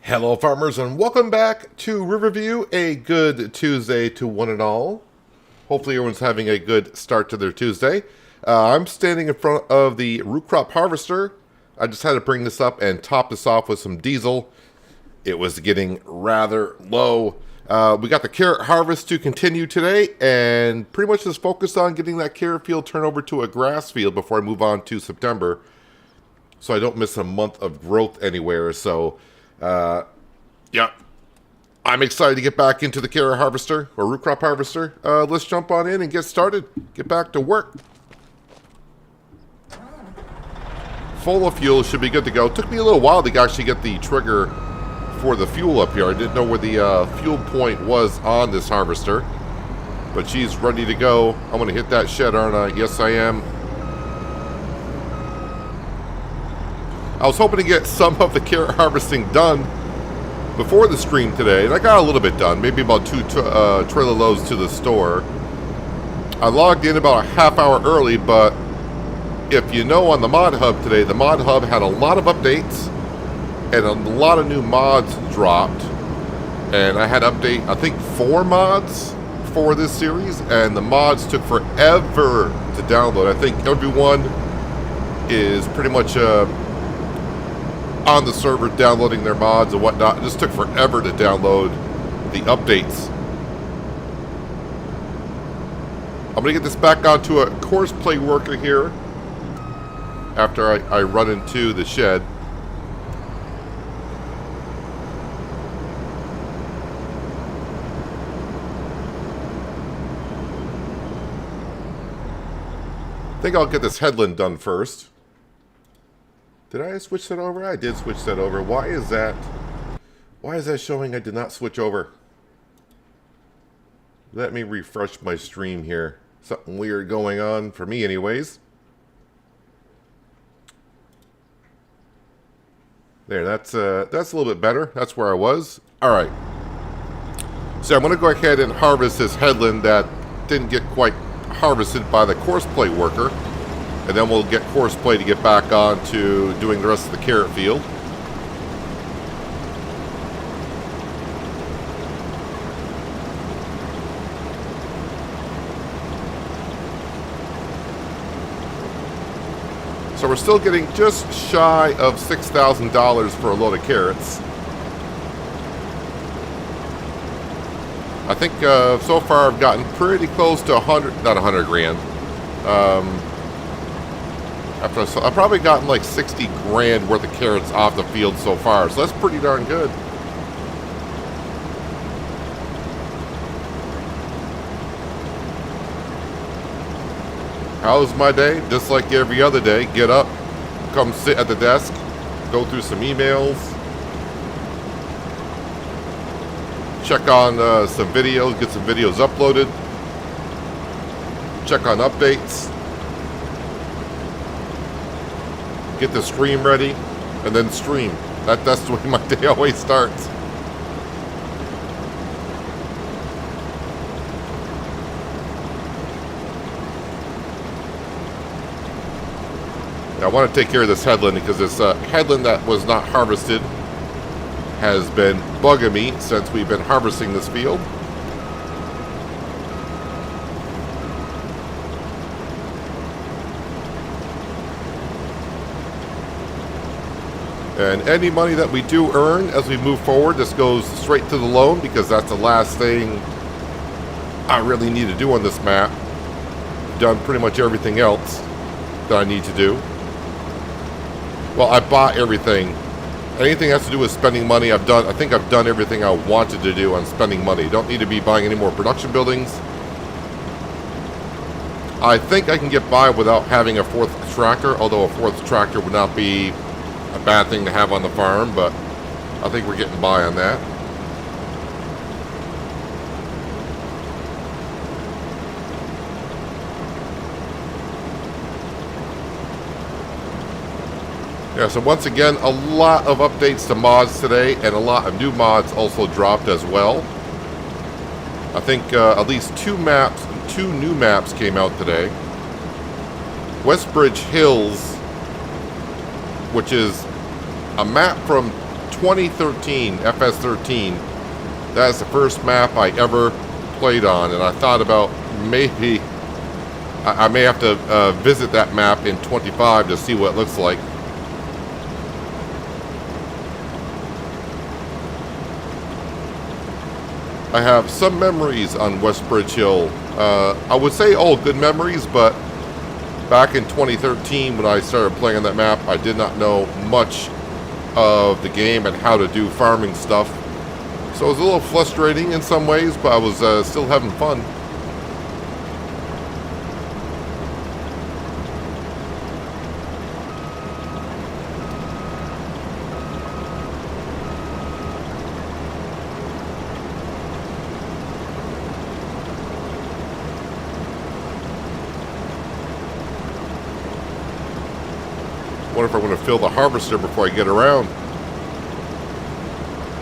Hello farmers and welcome back to Riverview. A good Tuesday to one and all. Hopefully everyone's having a good start to their Tuesday. I'm standing in front of the root crop harvester. I just had to bring this up and top this off with some diesel. It was getting rather low. We got the carrot harvest to continue today and pretty much just focused on getting that carrot field turned over to a grass field before I move on to September, so I don't miss a month of growth anywhere. So yeah, I'm excited to get back into the carrot harvester or root crop harvester. Let's jump on in and get started. Get back to work. Full of fuel, should be good to go. Took me a little while to actually get the trigger for the fuel up here. I didn't know where the fuel point was on this harvester, but she's ready to go. I'm going to hit that shed, aren't I? Yes, I am. I was hoping to get some of the carrot harvesting done before the stream today, and I got a little bit done, maybe about two trailer loads to the store. I logged in about a half hour early, but if you know, on the mod hub today, the mod hub had a lot of updates and a lot of new mods dropped, and I had to update, I think, 4 mods for this series, and the mods took forever to download. I think everyone is pretty much on the server downloading their mods and whatnot. It just took forever to download the updates. I'm going to get this back onto a course play worker here after I run into the shed. I think I'll get this headland done first. Did I switch that over? I did switch that over. Why is that? Why is that showing I did not switch over? Let me refresh my stream here. Something weird going on for me anyways. There, that's a little bit better. That's where I was. Alright. So I'm going to go ahead and harvest this headland that didn't get quite harvested by the course play worker. And then we'll get course play to get back on to doing the rest of the carrot field. So we're still getting just shy of $6,000 for a load of carrots. I think so far I've gotten pretty close to 100, not 100 grand. I've probably gotten like 60 grand worth of carrots off the field so far, so that's pretty darn good. How's my day? Just like every other day, get up, come sit at the desk, go through some emails, check on some videos, get some videos uploaded, check on updates, get the stream ready, and then stream. That's the way my day always starts. I want to take care of this headland because this headland that was not harvested has been bugging me since we've been harvesting this field. And any money that we do earn as we move forward, this goes straight to the loan because that's the last thing I really need to do on this map. Done pretty much everything else that I need to do. Well, I bought everything. Anything that has to do with spending money, I've done. I think I've done everything I wanted to do on spending money. Don't need to be buying any more production buildings. I think I can get by without having a 4th tractor, although a 4th tractor would not be a bad thing to have on the farm, but I think we're getting by on that. Yeah, so once again, a lot of updates to mods today, and a lot of new mods also dropped as well. I think at least 2 new maps came out today. Westbridge Hills, which is a map from 2013, FS13. That's the first map I ever played on, and I thought about maybe I may have to visit that map in 25 to see what it looks like. I have some memories on West Bridge Hill. I would say all good memories, but back in 2013 when I started playing on that map, I did not know much of the game and how to do farming stuff. So it was a little frustrating in some ways, but I was still having fun. Wonder if I'm going to fill the harvester before I get around.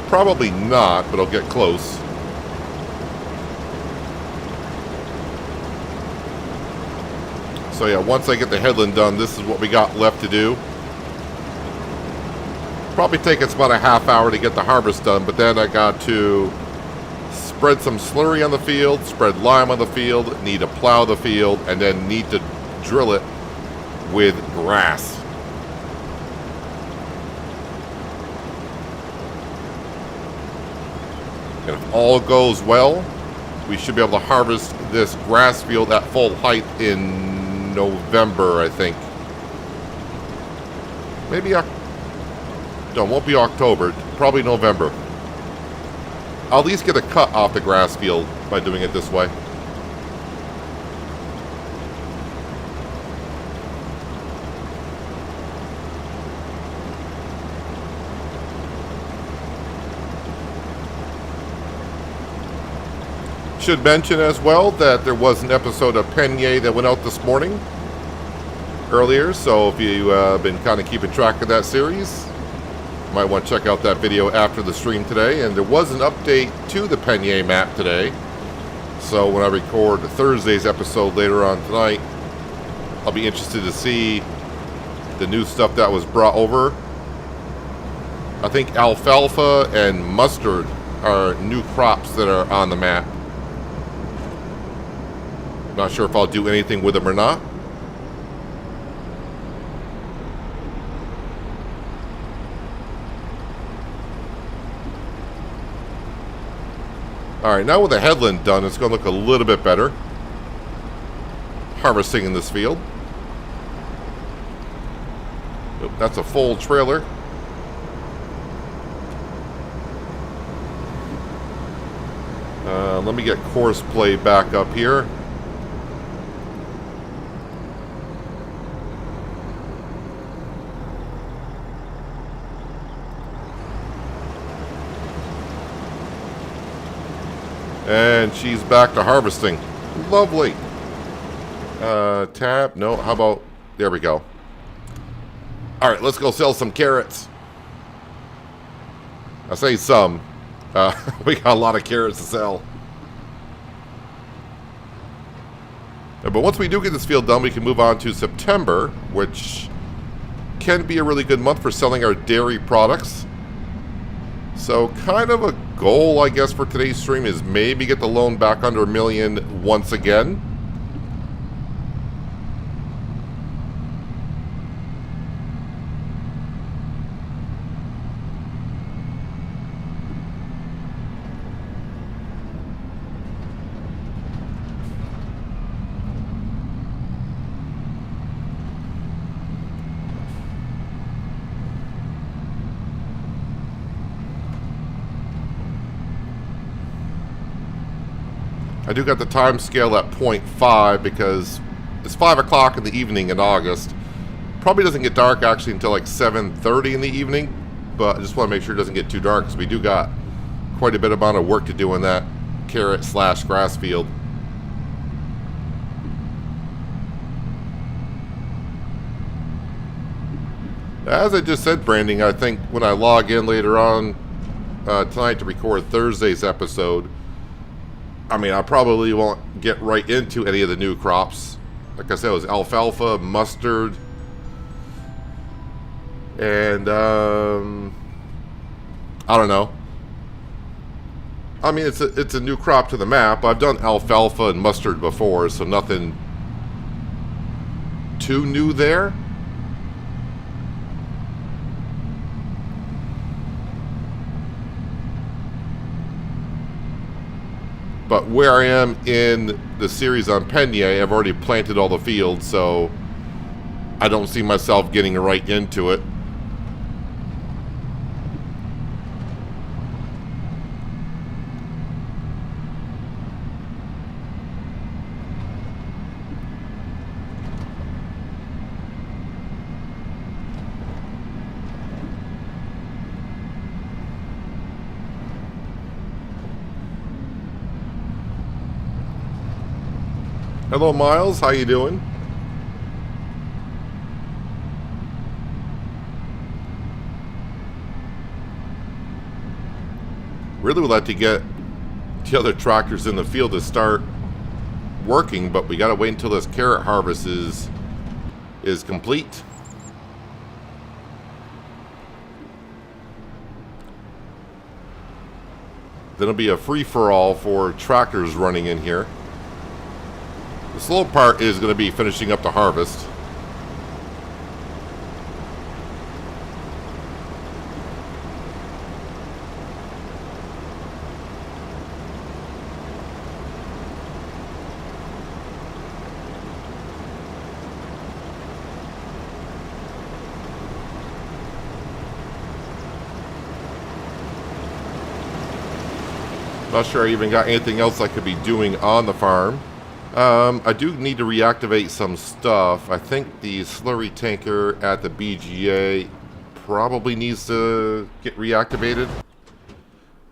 Probably not, but I'll get close. So yeah, once I get the headland done, this is what we got left to do. Probably take us about a half hour to get the harvest done, but then I got to spread some slurry on the field, spread lime on the field, need to plow the field, and then need to drill it with grass. And if all goes well, we should be able to harvest this grass field at full height in November, I think. Maybe, no, it won't be October, probably November. I'll at least get a cut off the grass field by doing it this way. Should mention as well that there was an episode of Peña that went out this morning earlier, so if you've been kind of keeping track of that series, you might want to check out that video after the stream today. And there was an update to the Peña map today, so when I record Thursday's episode later on tonight, I'll be interested to see the new stuff that was brought over. I think alfalfa and mustard are new crops that are on the map. Not sure if I'll do anything with them or not. Alright, now with the headland done, it's going to look a little bit better. Harvesting in this field. Oop, that's a full trailer. Let me get course play back up here. And she's back to harvesting. Lovely. Tab. No, how about... There we go. Alright, let's go sell some carrots. I say some. We got a lot of carrots to sell. But once we do get this field done, we can move on to September, which can be a really good month for selling our dairy products. So kind of a goal, I guess, for today's stream is maybe get the loan back under $1 million once again. I do got the time scale at 0.5 because it's 5 o'clock in the evening in August. Probably doesn't get dark actually until like 7:30 in the evening, but I just want to make sure it doesn't get too dark because we do got quite a bit amount of work to do in that carrot/grass field. As I just said, Branding, I think when I log in later on tonight to record Thursday's episode, I mean, I probably won't get right into any of the new crops. Like I said, it was alfalfa, mustard, and I don't know. I mean, it's a new crop to the map. I've done alfalfa and mustard before, so nothing too new there. But where I am in the series on Penye, I've already planted all the fields, so I don't see myself getting right into it. Hello, Miles. How you doing? Really would like to get the other tractors in the field to start working, but we got to wait until this carrot harvest is complete. Then it'll be a free-for-all for tractors running in here. The slow part is going to be finishing up the harvest. Not sure I even got anything else I could be doing on the farm. I do need to reactivate some stuff. I think the slurry tanker at the BGA probably needs to get reactivated.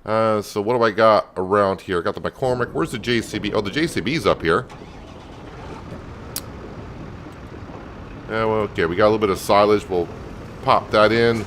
So what do I got around here? I got the McCormick. Where's the JCB? Oh, the JCB's up here. Yeah, well, okay, we got a little bit of silage. We'll pop that in.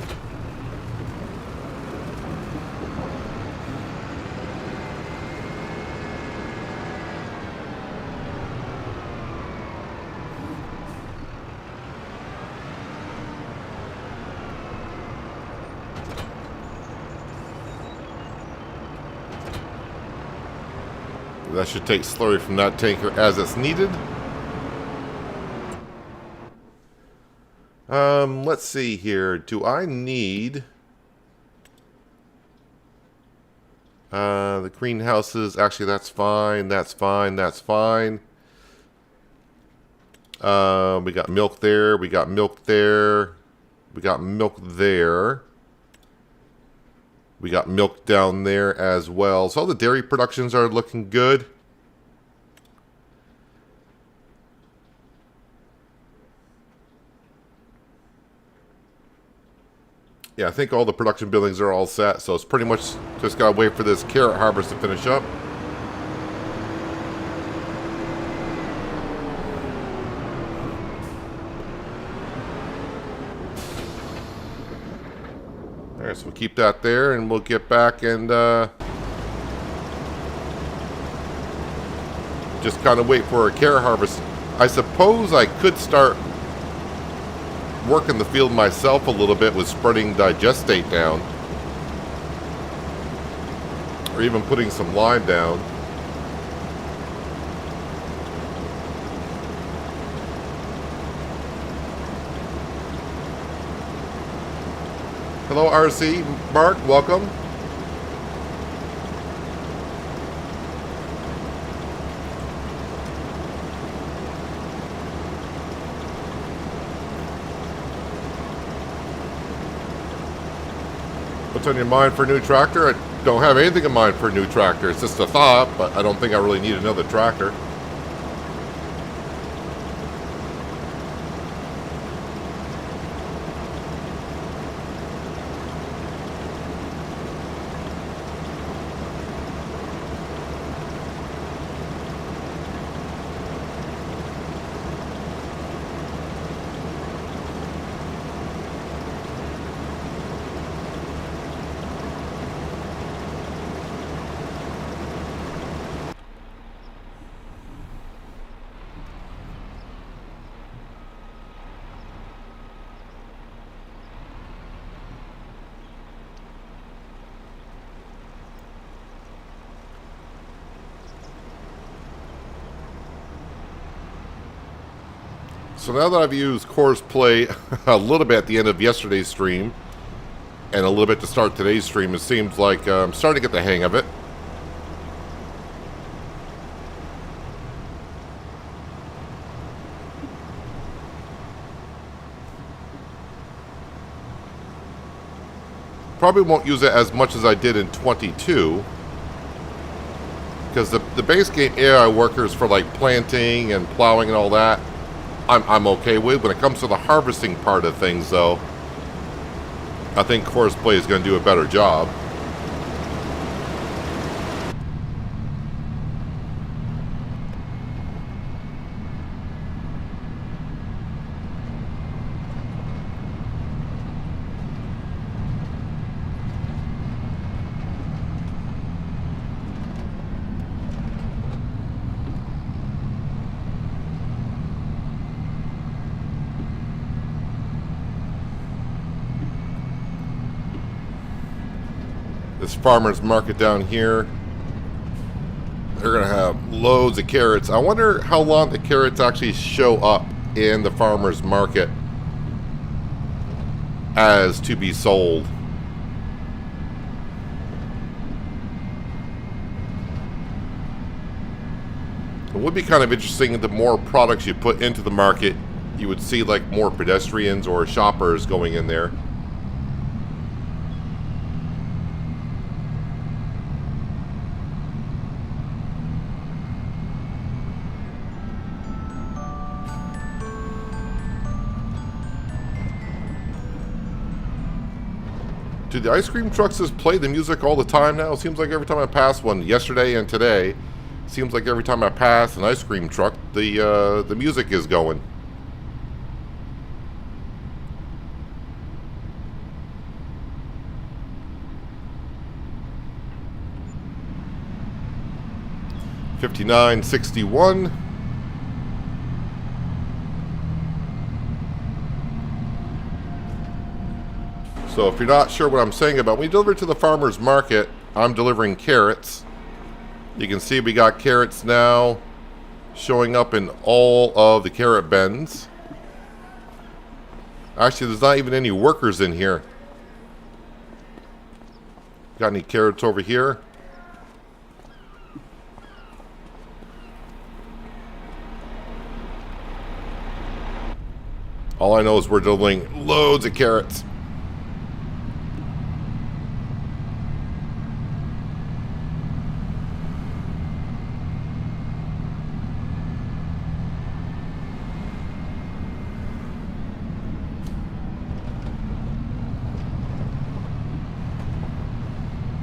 That should take slurry from that tanker as it's needed. Let's see here. Do I need the greenhouses? Actually, that's fine. That's fine. That's fine. We got milk there. We got milk there. We got milk there. We got milk down there as well. So all the dairy productions are looking good. Yeah, I think all the production buildings are all set. So it's pretty much just got to wait for this carrot harvest to finish up. Alright, so we'll keep that there, and we'll get back and just kind of wait for a carrot harvest. I suppose I could start working the field myself a little bit with spreading digestate down, or even putting some lime down. Hello, RC. Mark, welcome. What's on your mind for a new tractor? I don't have anything in mind for a new tractor. It's just a thought, but I don't think I really need another tractor. So now that I've used Course Play a little bit at the end of yesterday's stream and a little bit to start today's stream, it seems like I'm starting to get the hang of it. Probably won't use it as much as I did in 22. Because the base game AI workers for like planting and plowing and all that, I'm okay with. When it comes to the harvesting part of things, though, I think Course Play is going to do a better job. This farmer's market down here, they're going to have loads of carrots. I wonder how long the carrots actually show up in the farmer's market as to be sold. It would be kind of interesting, the more products you put into the market, you would see like more pedestrians or shoppers going in there. Do the ice cream trucks just play the music all the time now? It seems like every time I pass one, yesterday and today, it seems like every time I pass an ice cream truck, the music is going. $59.61. So if you're not sure what I'm saying about, when you deliver to the farmer's market, I'm delivering carrots. You can see we got carrots now showing up in all of the carrot bins. Actually, there's not even any workers in here. Got any carrots over here? All I know is we're delivering loads of carrots.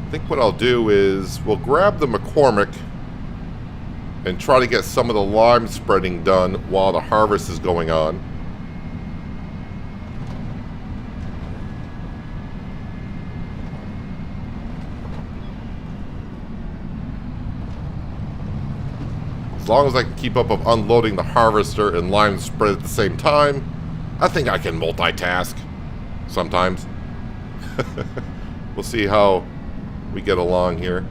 I think what I'll do is we'll grab the McCormick and try to get some of the lime spreading done while the harvest is going on. As long as I can keep up of unloading the harvester and lime spread at the same time, I think I can multitask sometimes. We'll see how we get along here.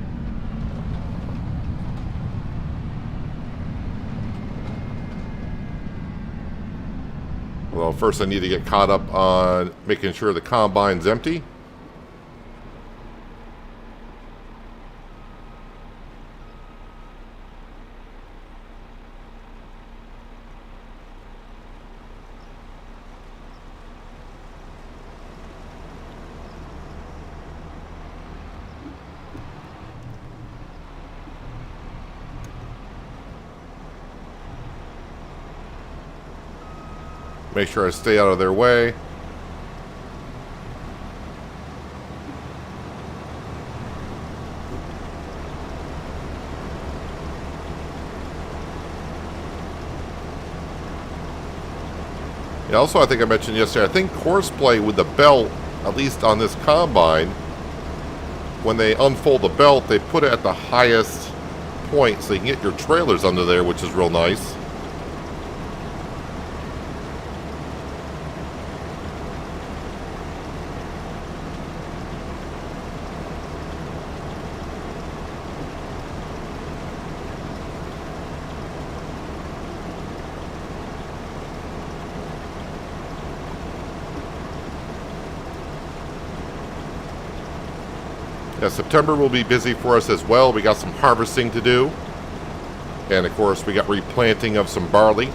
Well, first I need to get caught up on making sure the combine's empty. Make sure I stay out of their way. Yeah, also, I think I mentioned yesterday, I think Course Play with the belt, at least on this combine, when they unfold the belt, they put it at the highest point so you can get your trailers under there, which is real nice. Yeah, September will be busy for us as well. We got some harvesting to do. And of course, we got replanting of some barley.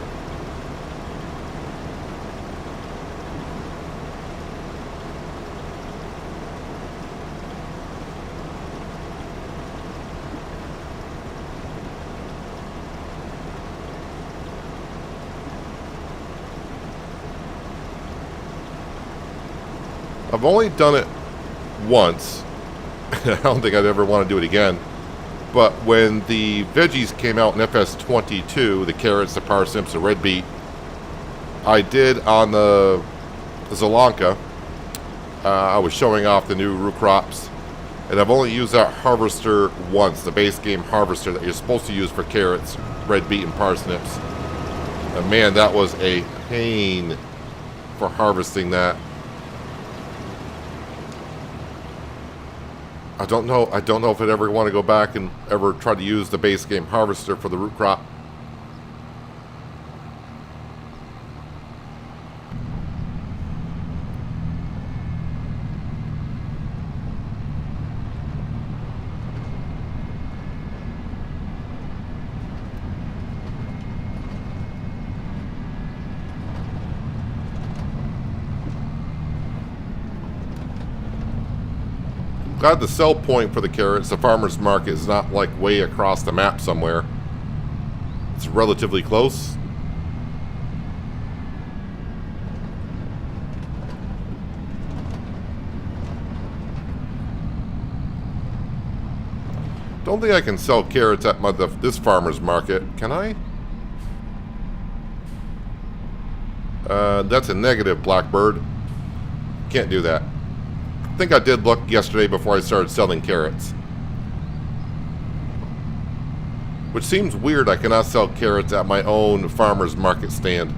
I've only done it once. I don't think I'd ever want to do it again. But when the veggies came out in FS22, the carrots, the parsnips, the red beet, I did on the Zalanka. I was showing off the new root crops. And I've only used that harvester once, the base game harvester that you're supposed to use for carrots, red beet, and parsnips. And man, that was a pain for harvesting that. I don't know if I'd ever want to go back and ever try to use the base game harvester for the root crop. Glad the sell point for the carrots, the farmer's market, is not like way across the map somewhere. It's relatively close. Don't think I can sell carrots at this farmer's market, can I? That's a negative, Blackbird. Can't do that. I think I did look yesterday before I started selling carrots. Which seems weird, I cannot sell carrots at my own farmer's market stand.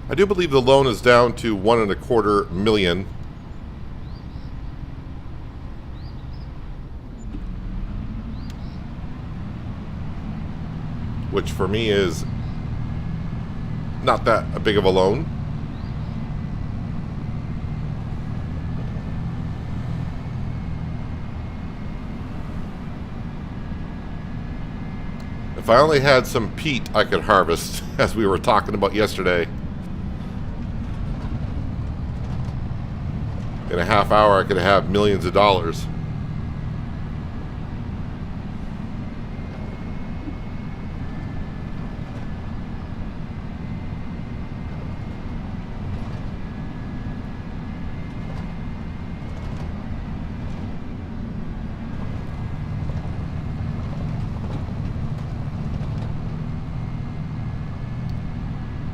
I do believe the loan is down to $1.25 million. Which for me is not that big of a loan. If I only had some peat I could harvest, as we were talking about yesterday. In a half hour, I could have millions of dollars.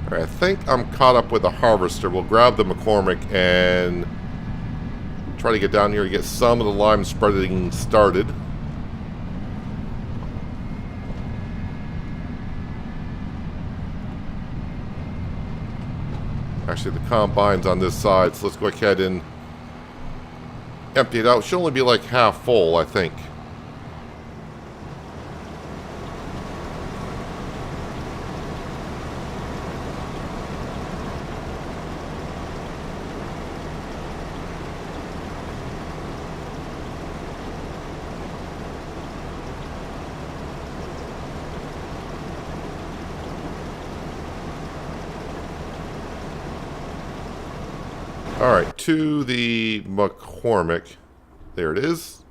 All right, I think I'm caught up with the harvester. We'll grab the McCormick and try to get down here to get some of the lime spreading started. Actually, the combine's on this side, so let's go ahead and empty it out. It should only be like half full, I think. All right, to the McCormick. There it is.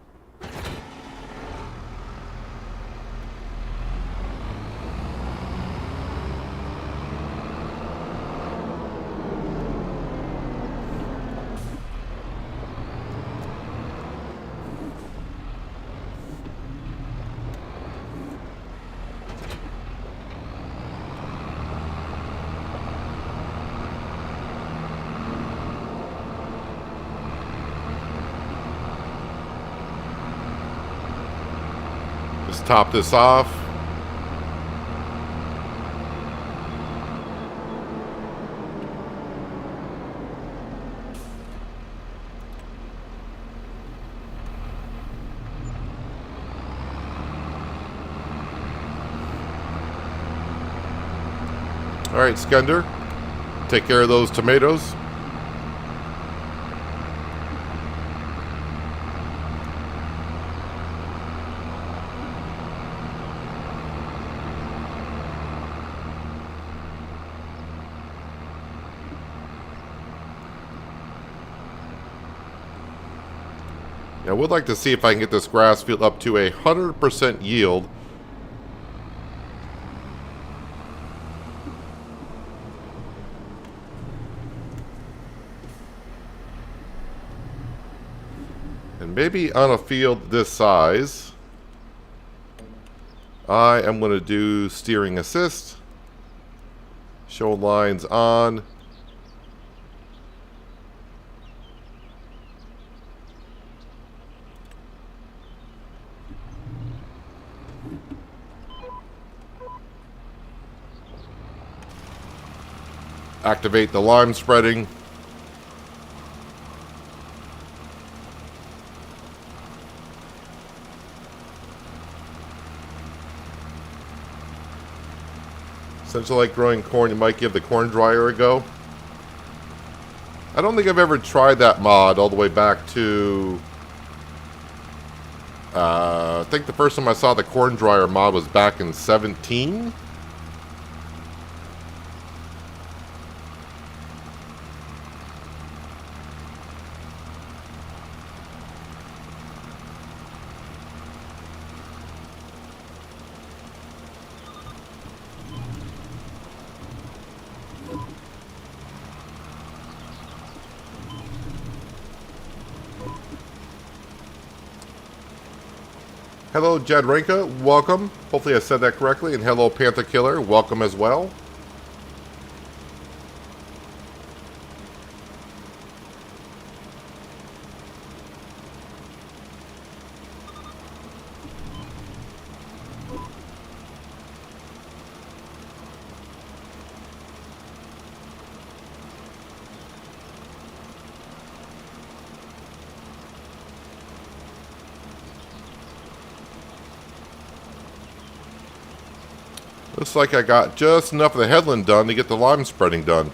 top this off. All right, Skender, take care of those tomatoes. I would like to see if I can get this grass field up to 100% yield. And maybe on a field this size, I am going to do steering assist. Show lines on. Activate the lime spreading. Since you like growing corn, you might give the corn dryer a go. I don't think I've ever tried that mod all the way back to... I think the first time I saw the corn dryer mod was back in 17. Hello, Jadrenka, welcome. Hopefully I said that correctly. And hello, Panther Killer, welcome as well. Looks like I got just enough of the headland done to get the lime spreading done.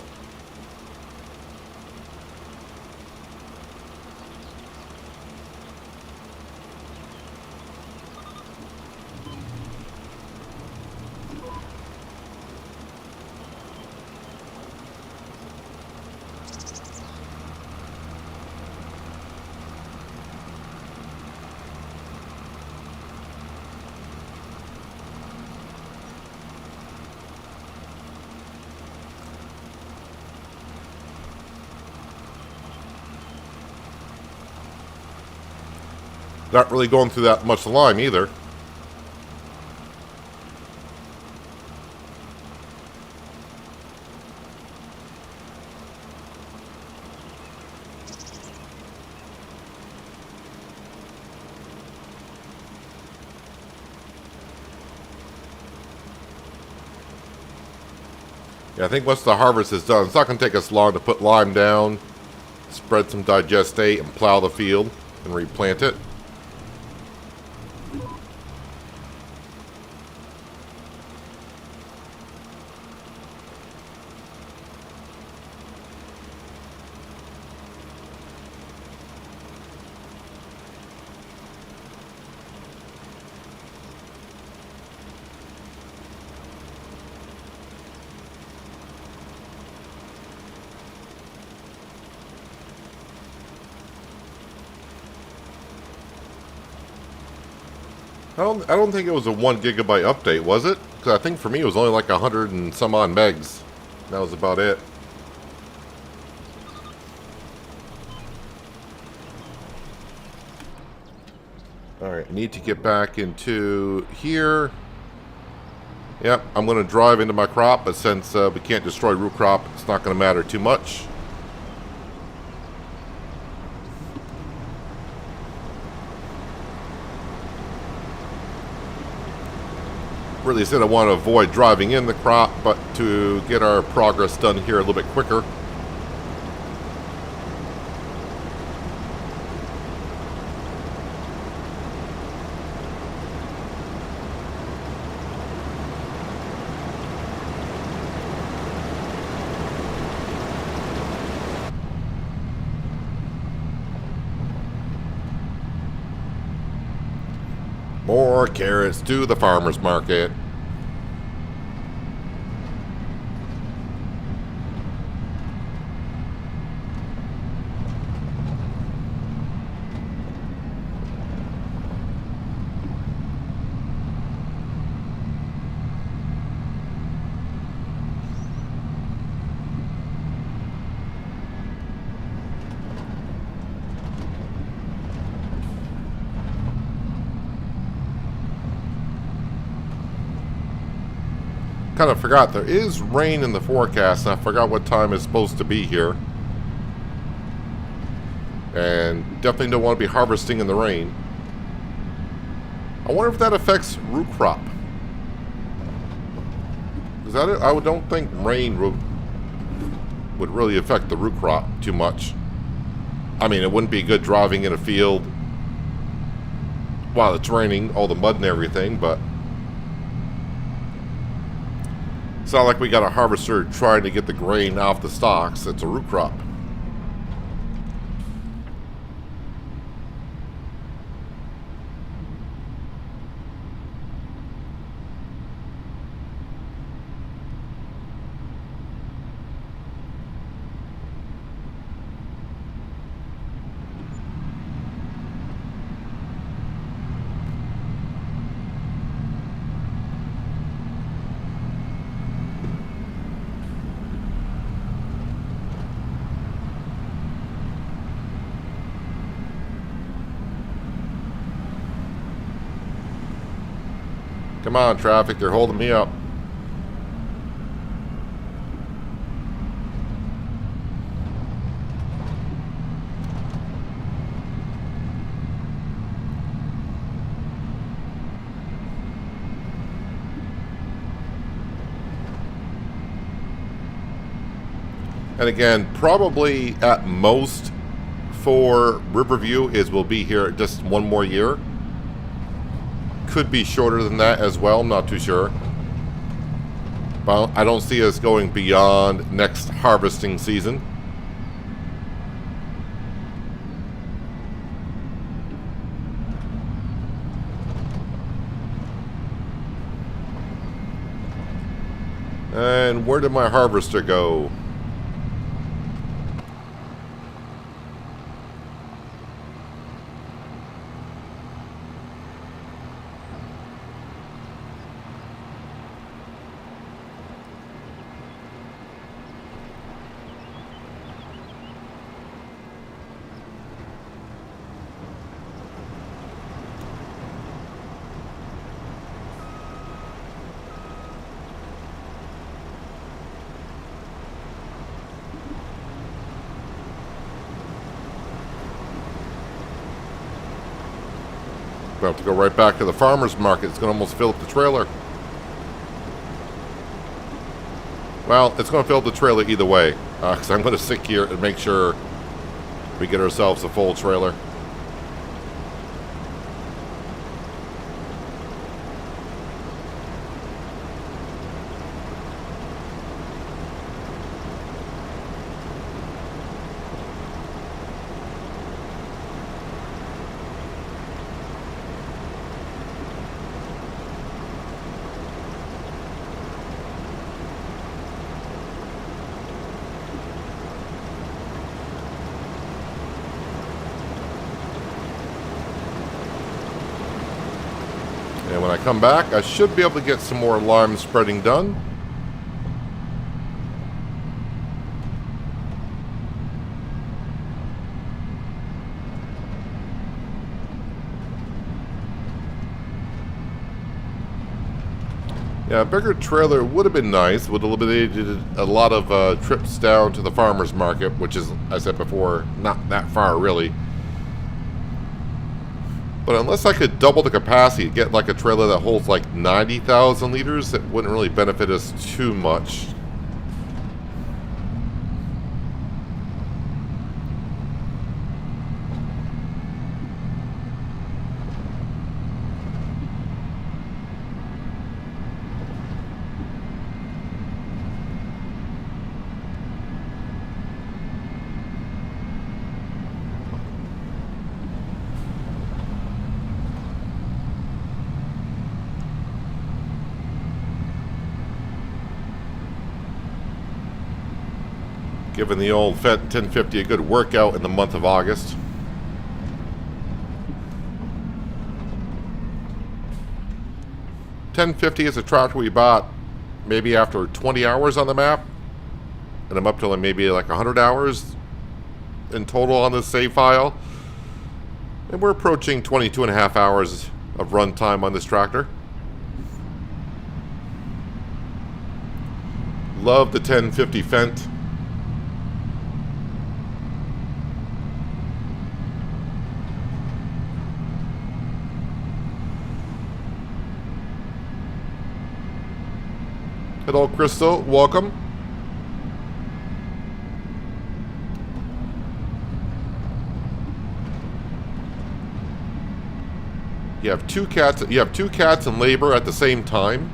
Not really going through that much lime either. Yeah, I think once the harvest is done, it's not going to take us long to put lime down, spread some digestate, and plow the field and replant it. I don't think it was a 1 gigabyte update, was it? Because I think for me it was only like 100 and some odd megs. That was about it. Alright, I need to get back into here. Yep, I'm going to drive into my crop, but since we can't destroy root crop, it's not going to matter too much. really said I want to avoid driving in the crop, but to get our progress done here a little bit quicker. More carrots to the farmer's market. Kind of forgot there is rain in the forecast, and I forgot what time it's supposed to be here. And definitely don't want to be harvesting in the rain. I wonder if that affects root crop. Because I don't think rain would really affect the root crop too much. I mean, it wouldn't be good driving in a field while it's raining, all the mud and everything, but it's not like we got a harvester trying to get the grain off the stalks. It's a root crop. Come on, traffic, they're holding me up. And again, probably at most for Riverview is we'll be here just one more year. Could be shorter than that as well, I'm not too sure. But I don't see us going beyond next harvesting season. And where did my harvester go? We have to go right back to the farmer's market. It's going to almost fill up the trailer. Well, it's going to fill up the trailer either way. Because I'm going to sit here and make sure we get ourselves a full trailer. And when I come back, I should be able to get some more lime spreading done. Yeah, a bigger trailer would have been nice. Would have eliminated a lot of trips down to the farmer's market, which is, as I said before, not that far really. But unless I could double the capacity, get like a trailer that holds like 90,000 liters, it wouldn't really benefit us too much. Giving the old Fenton 1050 a good workout in the month of August. $10.50 is a tractor we bought maybe after 20 hours on the map, and I'm up to maybe like 100 hours in total on this save file, and we're approaching 22 and a half hours of runtime on this tractor. Love the 1050 Fent. Hello, Crystal. Welcome. You have two cats. You have two cats in labor at the same time.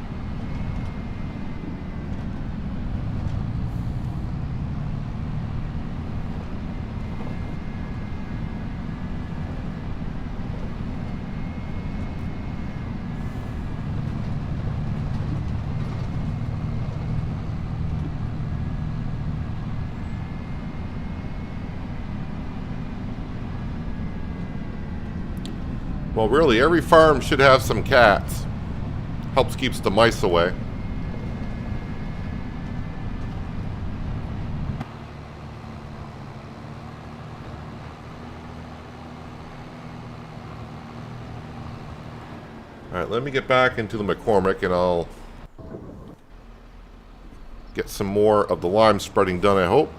Well, really, every farm should have some cats. Helps keeps the mice away. Alright, let me get back into the McCormick and I'll get some more of the lime spreading done, I hope.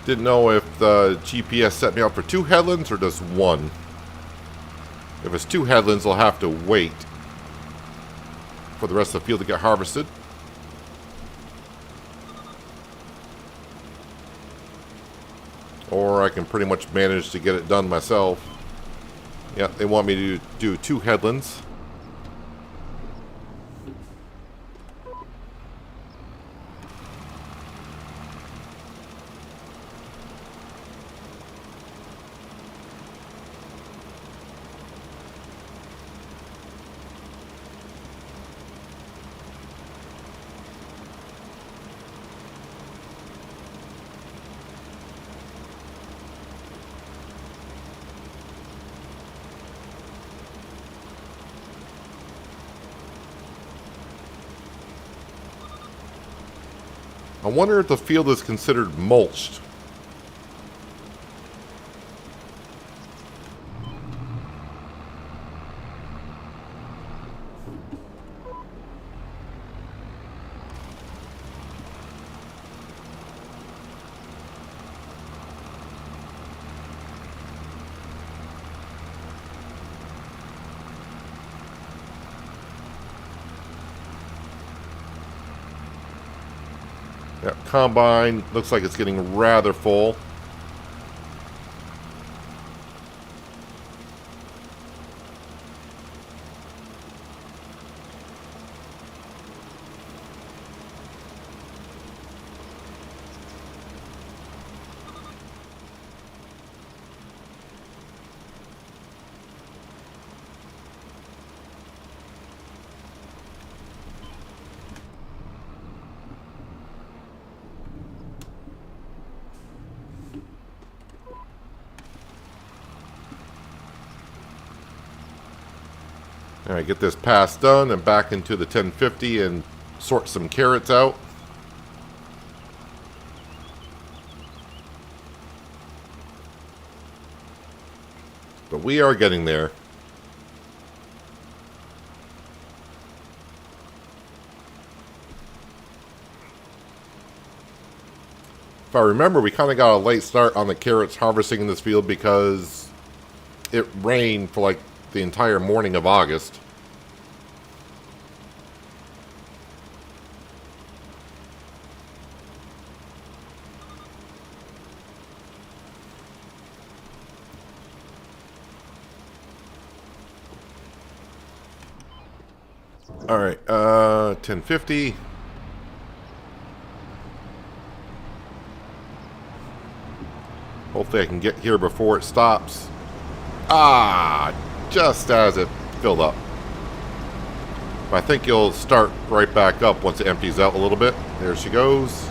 Didn't know if the GPS set me up for 2 headlands or just 1. If it's 2 headlands, I'll have to wait for the rest of the field to get harvested. Or I can pretty much manage to get it done myself. Yeah, they want me to do 2 headlands. I wonder if the field is considered mulched. Yep, combine looks like it's getting rather full. All right, get this pass done and back into the 1050 and sort some carrots out. But we are getting there. If I remember, we kind of got a late start on the carrots harvesting in this field because it rained for like the entire morning of August. All right, 1050. Hopefully I can get here before it stops. Ah, just as it filled up. But I think you'll start right back up once it empties out a little bit. There she goes.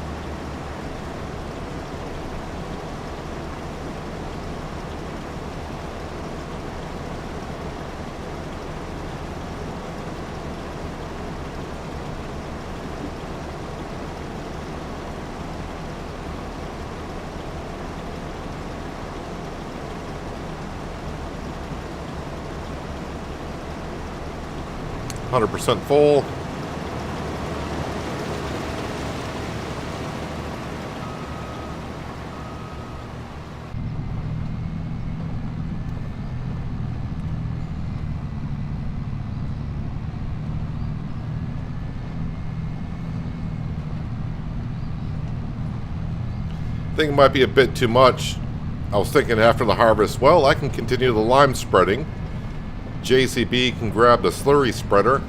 %, full. I think it might be a bit too much. I was thinking after the harvest, well, I can continue the lime spreading. JCB can grab the slurry spreader,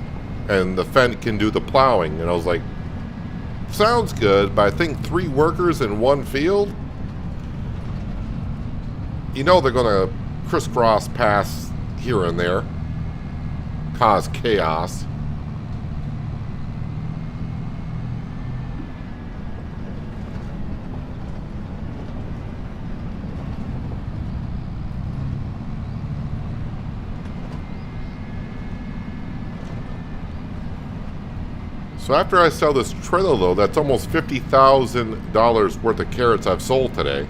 and the Fent can do the plowing. And I was like, sounds good, but I think 3 workers in one field? You know they're going to crisscross pass here and there, cause chaos. So after I sell this trailer, though, that's almost $50,000 worth of carrots I've sold today.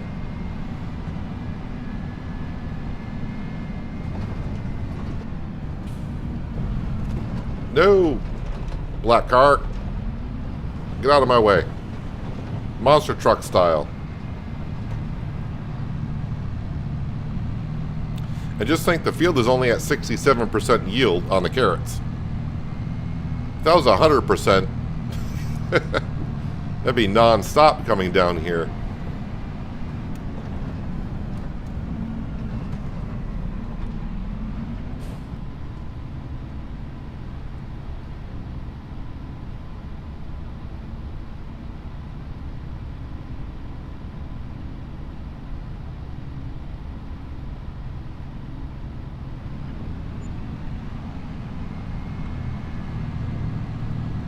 No! Black car. Get out of my way. Monster truck style. And just think the field is only at 67% yield on the carrots. If that was 100%, that'd be non-stop coming down here.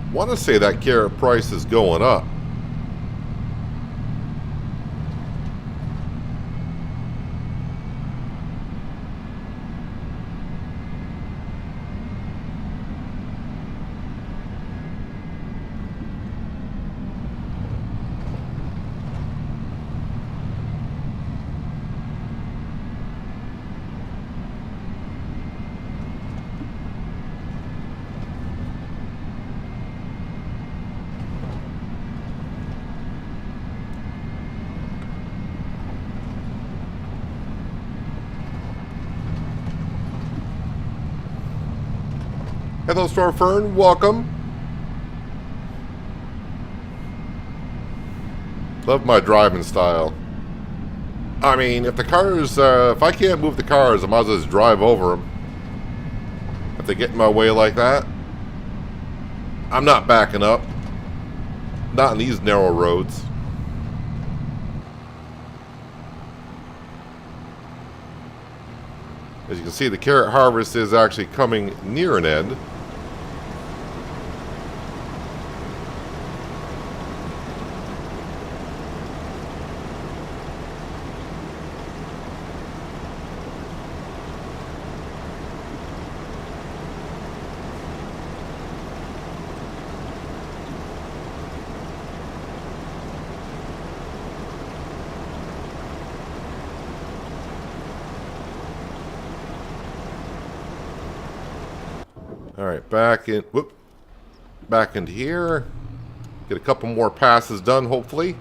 I want to say that carrot price is going up. Hello, Storm Fern. Welcome. Love my driving style. I mean, if the cars, if I can't move the cars, I might as well just drive over them. If they get in my way like that, I'm not backing up. Not in these narrow roads. As you can see, the carrot harvest is actually coming near an end. Alright, back in... Whoop. Back into here. Get a couple more passes done, hopefully.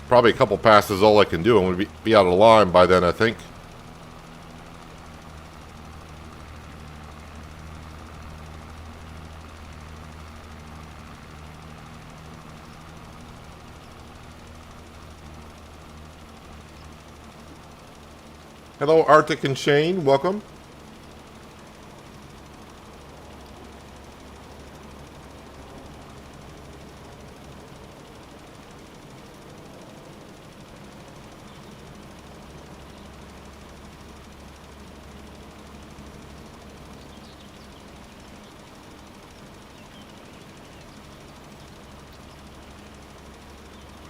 Probably a couple passes all I can do. I'm going to be out of line by then, I think. Hello, Arctic and Shane. Welcome.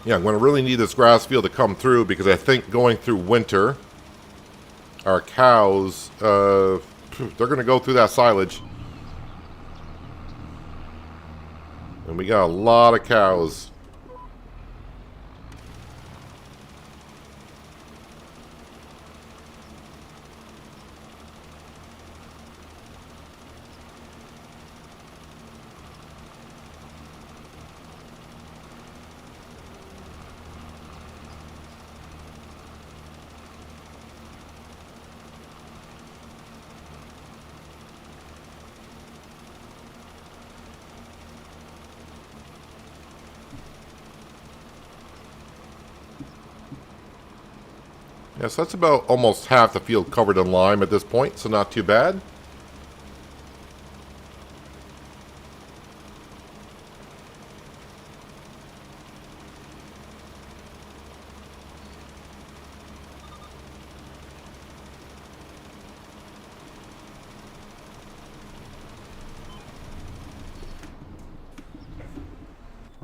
Yeah, I'm going to really need this grass field to come through because I think going through winter, our cows, they're going to go through that silage. And we got a lot of cows. Yes, that's about almost half the field covered in lime at this point, so not too bad.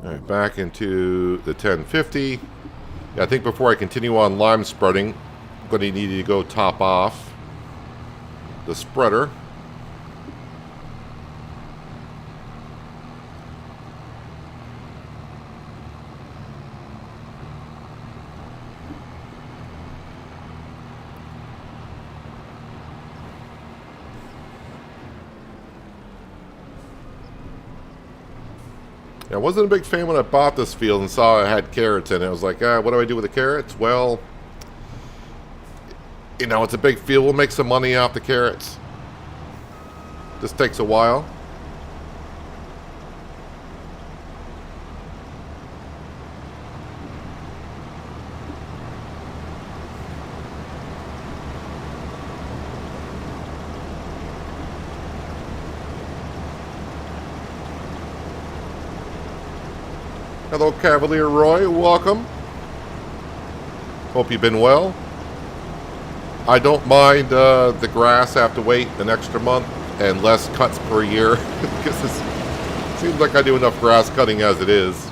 All right, back into the 1050. Yeah, I think before I continue on lime spreading, I'm going to need to go top off the spreader. I wasn't a big fan when I bought this field and saw it had carrots in it. I was like, what do I do with the carrots? Well, you know, it's a big field. We'll make some money off the carrots. Just takes a while. Hello, Cavalier Roy. Welcome. Hope you've been well. I don't mind the grass. I have to wait an extra month and less cuts per year because it seems like I do enough grass cutting as it is.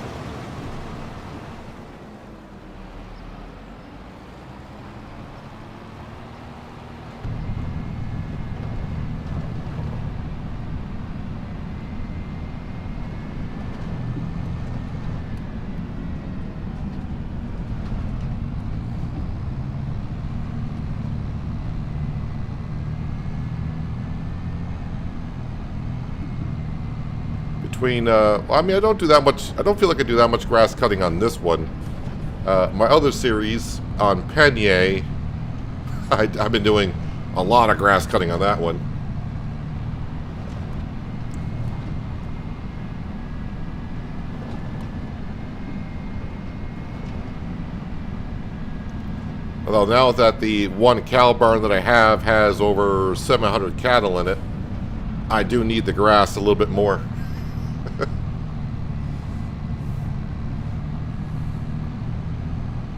Well, I mean, I don't do that much. I don't feel like I do that much grass cutting on this one. My other series on Penier, I've been doing a lot of grass cutting on that one. Although now that the one cow barn that I have has over 700 cattle in it, I do need the grass a little bit more.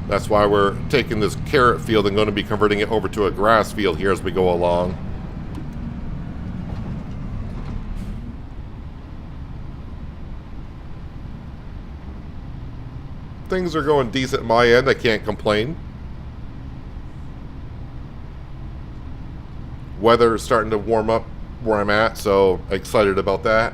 That's why we're taking this carrot field and going to be converting it over to a grass field here as we go along. Things are going decent at my end. I can't complain. Weather is starting to warm up where I'm at, so excited about that.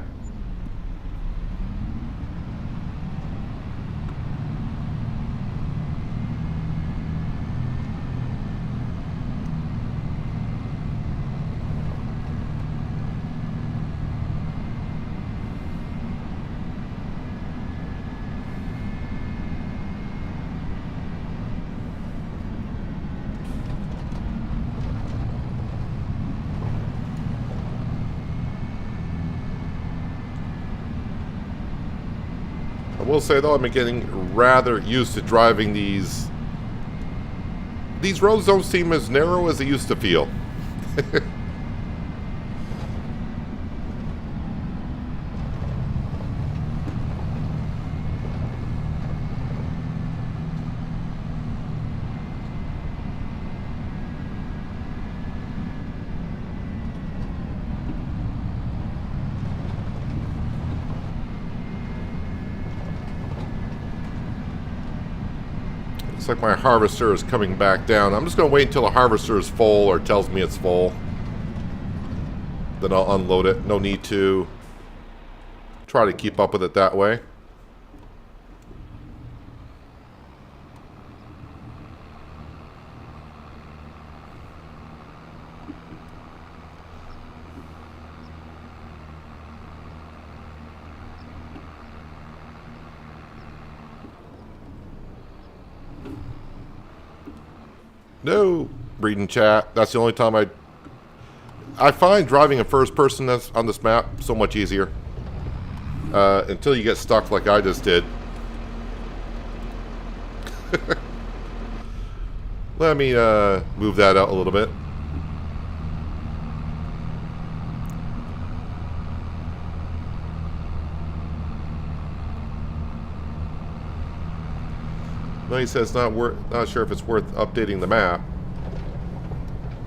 I will say though, I've been getting rather used to driving these. These roads don't seem as narrow as they used to feel. Looks like my harvester is coming back down. I'm just going to wait until the harvester is full or tells me it's full. Then I'll unload it. No need to try to keep up with it that way. No, reading chat. That's the only time I find driving in first person on this map so much easier. Until you get stuck like I just did. Let me move that out a little bit. No, he says not sure if it's worth updating the map.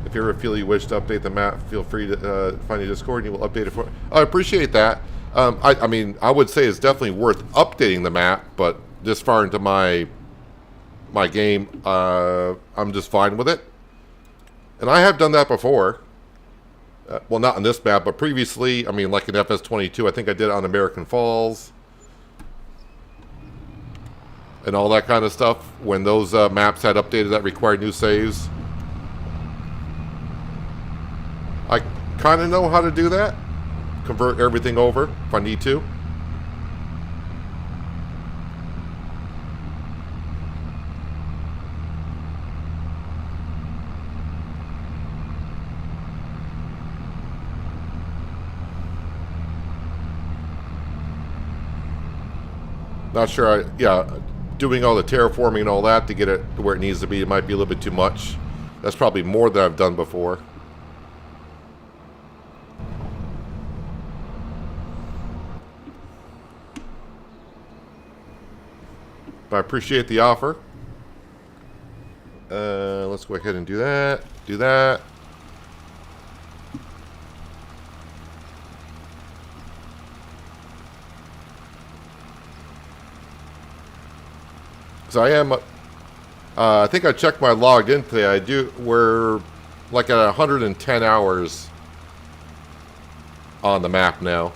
If you ever feel you wish to update the map, feel free to find your Discord and you will update it for. I appreciate that. I mean, I would say it's definitely worth updating the map, but this far into my game, I'm just fine with it. And I have done that before. Well, not on this map, but previously. I mean, like in FS22, I think I did it on American Falls. And all that kind of stuff, when those maps had updated that required new saves. I kind of know how to do that. Convert everything over if I need to. Not sure, yeah, doing all the terraforming and all that to get it to where it needs to be, it might be a little bit too much. That's probably more than I've done before. But I appreciate the offer. Let's go ahead and do that. Do that. So I am, I think I checked my logged in today. We're like at 110 hours on the map now.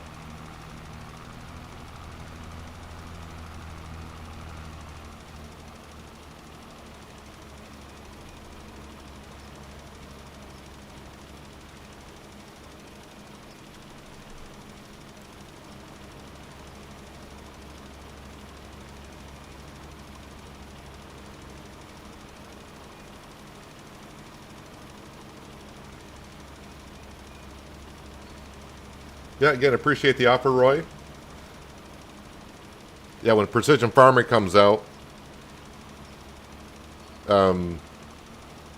Yeah, again, appreciate the offer, Roy. Yeah, when Precision Farming comes out, but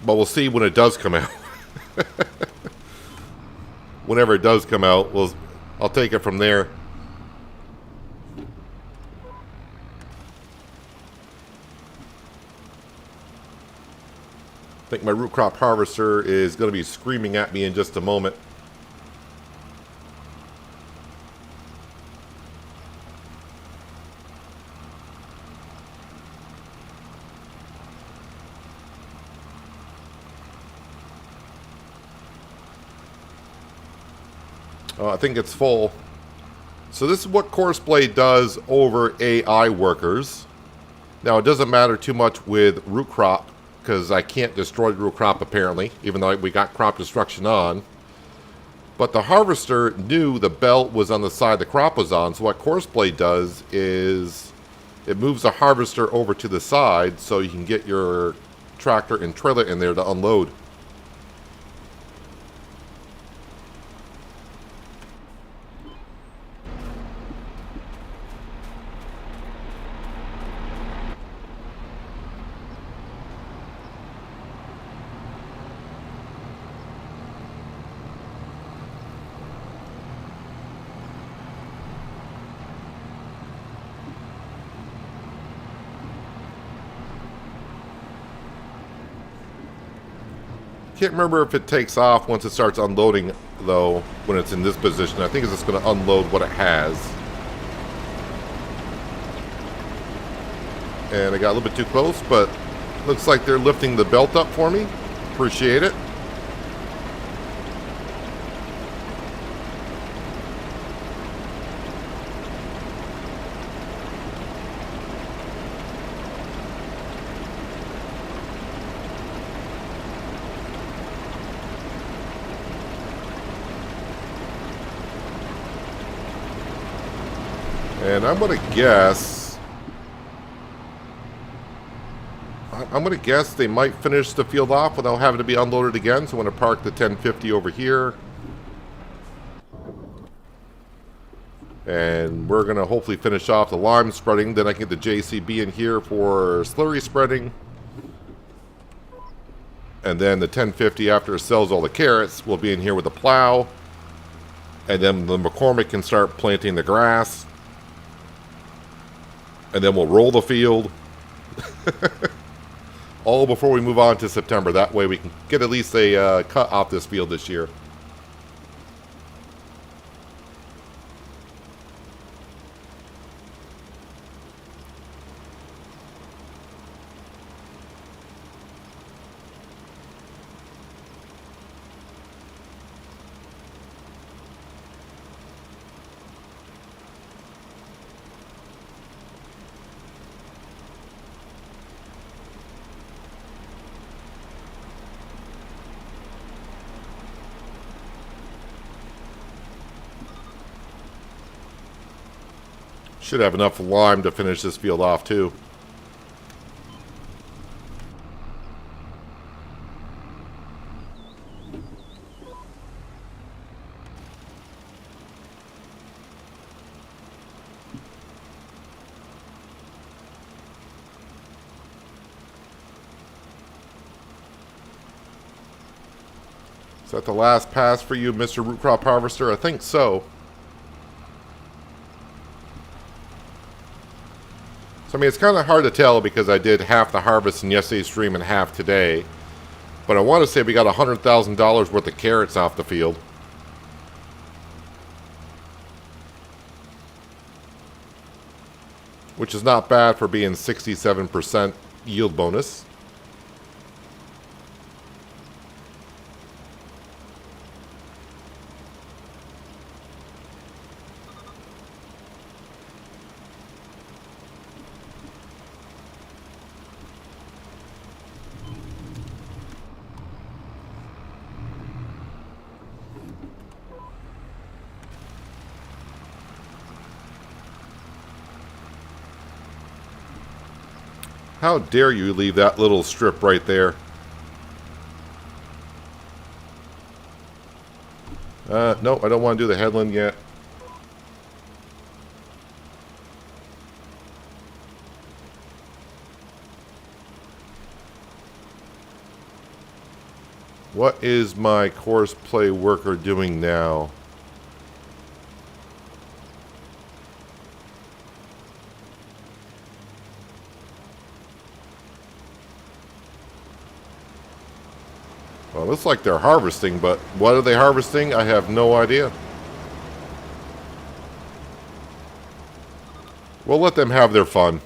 we'll see when it does come out. Whenever it does come out, I'll take it from there. I think my root crop harvester is going to be screaming at me in just a moment. I think it's full. So this is what Courseplay does over AI workers. Now it doesn't matter too much with root crop because I can't destroy root crop apparently, even though we got crop destruction on. But the harvester knew the belt was on the side the crop was on. So what Courseplay does is it moves the harvester over to the side so you can get your tractor and trailer in there to unload. Can't remember if it takes off once it starts unloading, though, when it's in this position. I think it's just going to unload what it has. And I got a little bit too close, but looks like they're lifting the belt up for me. Appreciate it. And I'm going to guess they might finish the field off without having to be unloaded again. So I'm going to park the 1050 over here. And we're going to hopefully finish off the lime spreading. Then I can get the JCB in here for slurry spreading. And then the 1050, after it sells all the carrots, will be in here with the plow. And then the McCormick can start planting the grass. And then we'll roll the field. All before we move on to September. That way we can get at least a cut off this field this year. Should have enough lime to finish this field off too. Is that the last pass for you, Mr. Root Crop Harvester? I think so. So, I mean, it's kind of hard to tell because I did half the harvest in yesterday's stream and half today. But I want to say we got $100,000 worth of carrots off the field. Which is not bad for being 67% yield bonus. How dare you leave that little strip right there? No, I don't want to do the headland yet. What is my course play worker doing now? Well, it looks like they're harvesting, but what are they harvesting? I have no idea. We'll let them have their fun.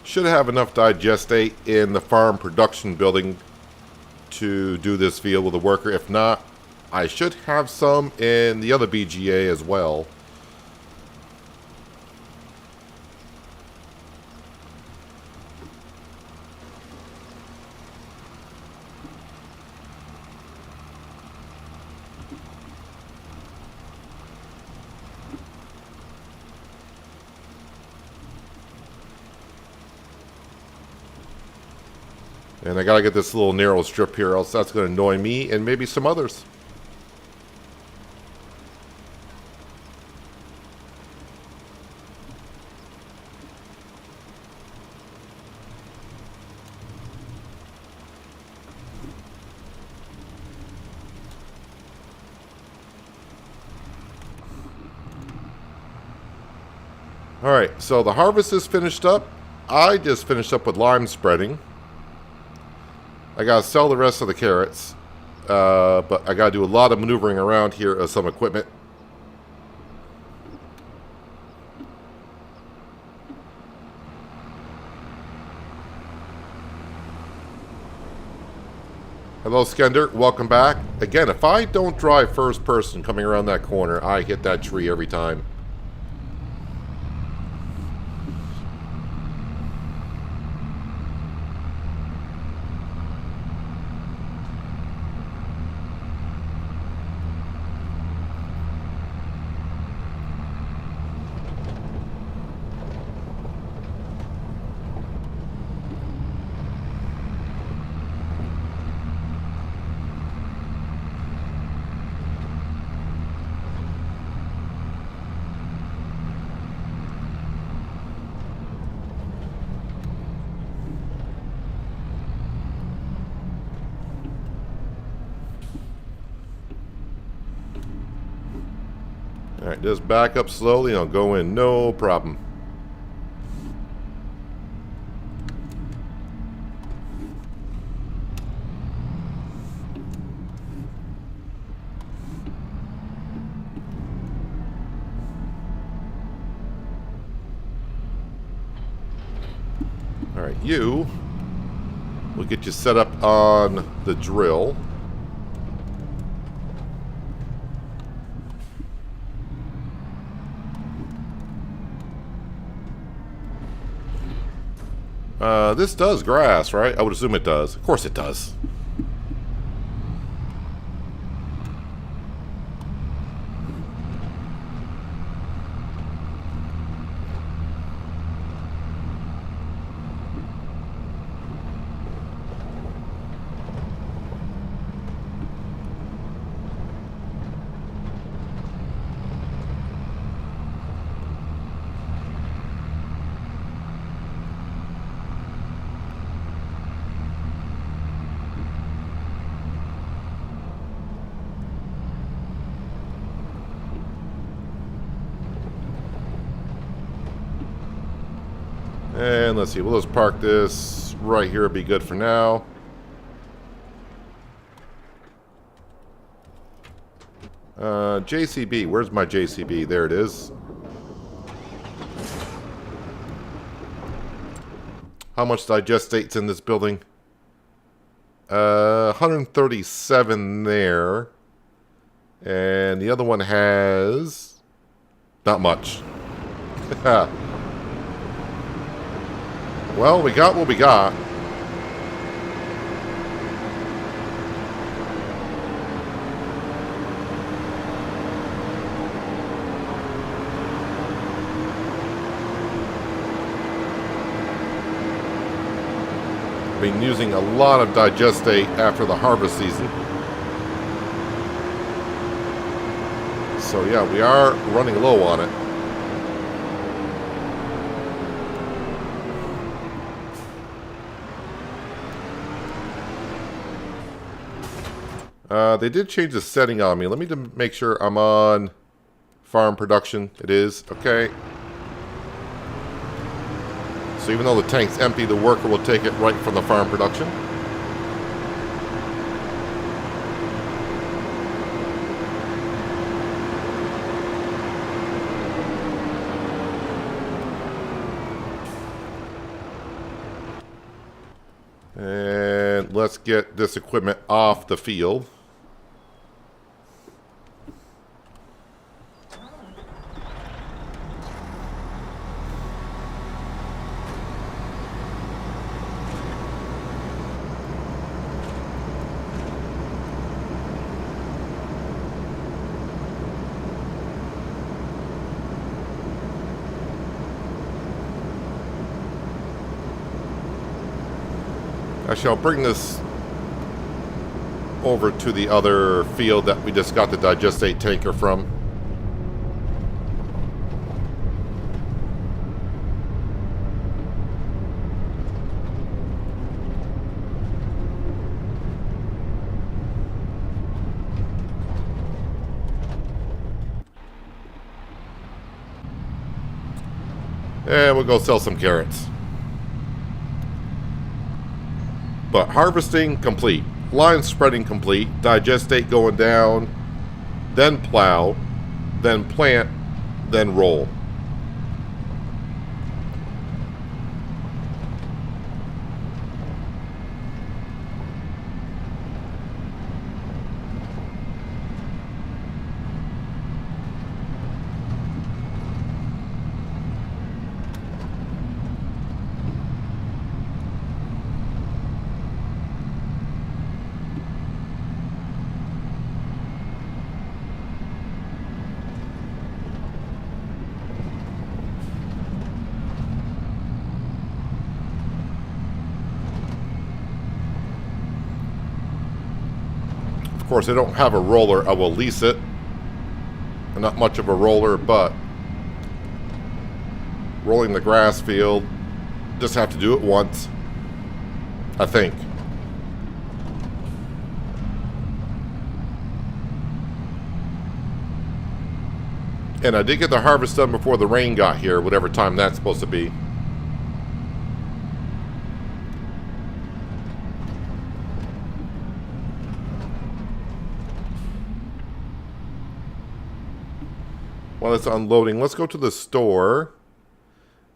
Should have enough digestate in the farm production building to do this field with a worker. If not, I should have some in the other BGA as well. And I gotta get this little narrow strip here, else that's gonna annoy me and maybe some others. Alright, so the harvest is finished up. I just finished up with lime spreading. I gotta sell the rest of the carrots. But I gotta do a lot of maneuvering around here of some equipment. Hello, Skender. Welcome back. Again, if I don't drive first person coming around that corner, I hit that tree every time. Alright, just back up slowly and I'll go in, no problem. Alright, we'll get you set up on the drill. This does grass, right? I would assume it does. Of course it does. And let's see, we'll just park this right here. It'll be good for now. JCB, where's my JCB? There it is. How much digestate's in this building? 137 there. And the other one has not much. Well, we got what we got. Been using a lot of digestate after the harvest season. So yeah, we are running low on it. They did change the setting on me. Let me make sure I'm on farm production. It is. Okay. So even though the tank's empty, the worker will take it right from the farm production. And let's get this equipment off the field. Actually, I'll bring this over to the other field that we just got the digestate tanker from. And we'll go sell some carrots. But harvesting complete. Line spreading complete. Digestate going down. Then plow. Then plant. Then roll. Of course, I don't have a roller. I will lease it. I'm not much of a roller, but rolling the grass field, just have to do it once, I think. And I did get the harvest done before the rain got here, whatever time that's supposed to be. While it's unloading, let's go to the store.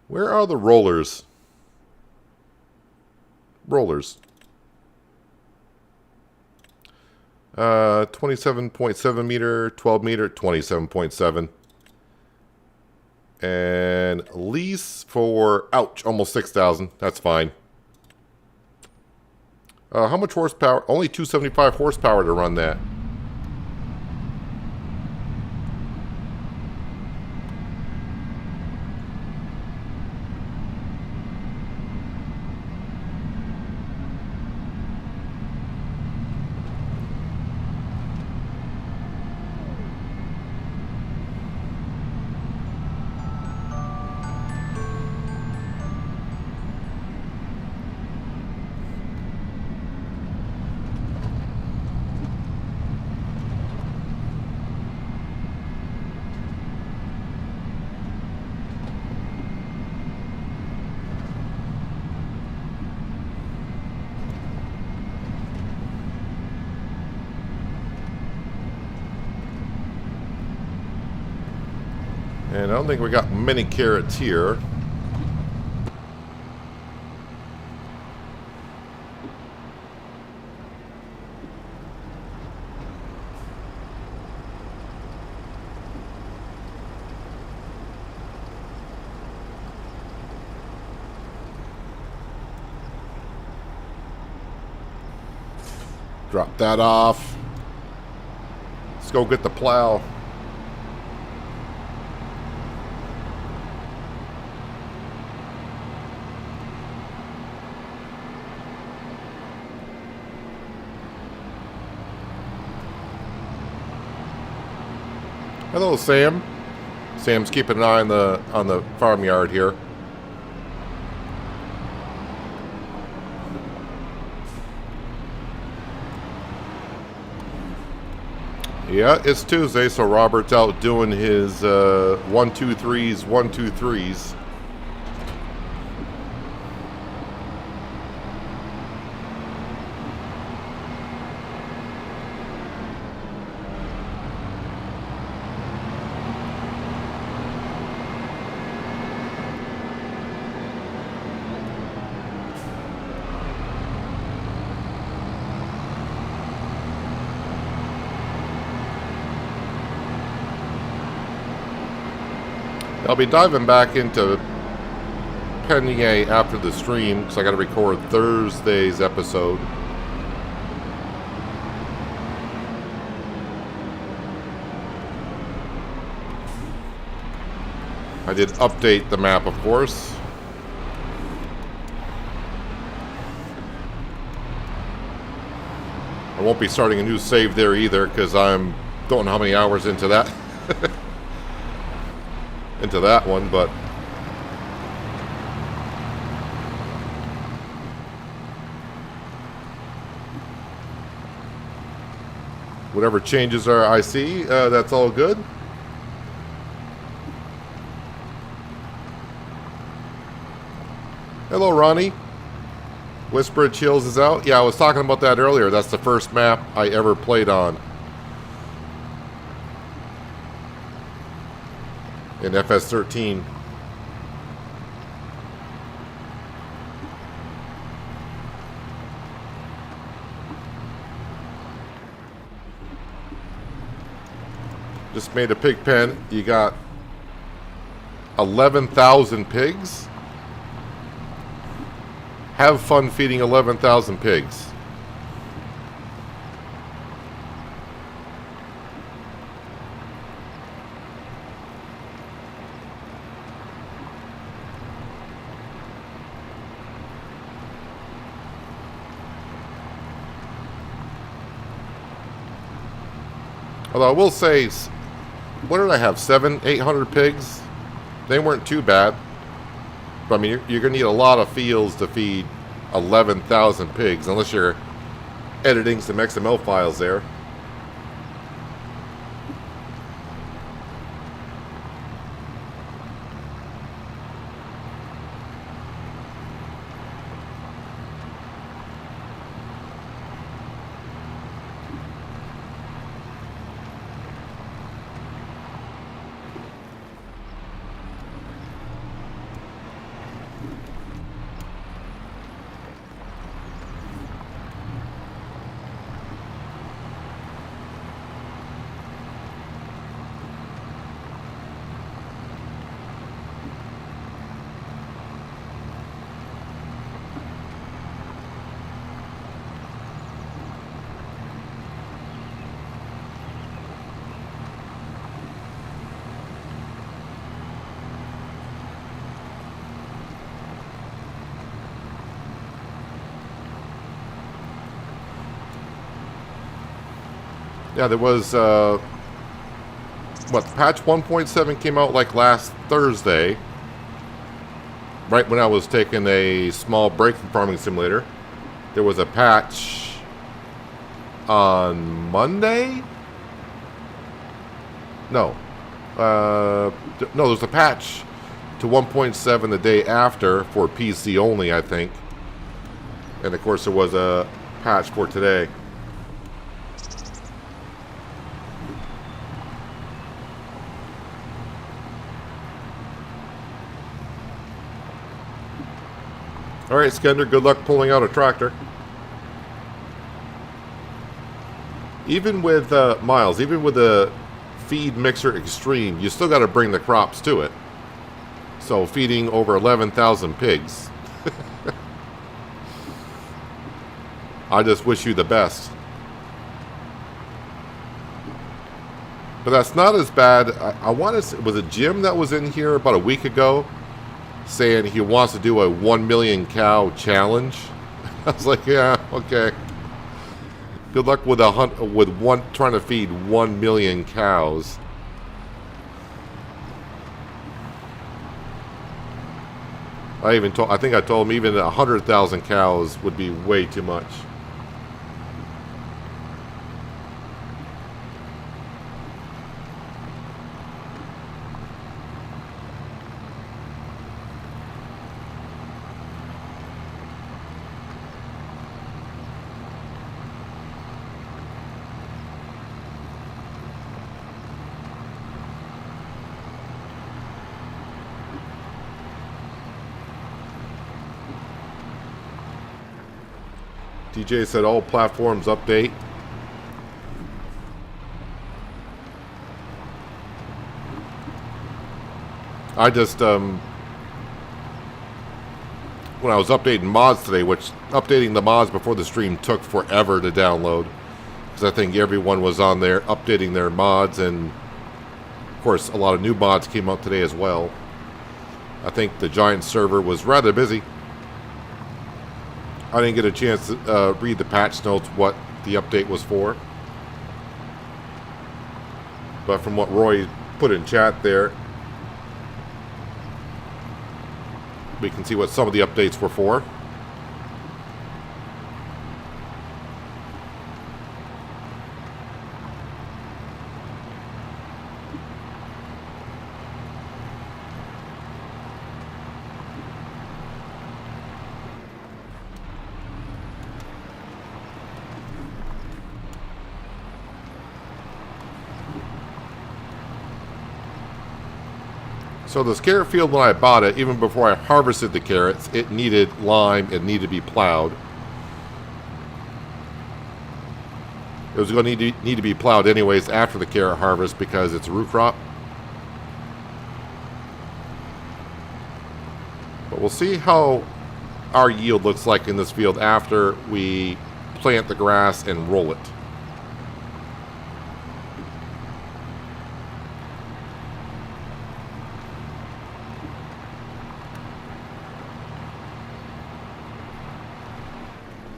Where are the rollers? Rollers. 27.7 meter, 12 meter, 27.7. And lease for, ouch, almost 6,000. That's fine. How much horsepower? Only 275 horsepower to run that. And I don't think we got many carrots here. Drop that off. Let's go get the plow. Hello, Sam. Sam's keeping an eye on the farmyard here. Yeah, it's Tuesday, so Robert's out doing his 1, 2, 3s, 1, 2, 3s. I'll be diving back into Penier after the stream because I got to record Thursday's episode. I did update the map, of course. I won't be starting a new save there either because I'm don't know how many hours into that. Into that one, but whatever changes are I see, that's all good. Hello, Ronnie. Whispered Chills is out. Yeah, I was talking about that earlier. That's the first map I ever played on in FS13. Just made a pig pen. You got 11,000 pigs. Have fun feeding 11,000 pigs. Although I will say, what did I have? 800 pigs? They weren't too bad. But I mean, you're going to need a lot of fields to feed 11,000 pigs, unless you're editing some XML files there. Yeah, there was, patch 1.7 came out like last Thursday, right when I was taking a small break from Farming Simulator. There was a patch on Monday? No. No, there was a patch to 1.7 the day after for PC only, I think. And of course there was a patch for today. All right, Skender, good luck pulling out a tractor. Even with Miles, even with the Feed Mixer Extreme, you still got to bring the crops to it. So feeding over 11,000 pigs. I just wish you the best. But that's not as bad. I want to. Was it Jim that was in here about a week ago, saying he wants to do a 1 million cow challenge? I was like, yeah, okay. Good luck with trying to feed 1 million cows. I think I told him even 100,000 cows would be way too much. DJ said all platforms update. I just, when I was updating mods today, which updating the mods before the stream took forever to download, because I think everyone was on there updating their mods, and of course a lot of new mods came out today as well. I think the Giant server was rather busy. I didn't get a chance to read the patch notes, what the update was for. But from what Roy put in chat there, we can see what some of the updates were for. So this carrot field, when I bought it, even before I harvested the carrots, it needed lime, it needed to be plowed. It was going to need to be plowed anyways after the carrot harvest because it's a root crop. But we'll see how our yield looks like in this field after we plant the grass and roll it.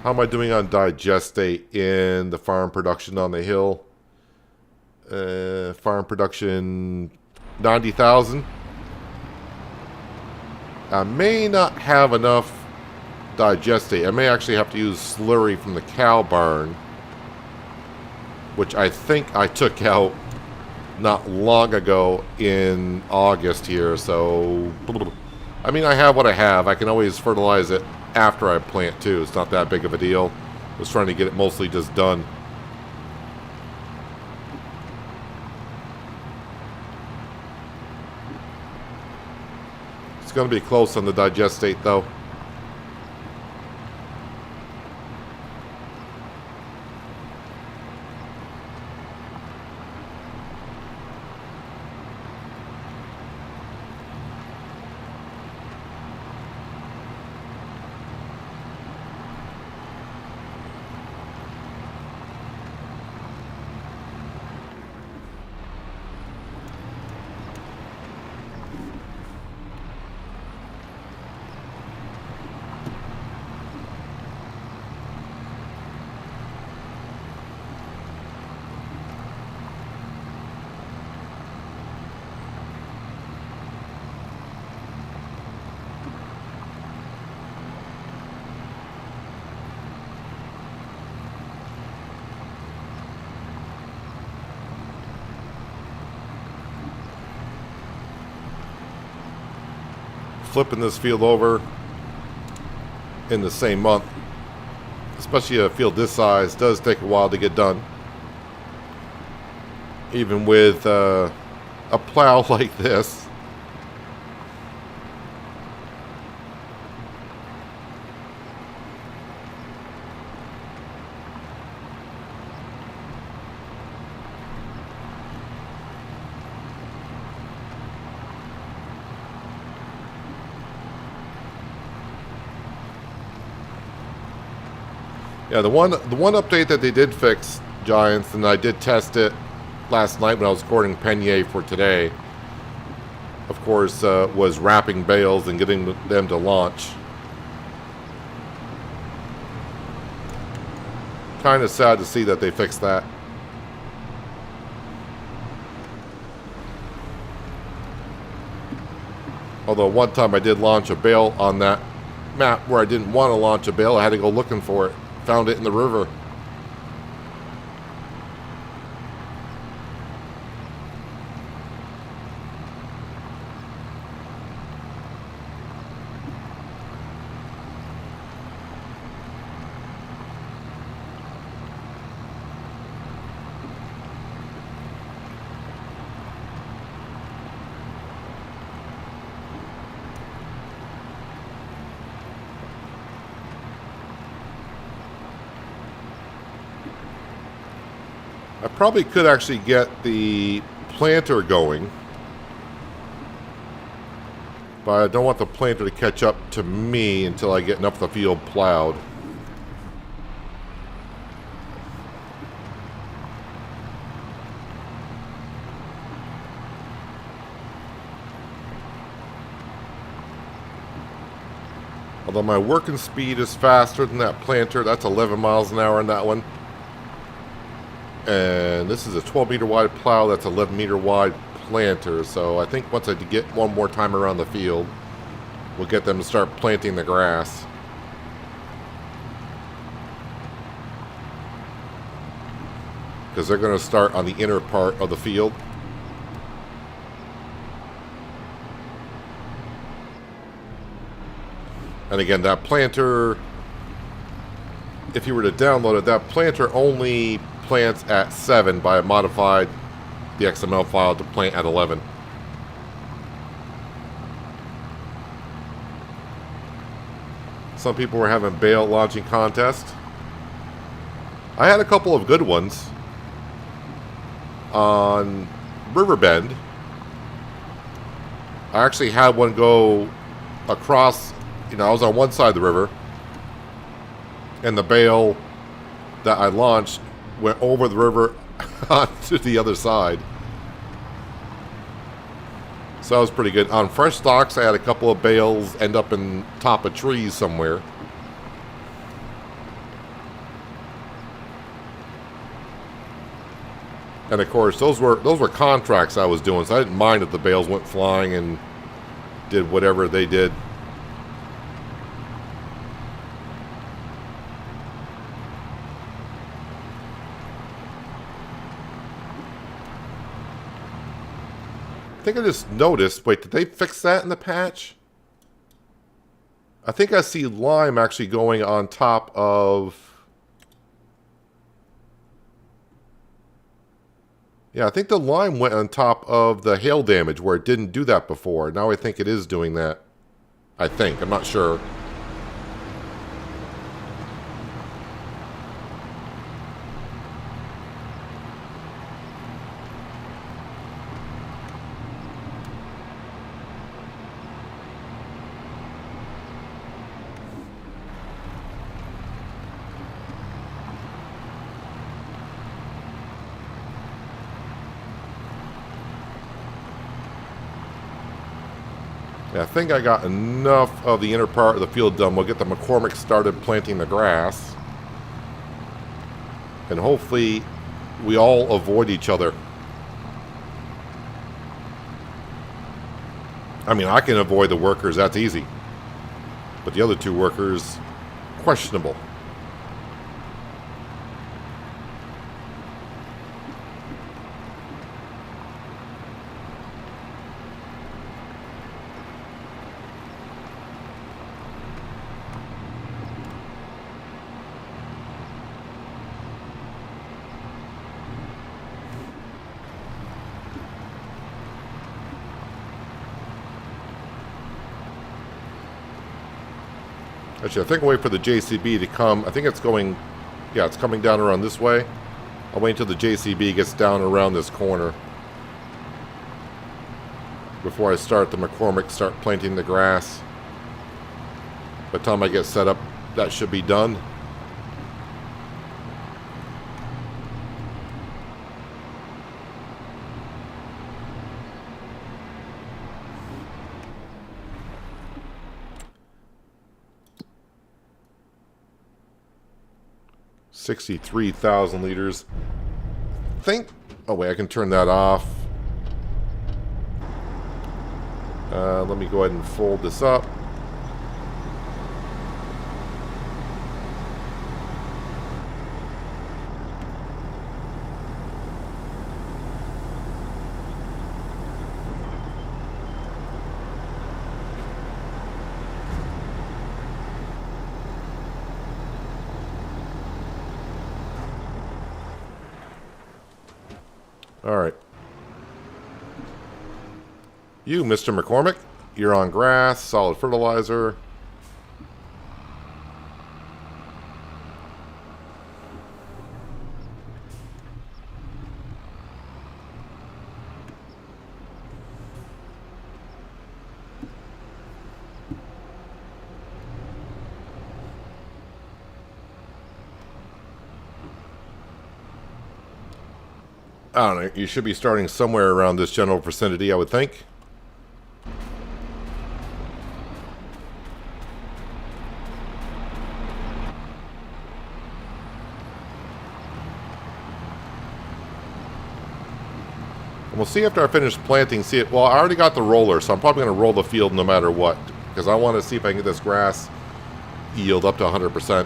How am I doing on digestate in the farm production on the hill? Farm production 90,000. I may not have enough digestate. I may actually have to use slurry from the cow barn, which I think I took out not long ago in August here. So, I mean, I have what I have. I can always fertilize it after I plant too. It's not that big of a deal. I was trying to get it mostly just done. It's going to be close on the digestate though. Flipping this field over in the same month, especially a field this size, does take a while to get done. Even with a plow like this. Yeah, the one update that they did fix, Giants, and I did test it last night when I was recording Penier for today, of course, was wrapping bales and getting them to launch. Kind of sad to see that they fixed that. Although one time I did launch a bale on that map where I didn't want to launch a bale, I had to go looking for it. Found it in the river. I probably could actually get the planter going, but I don't want the planter to catch up to me until I get enough of the field plowed. Although my working speed is faster than that planter, that's 11 miles an hour on that one. And this is a 12 meter wide plow, that's 11 meter wide planter. So I think once I get one more time around the field, we'll get them to start planting the grass. Because they're going to start on the inner part of the field. And again, that planter, if you were to download it, that planter only plants at 7, but I modified the XML file to plant at 11. Some people were having bale launching contests. I had a couple of good ones on Riverbend. I actually had one go across, I was on one side of the river, and the bale that I launched went over the river onto the other side. So that was pretty good. On fresh stocks, I had a couple of bales end up in top of trees somewhere. And of course, those were contracts I was doing, so I didn't mind if the bales went flying and did whatever they did. I think I just noticed, wait, did they fix that in the patch? I think I see lime actually going on top of... Yeah, I think the lime went on top of the hail damage where it didn't do that before. Now I think it is doing that. I think. I'm not sure. Yeah, I think I got enough of the inner part of the field done. We'll get the McCormick started planting the grass. And hopefully we all avoid each other. I mean, I can avoid the workers, that's easy. But the other two workers, questionable. Actually, I think I'll wait for the JCB to come. I think it's going, yeah, it's coming down around this way. I'll wait until the JCB gets down around this corner before I start the McCormick, start planting the grass. By the time I get set up, that should be done. $63,000 think. Oh wait, I can turn that off. Let me go ahead and fold this up. All right. You, Mr. McCormick, you're on grass, solid fertilizer. I don't know, you should be starting somewhere around this general vicinity, I would think. And we'll see after I finish planting, see it. Well, I already got the roller, so I'm probably going to roll the field no matter what, because I want to see if I can get this grass yield up to 100%.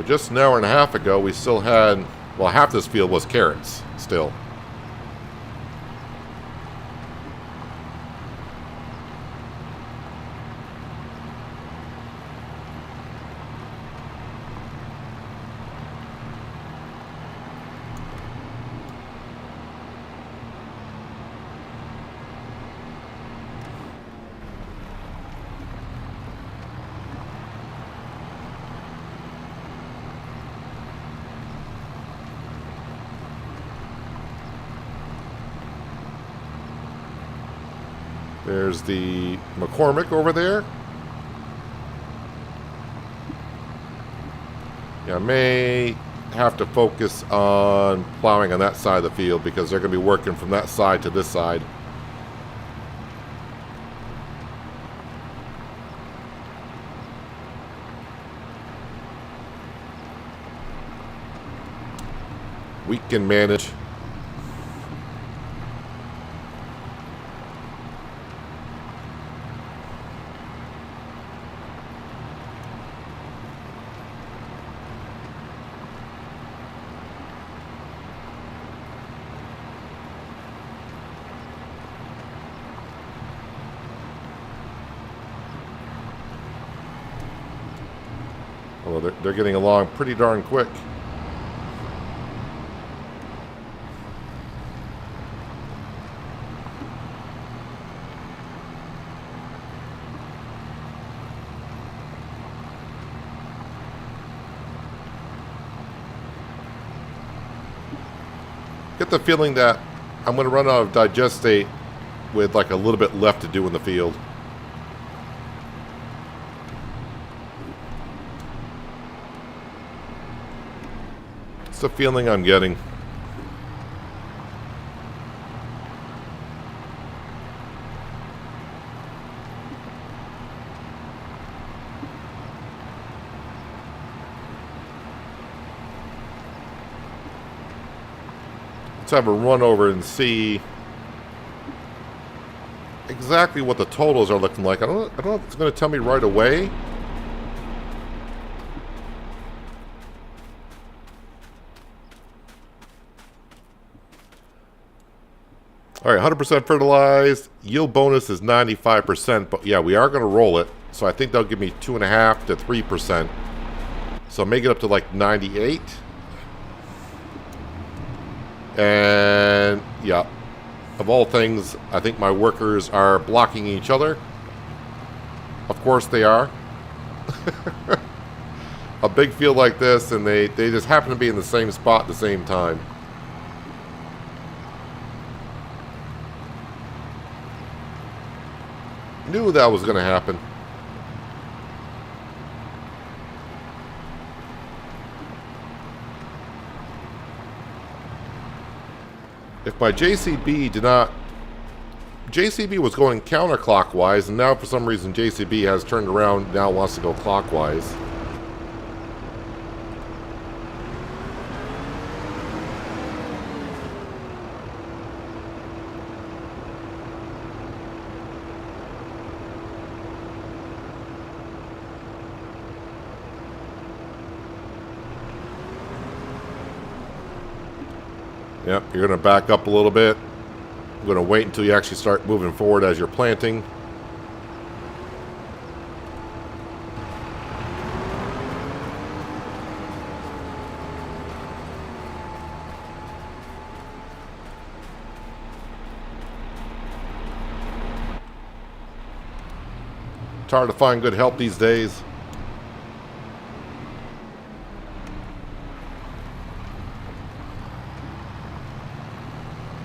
But just an hour and a half ago, we still had, well, half this field was carrots still. There's the McCormick over there. Yeah, I may have to focus on plowing on that side of the field because they're going to be working from that side to this side. We can manage. Well, they're getting along pretty darn quick. Get the feeling that I'm going to run out of digestate with like a little bit left to do in the field. It's the feeling I'm getting. Let's have a run over and see exactly what the totals are looking like. I don't know if it's going to tell me right away. All right, 100% fertilized. Yield bonus is 95%, but yeah, we are going to roll it. So I think they'll give me 2.5 to 3%. So make it up to like 98. And yeah, of all things, I think my workers are blocking each other. Of course they are. A big field like this, and they just happen to be in the same spot at the same time. Knew that was going to happen. If my JCB did not... JCB was going counterclockwise, and now for some reason JCB has turned around, now wants to go clockwise. Yep, you're going to back up a little bit. I'm going to wait until you actually start moving forward as you're planting. It's hard to find good help these days.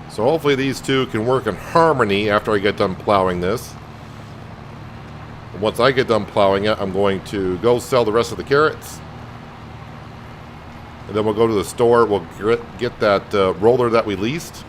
So hopefully these two can work in harmony after I get done plowing this. And once I get done plowing it, I'm going to go sell the rest of the carrots. And then we'll go to the store. We'll get that roller that we leased.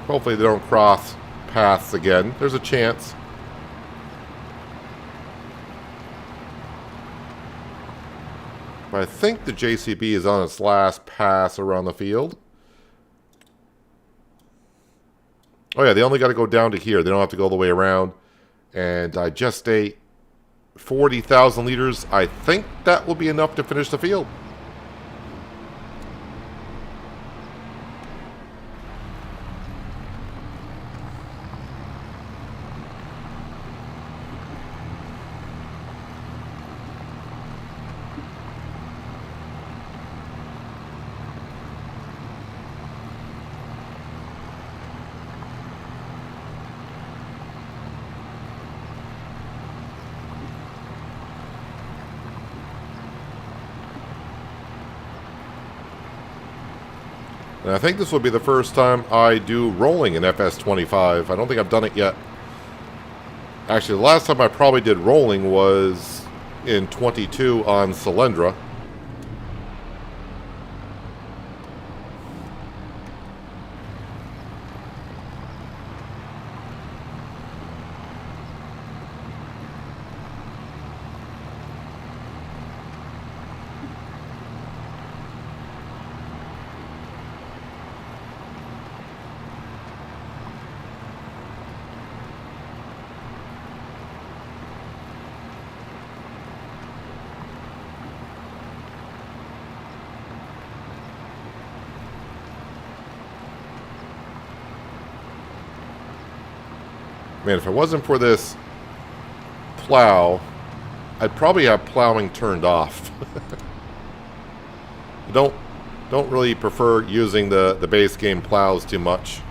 Hopefully they don't cross paths again. There's a chance. But I think the JCB is on its last pass around the field. Oh yeah, they only got to go down to here. They don't have to go all the way around. And digestate 40,000 liters. I think that will be enough to finish the field. And I think this will be the first time I do rolling in FS25. I don't think I've done it yet. Actually, the last time I probably did rolling was in 22 on Cylindra. Man, if it wasn't for this plow, I'd probably have plowing turned off. don't really prefer using the base game plows too much.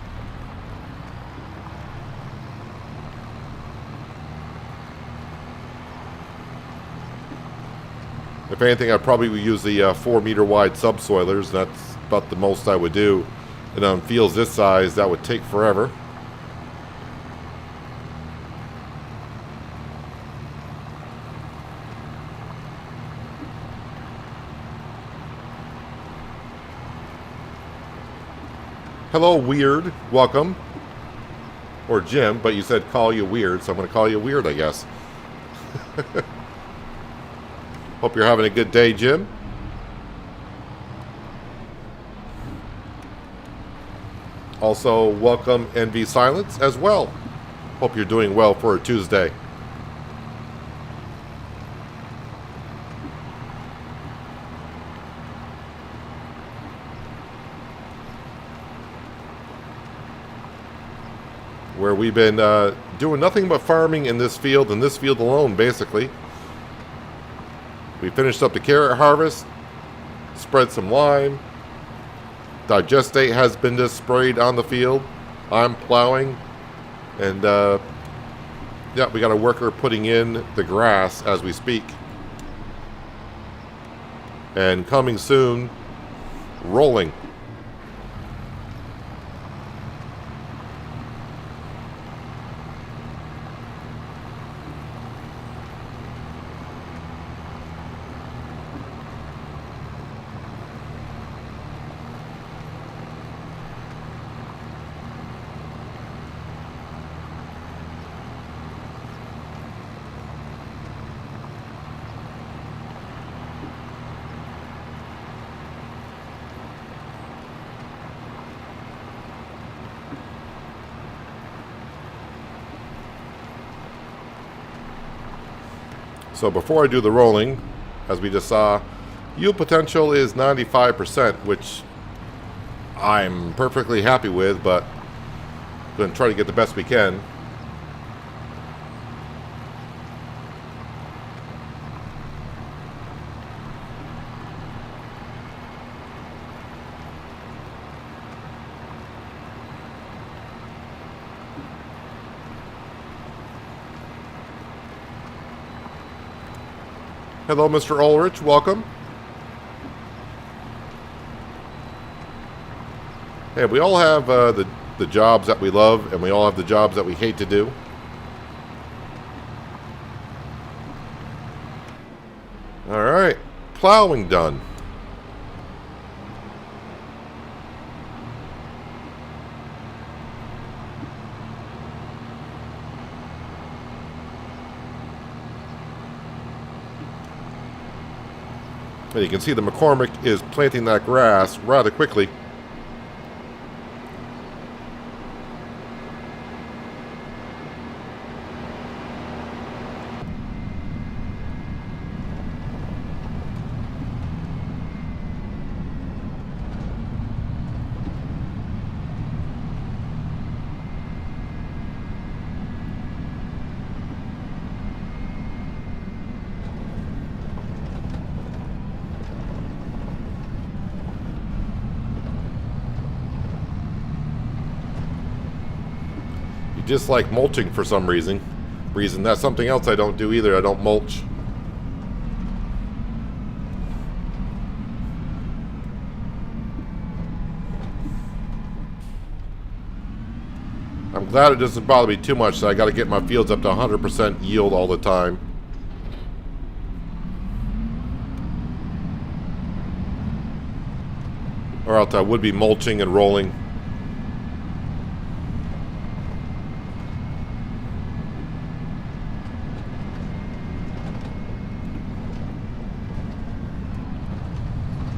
If anything, I'd probably use the 4-meter wide subsoilers. That's about the most I would do. And on fields this size, that would take forever. Hello, Weird. Welcome. Or Jim, but you said call you Weird, so I'm going to call you Weird, I guess. Hope you're having a good day, Jim. Also, welcome NV Silence as well. Hope you're doing well for a Tuesday. Where we've been doing nothing but farming in this field alone, basically. We finished up the carrot harvest, spread some lime. Digestate has been just sprayed on the field. I'm plowing. And, yeah, we got a worker putting in the grass as we speak. And coming soon, rolling. So before I do the rolling, as we just saw, yield potential is 95%, which I'm perfectly happy with, but I'm going to try to get the best we can. Hello, Mr. Ulrich. Welcome. Hey, we all have the jobs that we love, and we all have the jobs that we hate to do. All right. Plowing done. And you can see the McCormick is planting that grass rather quickly. Just like mulching for some reason. That's something else I don't do either. I don't mulch. I'm glad it doesn't bother me too much that I got to get my fields up to 100% yield all the time. Or else I would be mulching and rolling.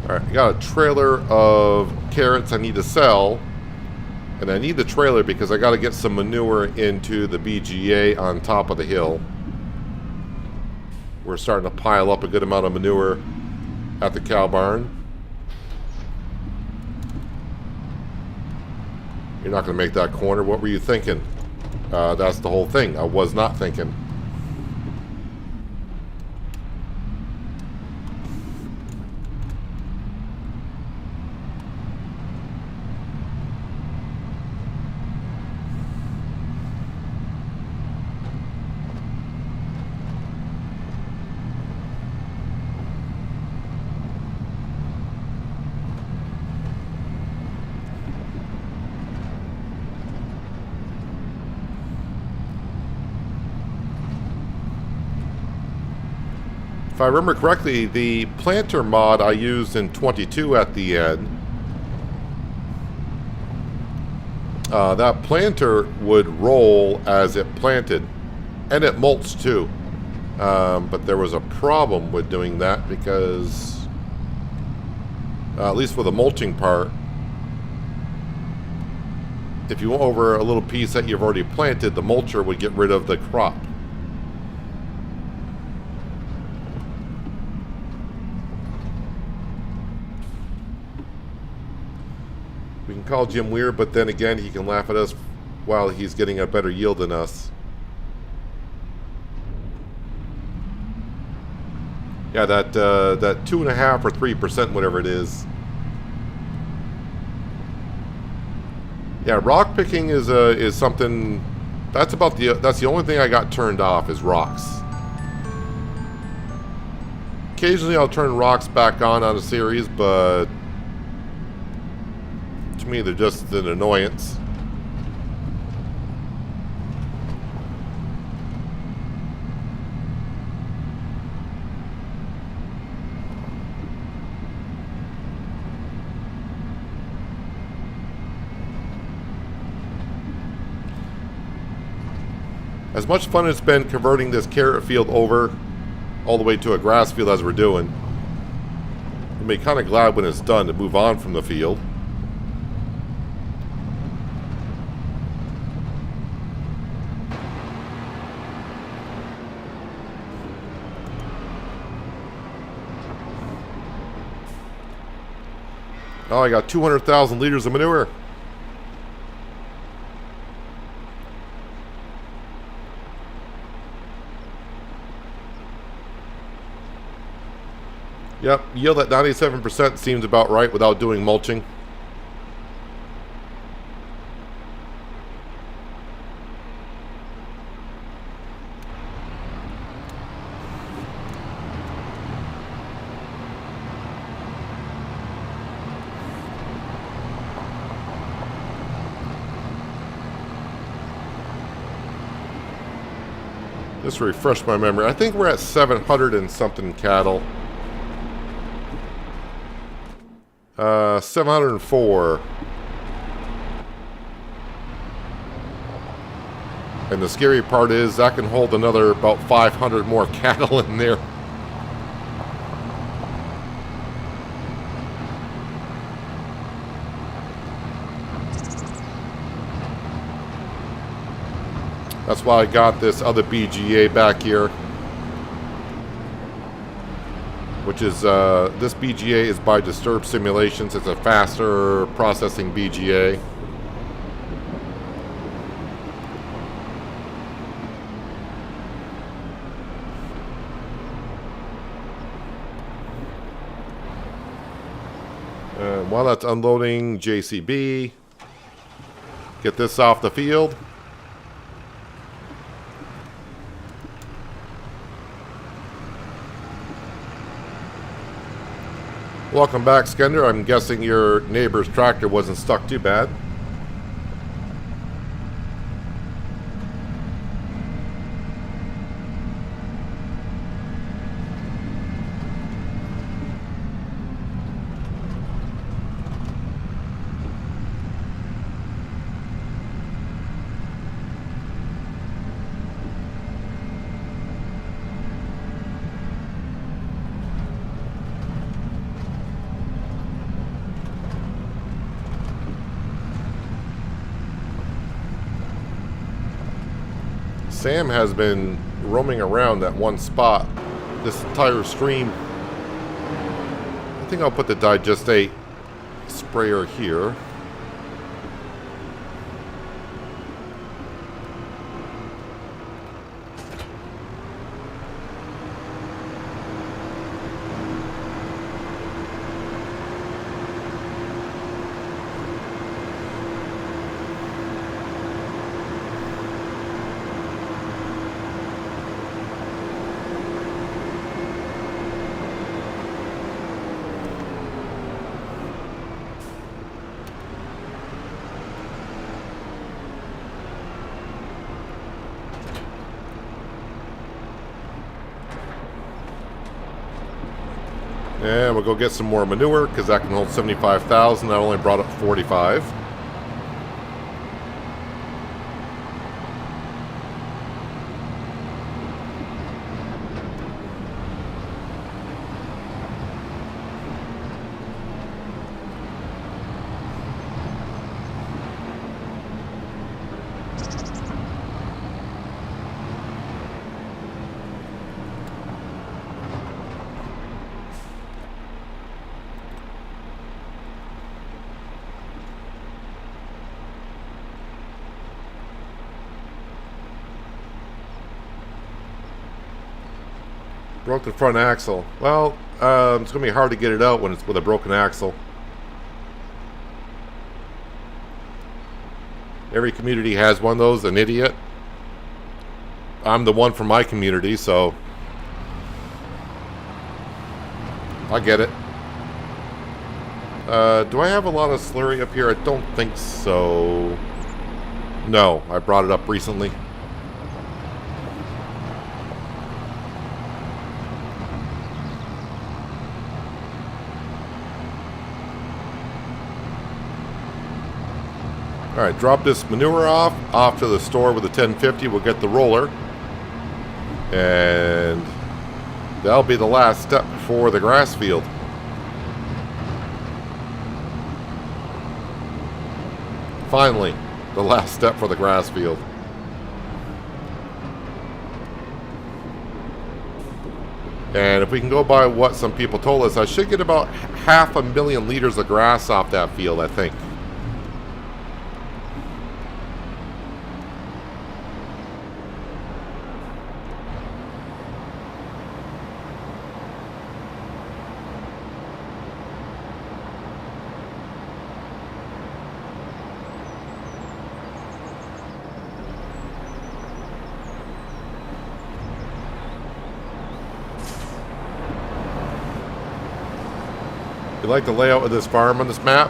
Alright, I got a trailer of carrots I need to sell. And I need the trailer because I got to get some manure into the BGA on top of the hill. We're starting to pile up a good amount of manure at the cow barn. You're not going to make that corner. What were you thinking? That's the whole thing. I was not thinking. If I remember correctly, the planter mod I used in 22 at the end, that planter would roll as it planted, and it mulched too. But there was a problem with doing that because, at least for the mulching part, if you went over a little piece that you've already planted, the mulcher would get rid of the crop. We can call Jim weird, but then again, he can laugh at us while he's getting a better yield than us. Yeah, that 2.5 or 3%, whatever it is. Yeah, rock picking is something that's the only thing I got turned off is rocks. Occasionally, I'll turn rocks back on a series, but to me, they're just an annoyance. As much fun it's been converting this carrot field over all the way to a grass field as we're doing, I'll be kind of glad when it's done to move on from the field. Oh, I got 200,000 liters of manure. Yep, yield at 97% seems about right without doing mulching. Just to refresh my memory, I think we're at 700 and something cattle. 704. And the scary part is that can hold another about 500 more cattle in there. That's why I got this other BGA back here. Which is, this BGA is by Disturb Simulations. It's a faster processing BGA. While that's unloading JCB, get this off the field. Welcome back, Skender. I'm guessing your neighbor's tractor wasn't stuck too bad. Sam has been roaming around that one spot this entire stream. I think I'll put the digestate sprayer here. And we'll go get some more manure because that can hold 75,000. I only brought up 45. Broke the front axle. Well, it's going to be hard to get it out when it's with a broken axle. Every community has one of those, an idiot. I'm the one from my community, so I get it. Do I have a lot of slurry up here? I don't think so. No, I brought it up recently. Alright, drop this manure off to the store with the 1050. We'll get the roller. And that'll be the last step for the grass field. Finally, the last step for the grass field. And if we can go by what some people told us, I should get about 500,000 liters of grass off that field, I think. You like the layout of this farm on this map?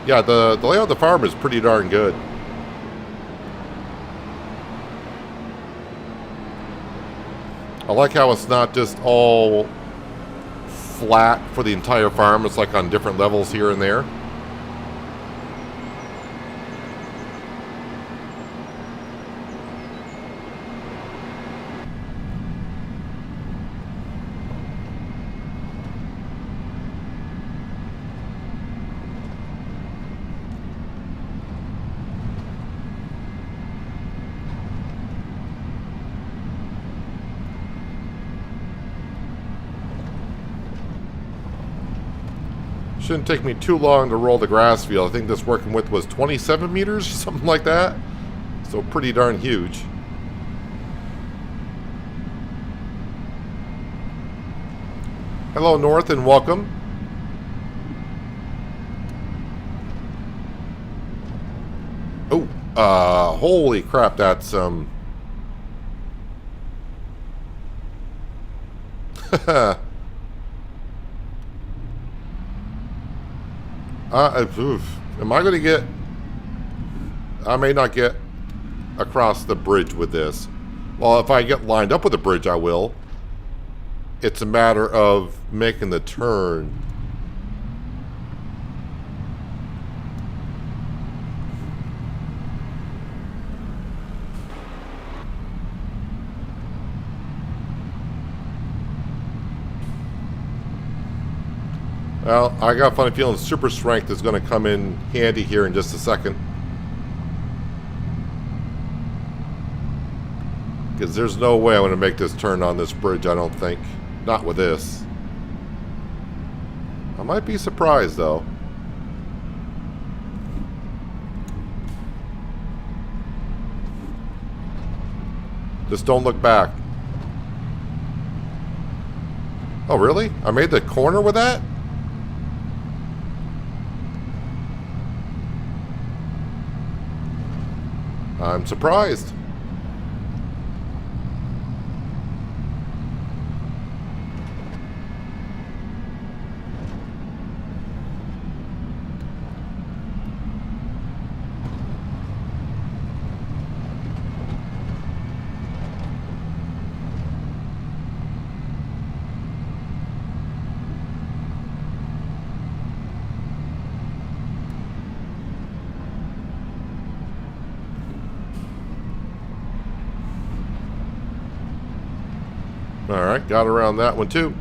Yeah, the layout of the farm is pretty darn good. I like how it's not just all flat for the entire farm. It's like on different levels here and there. Shouldn't take me too long to roll the grass field. I think this working width was 27 meters, something like that. So pretty darn huge. Hello, North, and welcome. Oh, holy crap, that's, am I going to get... I may not get across the bridge with this. Well, if I get lined up with the bridge, I will. It's a matter of making the turn. Well, I got a funny feeling super strength is going to come in handy here in just a second. Because there's no way I'm going to make this turn on this bridge, I don't think. Not with this. I might be surprised, though. Just don't look back. Oh, really? I made the corner with that? I'm surprised. Alright, got around that one too.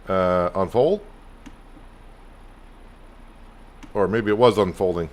Unfold? Or maybe it was unfolding.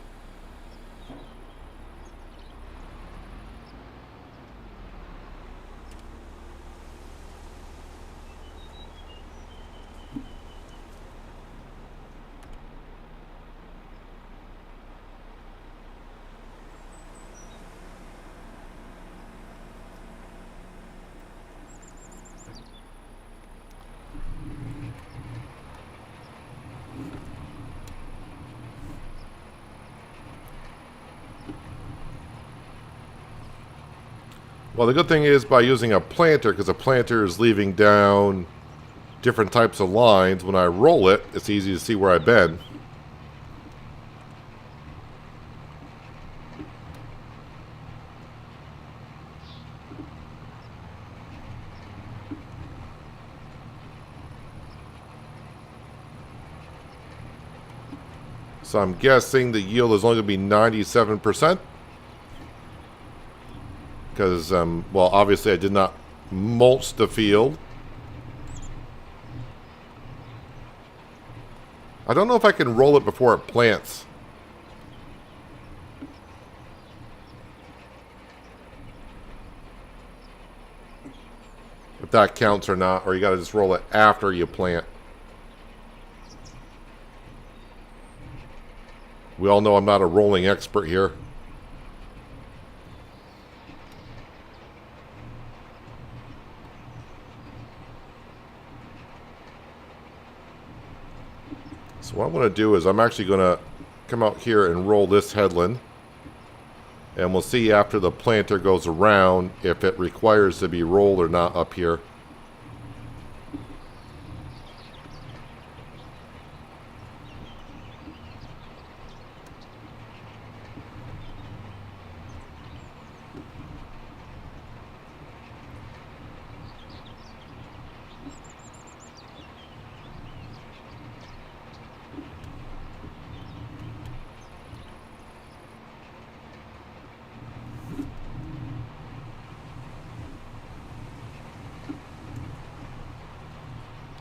Well, the good thing is by using a planter, because a planter is leaving down different types of lines, when I roll it, it's easy to see where I've been. So I'm guessing the yield is only going to be 97%. Because, well, obviously I did not mulch the field. I don't know if I can roll it before it plants. If that counts or not, or you got to just roll it after you plant. We all know I'm not a rolling expert here. So what I'm going to do is I'm actually going to come out here and roll this headland. And we'll see after the planter goes around if it requires to be rolled or not up here.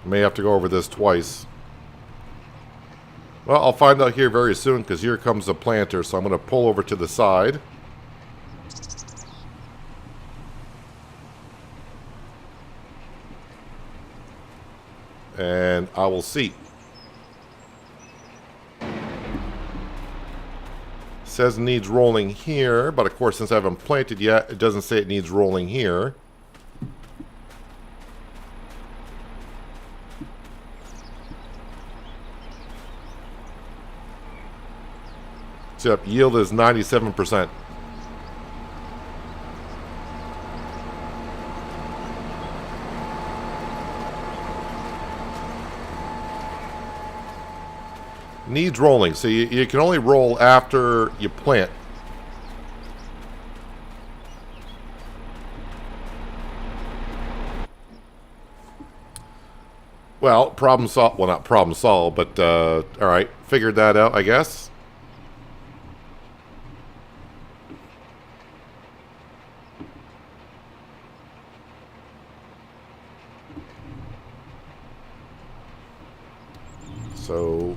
May have to go over this twice. Well, I'll find out here very soon because here comes the planter. So I'm going to pull over to the side. And I will see. Says it needs rolling here, but of course since I haven't planted yet, it doesn't say it needs rolling here. So yield is 97%. Needs rolling, so you can only roll after you plant. Well, problem solved. Well, not problem solved, but all right, figured that out, I guess. So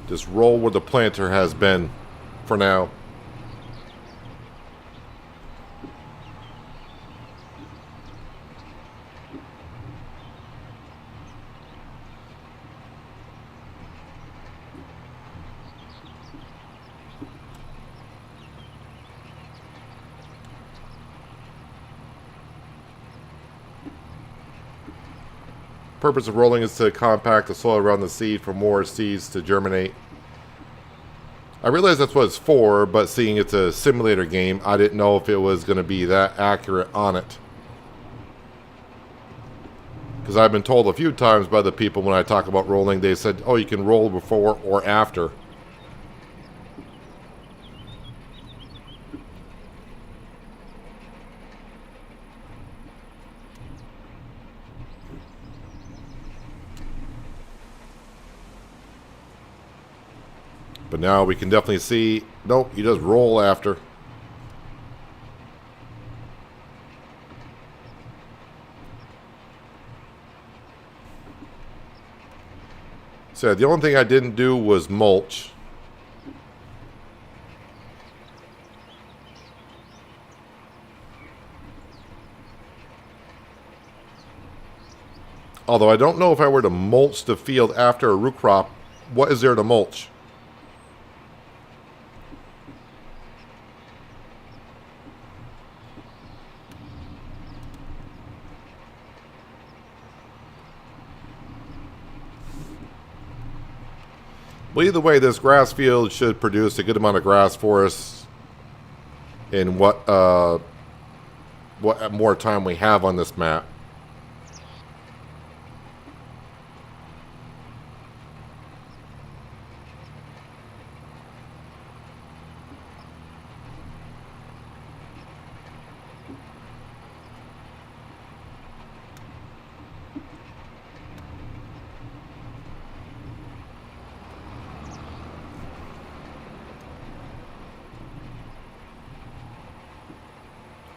just roll where the planter has been for now. Purpose of rolling is to compact the soil around the seed for more seeds to germinate. I realize that's what it's for, but seeing it's a simulator game, I didn't know if it was going to be that accurate on it. Because I've been told a few times by the people when I talk about rolling, they said, oh, you can roll before or after. But now we can definitely see, nope, you just roll after. So the only thing I didn't do was mulch. Although I don't know if I were to mulch the field after a root crop, what is there to mulch? Well, either way, this grass field should produce a good amount of grass for us in what more time we have on this map.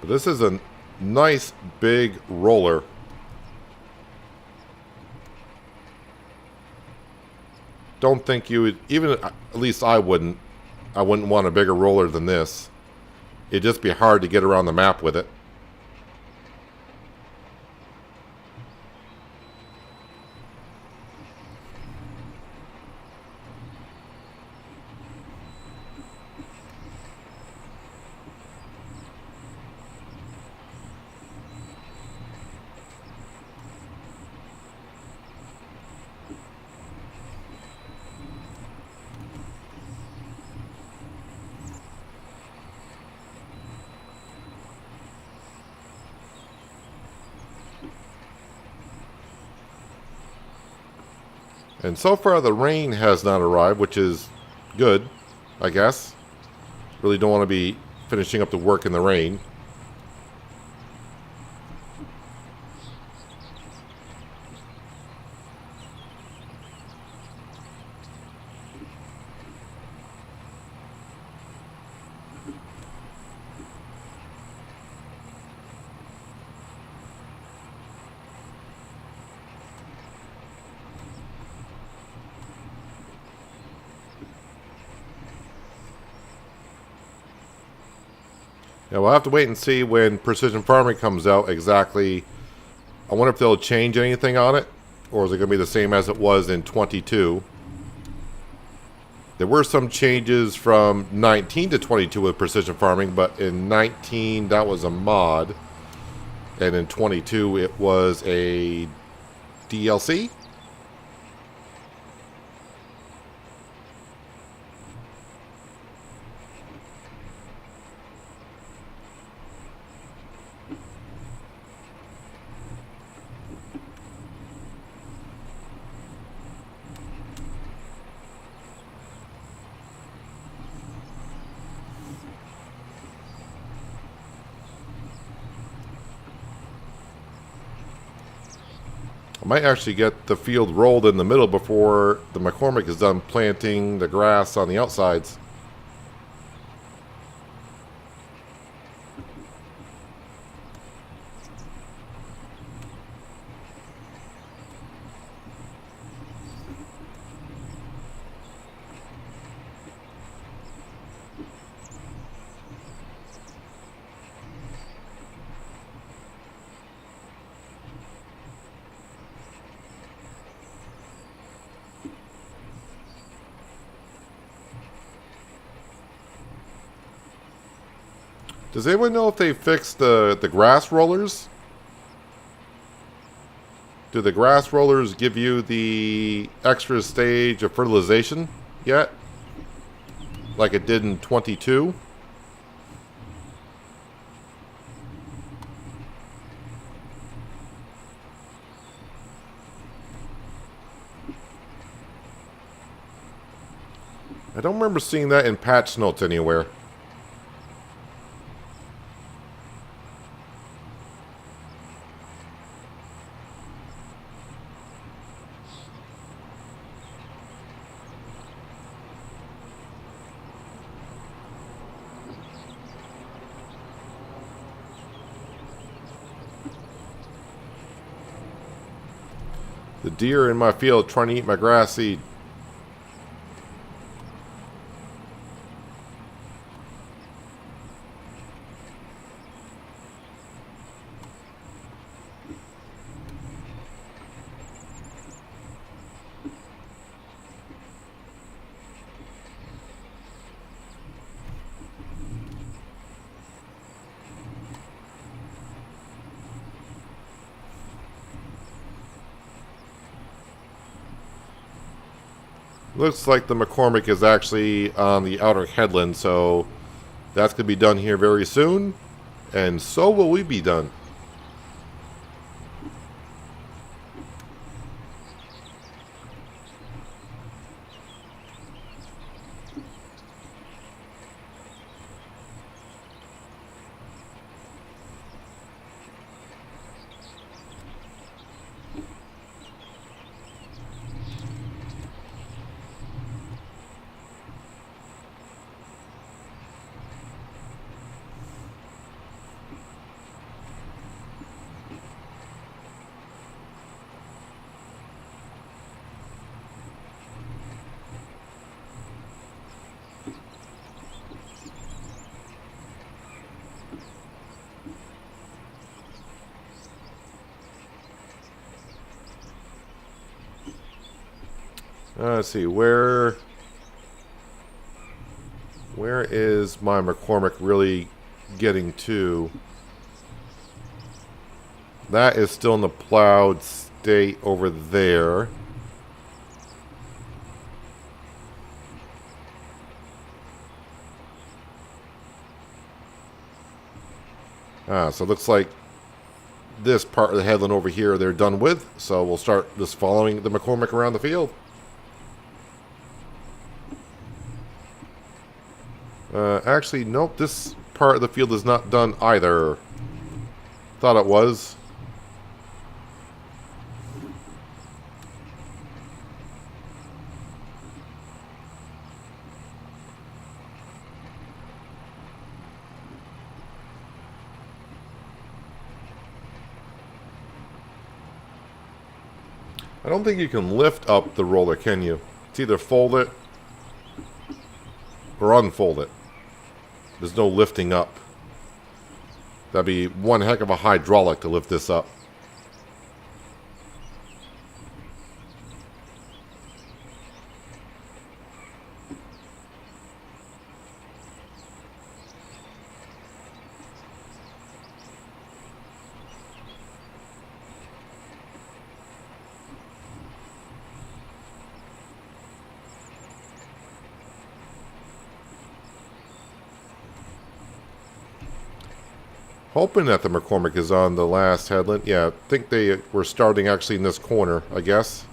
But this is a nice big roller. Don't think you would, even at least I wouldn't want a bigger roller than this. It'd just be hard to get around the map with it. And so far the rain has not arrived, which is good, I guess. Really don't want to be finishing up the work in the rain. Yeah, we'll have to wait and see when Precision Farming comes out exactly. I wonder if they'll change anything on it, or is it going to be the same as it was in 22? There were some changes from 19 to 22 with Precision Farming, but in 19 that was a mod, and in 22 it was a DLC. I might actually get the field rolled in the middle before the McCormick is done planting the grass on the outsides. Does anyone know if they fixed the grass rollers? Do the grass rollers give you the extra stage of fertilization yet? Like it did in 22? I don't remember seeing that in patch notes anywhere. The deer in my field trying to eat my grass seed. Looks like the McCormick is actually on the outer headland, so that's going to be done here very soon, and so will we be done. Let's see, where is my McCormick really getting to? That is still in the plowed state over there. So it looks like this part of the headland over here they're done with, so we'll start just following the McCormick around the field. Actually, nope, this part of the field is not done either. Thought it was. I don't think you can lift up the roller, can you? It's either fold it or unfold it. There's no lifting up. That'd be one heck of a hydraulic to lift this up. Hoping that the McCormick is on the last headland. Yeah, I think they were starting actually in this corner, I guess.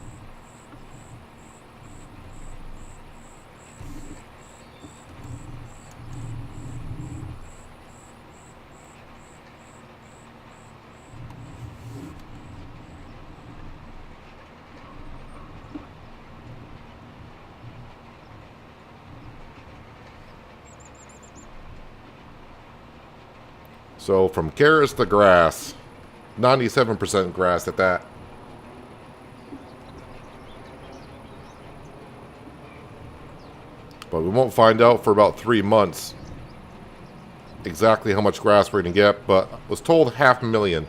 So from carrots to grass, 97% grass at that. But we won't find out for about 3 months exactly how much grass we're going to get, but I was told 500,000.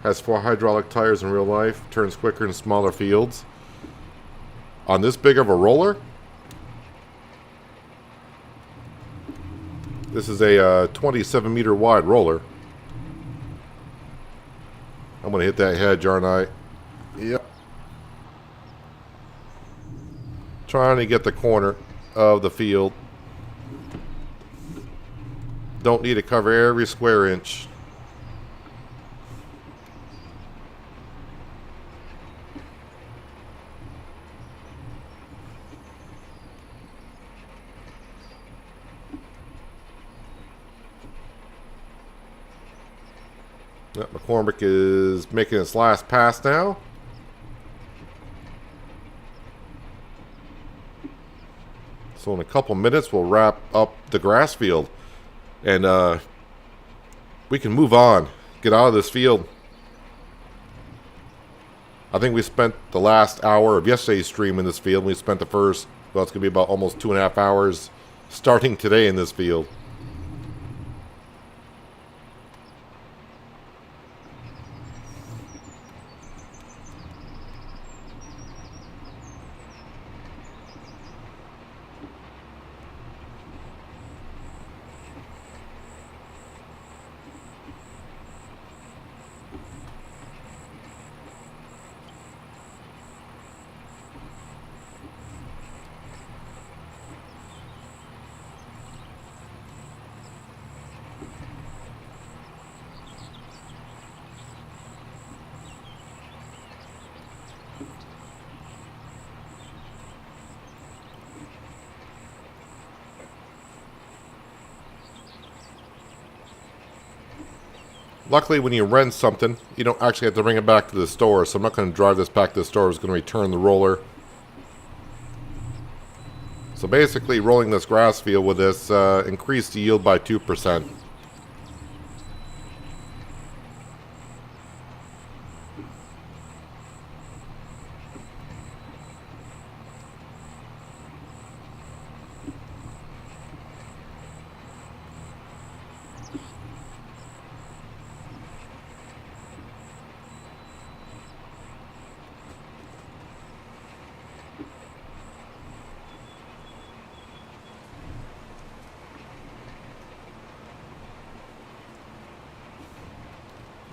Has 4 hydraulic tires in real life, turns quicker in smaller fields. On this big of a roller, this is a 27 meter wide roller. I'm going to hit that hedge, aren't I? Yep. Trying to get the corner of the field. Don't need to cover every square inch. McCormick is making its last pass now. So in a couple minutes, we'll wrap up the grass field. And we can move on. Get out of this field. I think we spent the last hour of yesterday's stream in this field. We spent the first, well, it's going to be about almost 2.5 hours starting today in this field. Luckily, when you rent something, you don't actually have to bring it back to the store, so I'm not going to drive this back to the store. I'm just going to return the roller. So basically, rolling this grass field with this increased the yield by 2%.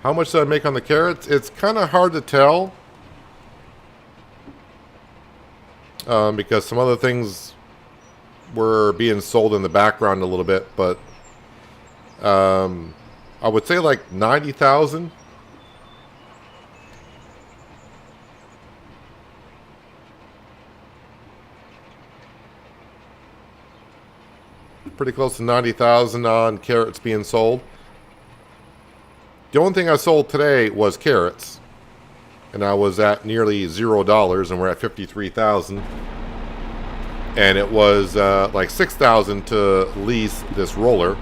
How much did I make on the carrots? It's kind of hard to tell. Because some other things were being sold in the background a little bit. But I would say like 90,000. Pretty close to 90,000 on carrots being sold. The only thing I sold today was carrots. And I was at nearly $0, and we're at 53,000. And it was like 6,000 to lease this roller.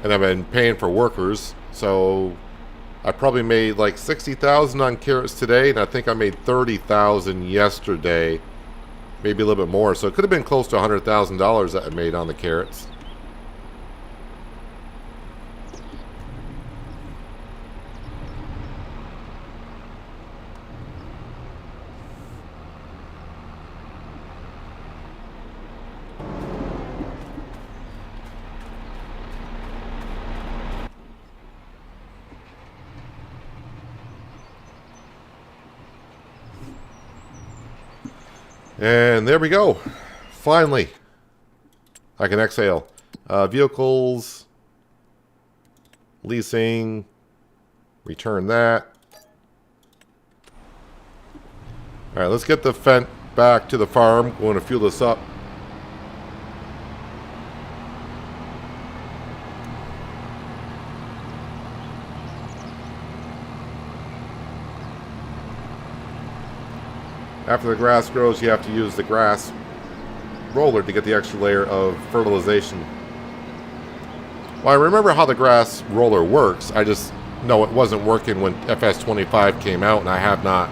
And I've been paying for workers, so I probably made like 60,000 on carrots today, and I think I made 30,000 yesterday, maybe a little bit more. So it could have been close to $100,000 that I made on the carrots. And there we go. Finally, I can exhale. Vehicles, leasing, return that. All right, let's get the Fent back to the farm. Going to fuel this up. After the grass grows, you have to use the grass roller to get the extra layer of fertilization. Well, I remember how the grass roller works. I just know it wasn't working when FS25 came out, and I have not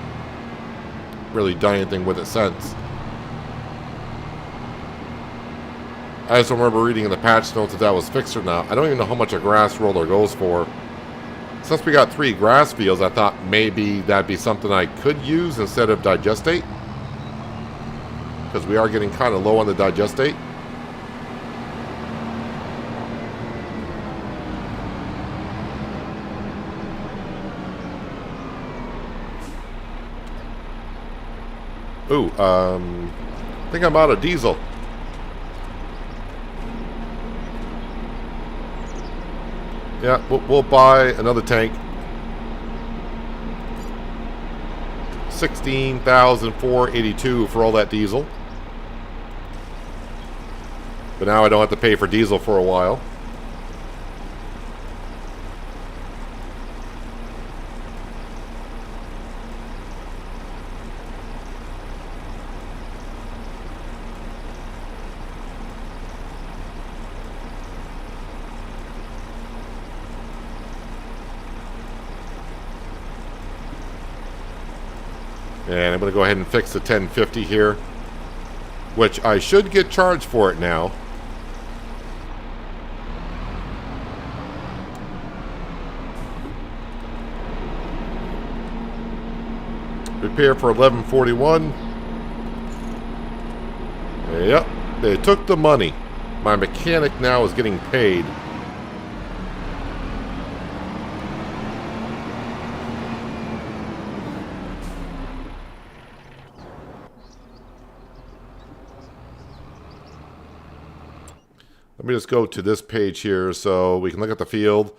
really done anything with it since. I just don't remember reading in the patch notes if that was fixed or not. I don't even know how much a grass roller goes for. Since we got 3 grass fields, I thought maybe that'd be something I could use instead of digestate. Because we are getting kind of low on the digestate. Ooh, I think I'm out of diesel. Yeah, we'll buy another tank. 16,482 for all that diesel. But now I don't have to pay for diesel for a while. And I'm going to go ahead and fix the 1050 here, which I should get charged for it now. Repair for 1141. Yep, they took the money. My mechanic now is getting paid. Let me just go to this page here so we can look at the field.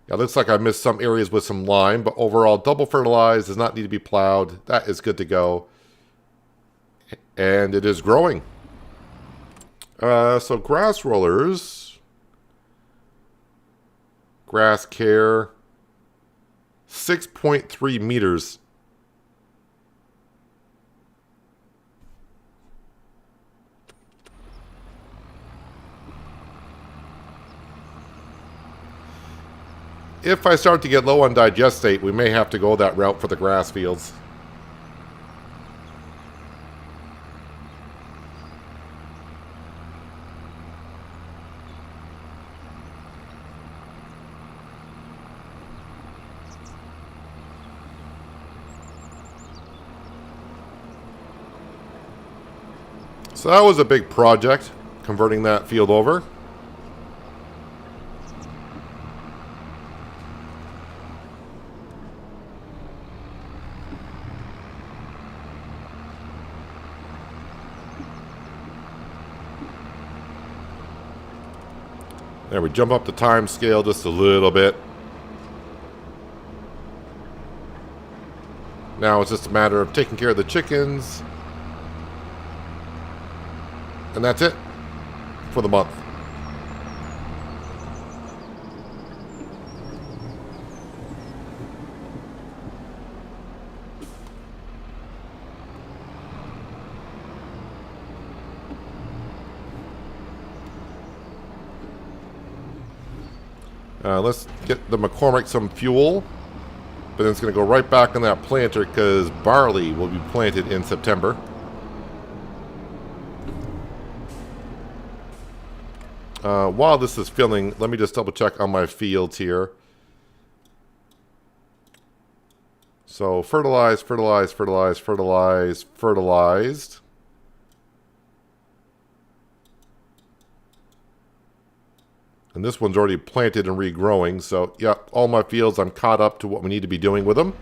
It looks like I missed some areas with some lime, but overall, double fertilized, does not need to be plowed. That is good to go. And it is growing. So grass rollers. Grass care. 6.3 meters. If I start to get low on digestate, we may have to go that route for the grass fields. So that was a big project, converting that field over. There, we jump up the time scale just a little bit. Now it's just a matter of taking care of the chickens. And that's it for the month. Let's get the McCormick some fuel. But then it's going to go right back on that planter because barley will be planted in September. While this is filling, let me just double check on my fields here. So fertilize, fertilize, fertilize, fertilize, fertilized. And this one's already planted and regrowing. So, yeah, all my fields, I'm caught up to what we need to be doing with them.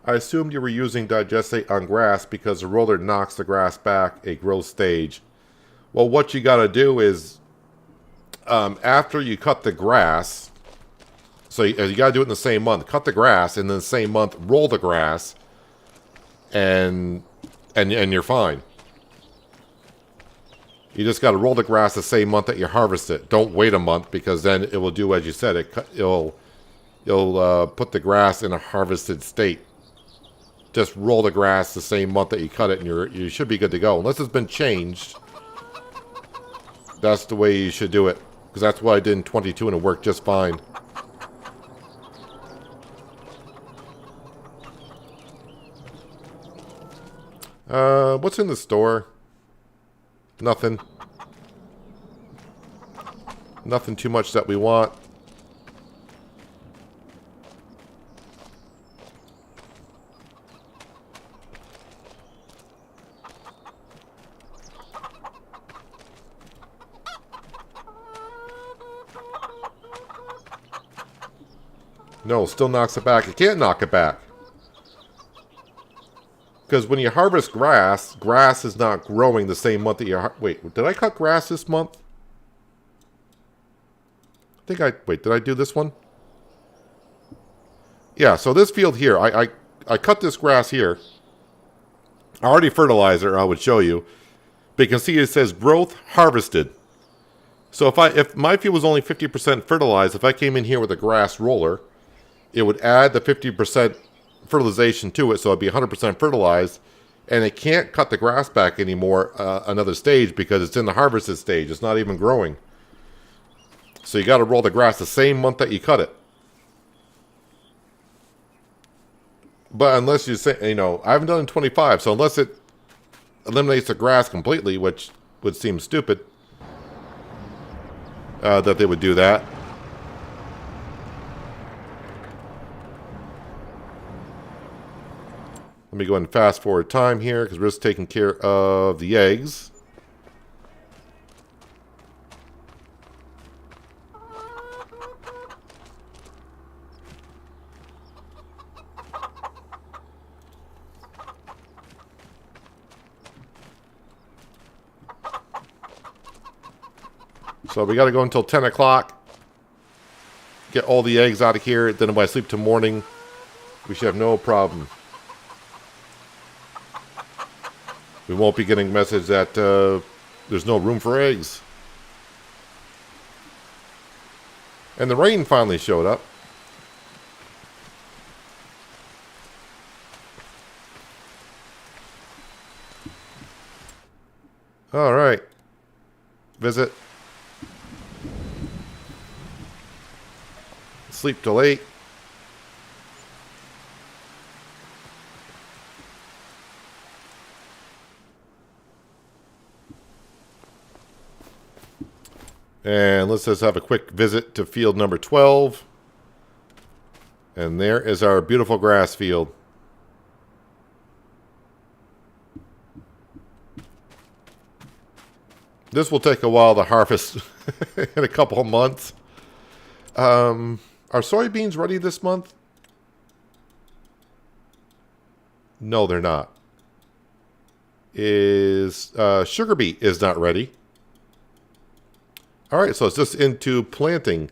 I assumed you were using digestate on grass because the roller knocks the grass back a growth stage. Well, what you got to do is, after you cut the grass, so you got to do it in the same month. Cut the grass, and then the same month roll the grass, and you're fine. You just got to roll the grass the same month that you harvest it. Don't wait a month because then it will do as you said. It'll put the grass in a harvested state. Just roll the grass the same month that you cut it, and you should be good to go. Unless it's been changed, that's the way you should do it. Because that's what I did in 22, and it worked just fine. What's in the store? Nothing. Nothing too much that we want. No, still knocks it back. It can't knock it back. Because when you harvest grass, grass is not growing the same month that you... Wait, did I cut grass this month? Wait, did I do this one? Yeah, so this field here, I cut this grass here. I already fertilized it, or I would show you. But you can see it says growth harvested. So if my field was only 50% fertilized, if I came in here with a grass roller, it would add the 50% fertilization to it, so it'd be 100% fertilized, and it can't cut the grass back anymore another stage because it's in the harvested stage. It's not even growing. So you got to roll the grass the same month that you cut it. But unless you say, I haven't done it in 25, so unless it eliminates the grass completely, which would seem stupid that they would do that. Let me go ahead and fast forward time here because we're just taking care of the eggs. So we got to go until 10 o'clock. Get all the eggs out of here. Then if I sleep till morning, we should have no problem. We won't be getting a message that there's no room for eggs. And the rain finally showed up. All right. Visit. Sleep till 8. And let's just have a quick visit to field number 12. And there is our beautiful grass field. This will take a while to harvest in a couple of months. Are soybeans ready this month? No, they're not. Sugar beet is not ready. All right, so it's just into planting.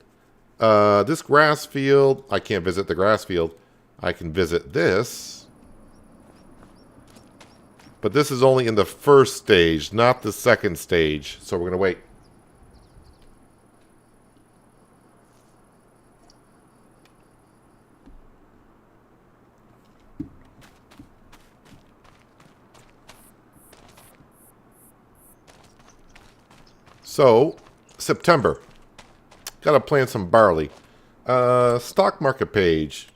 This grass field, I can't visit the grass field. I can visit this. But this is only in the first stage, not the second stage. So we're going to wait. So, September. Got to plant some barley. Stock market page.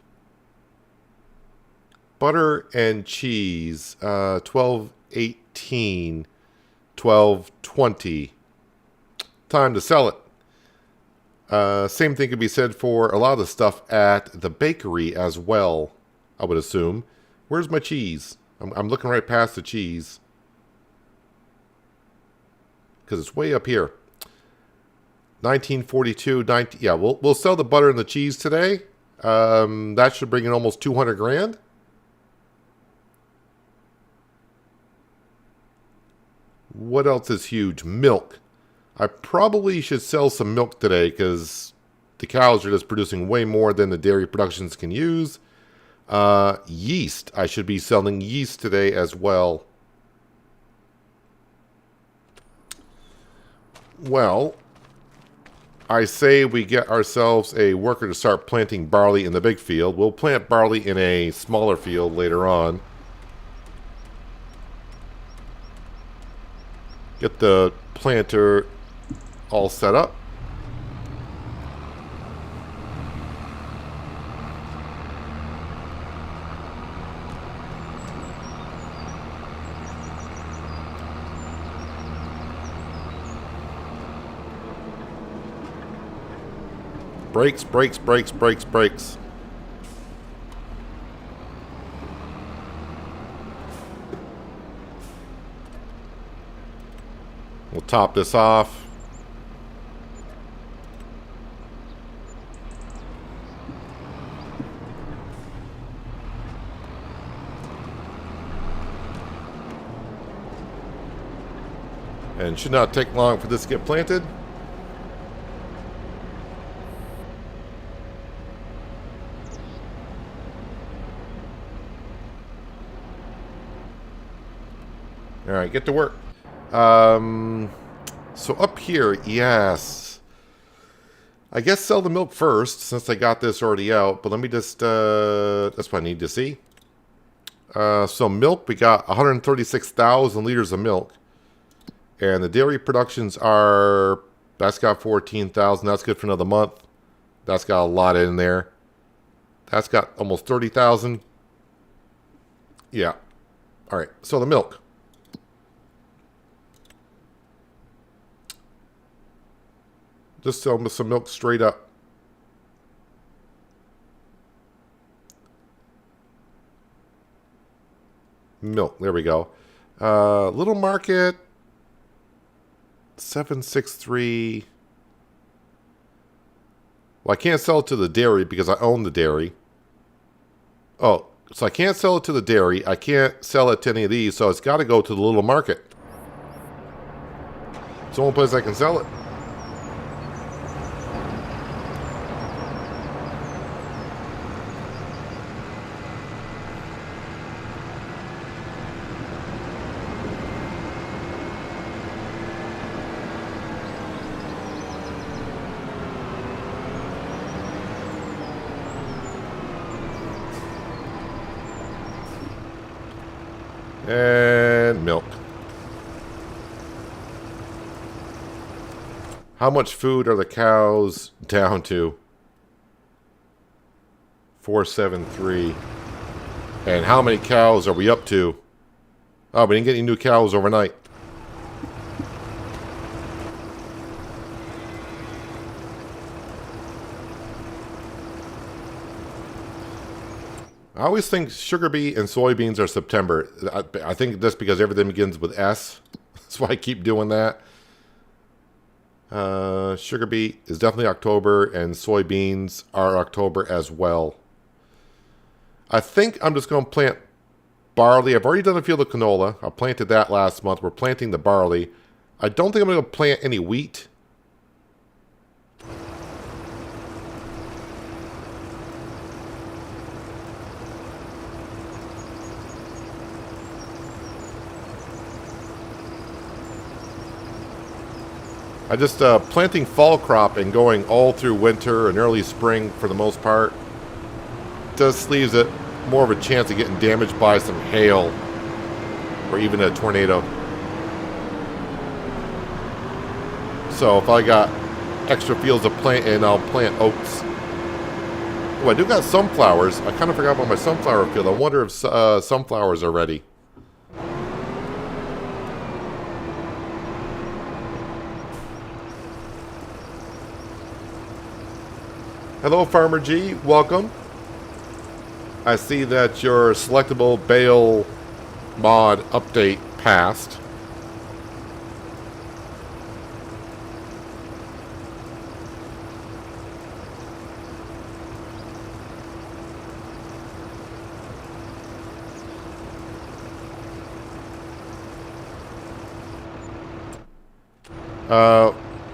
Butter and cheese. 12.18. 12.20. Time to sell it. Same thing could be said for a lot of the stuff at the bakery as well, I would assume. Where's my cheese? I'm looking right past the cheese. Because it's way up here. 1942, yeah, we'll sell the butter and the cheese today. That should bring in almost 200 grand. What else is huge? Milk. I probably should sell some milk today because the cows are just producing way more than the dairy productions can use. Yeast. I should be selling yeast today as well. Well, I say we get ourselves a worker to start planting barley in the big field. We'll plant barley in a smaller field later on. Get the planter all set up. Brakes, brakes, brakes, brakes, brakes. We'll top this off. And should not take long for this to get planted. All right, get to work. So up here, yes. I guess sell the milk first, since I got this already out. But let me just, that's what I need to see. So milk, we got 136,000 liters of milk. And the dairy productions are, that's got 14,000. That's good for another month. That's got a lot in there. That's got almost 30,000. Yeah. All right, so the milk. Just sell some milk straight up. Milk, there we go. Little market, 763. Well, I can't sell it to the dairy because I own the dairy. Oh, so I can't sell it to the dairy. I can't sell it to any of these, so it's got to go to the little market. It's the only place I can sell it. And milk. How much food are the cows down to? 473. And how many cows are we up to? Oh, we didn't get any new cows overnight. I always think sugar beet and soybeans are September. I think that's because everything begins with S. That's why I keep doing that. Sugar beet is definitely October, and soybeans are October as well. I think I'm just going to plant barley. I've already done a field of canola. I planted that last month. We're planting the barley. I don't think I'm going to plant any wheat. I just planting fall crop and going all through winter and early spring for the most part just leaves it more of a chance of getting damaged by some hail or even a tornado. So if I got extra fields of planting, I'll plant oats. Oh, I do got sunflowers. I kind of forgot about my sunflower field. I wonder if sunflowers are ready. Hello, Farmer G. Welcome. I see that your selectable bale mod update passed.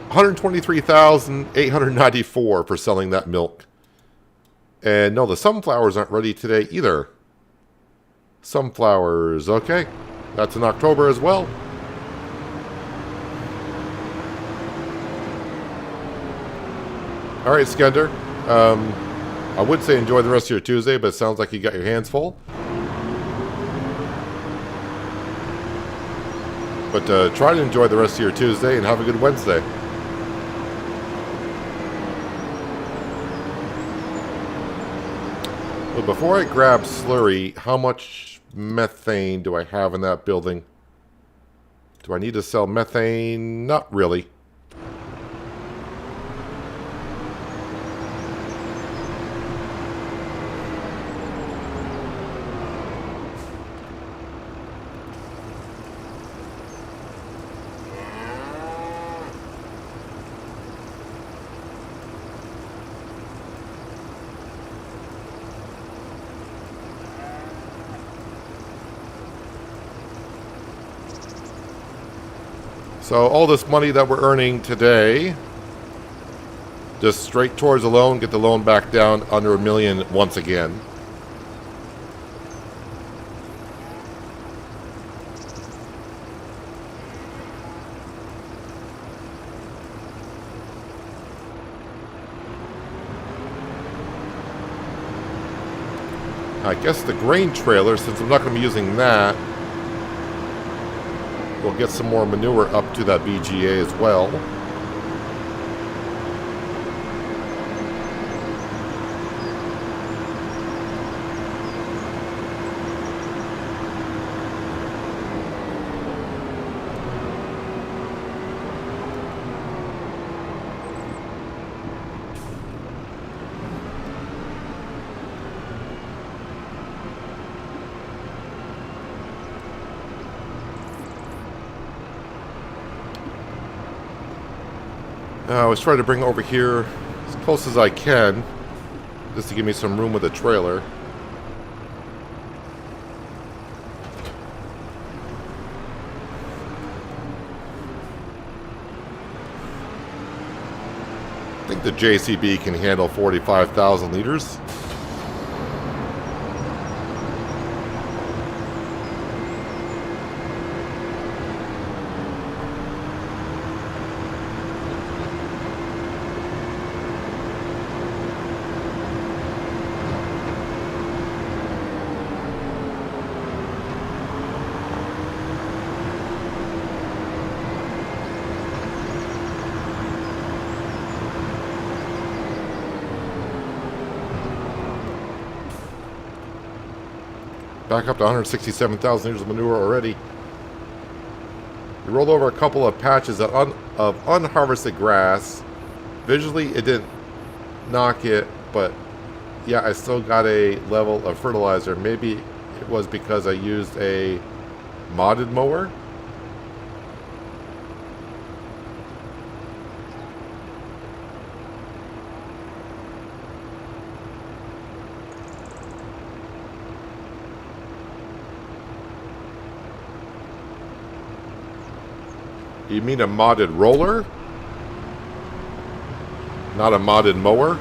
$123,894 for selling that milk. And no, the sunflowers aren't ready today either. Sunflowers, okay. That's in October as well. Alright, Skender. I would say enjoy the rest of your Tuesday, but it sounds like you got your hands full. But try to enjoy the rest of your Tuesday and have a good Wednesday. But before I grab slurry, how much methane do I have in that building? Do I need to sell methane? Not really. So all this money that we're earning today, just straight towards the loan, get the loan back down under $1 million once again. I guess the grain trailer, since I'm not going to be using that, we'll get some more manure up to that BGA as well. I was trying to bring it over here as close as I can, just to give me some room with the trailer. I think the JCB can handle 45,000 liters. Back up to 167,000 liters of manure already. We rolled over a couple of patches of unharvested grass. Visually, it didn't knock it, but yeah, I still got a level of fertilizer. Maybe it was because I used a modded mower. You mean a modded roller? Not a modded mower?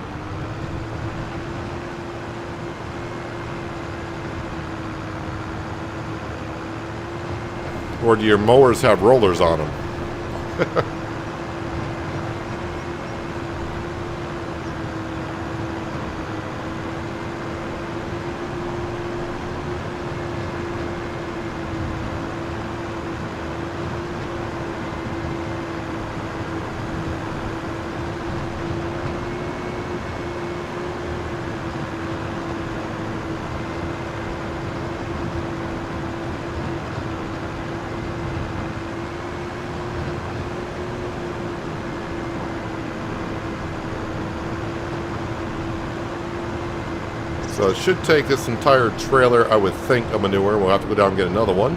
Or do your mowers have rollers on them? So it should take this entire trailer, I would think, of manure. We'll have to go down and get another one.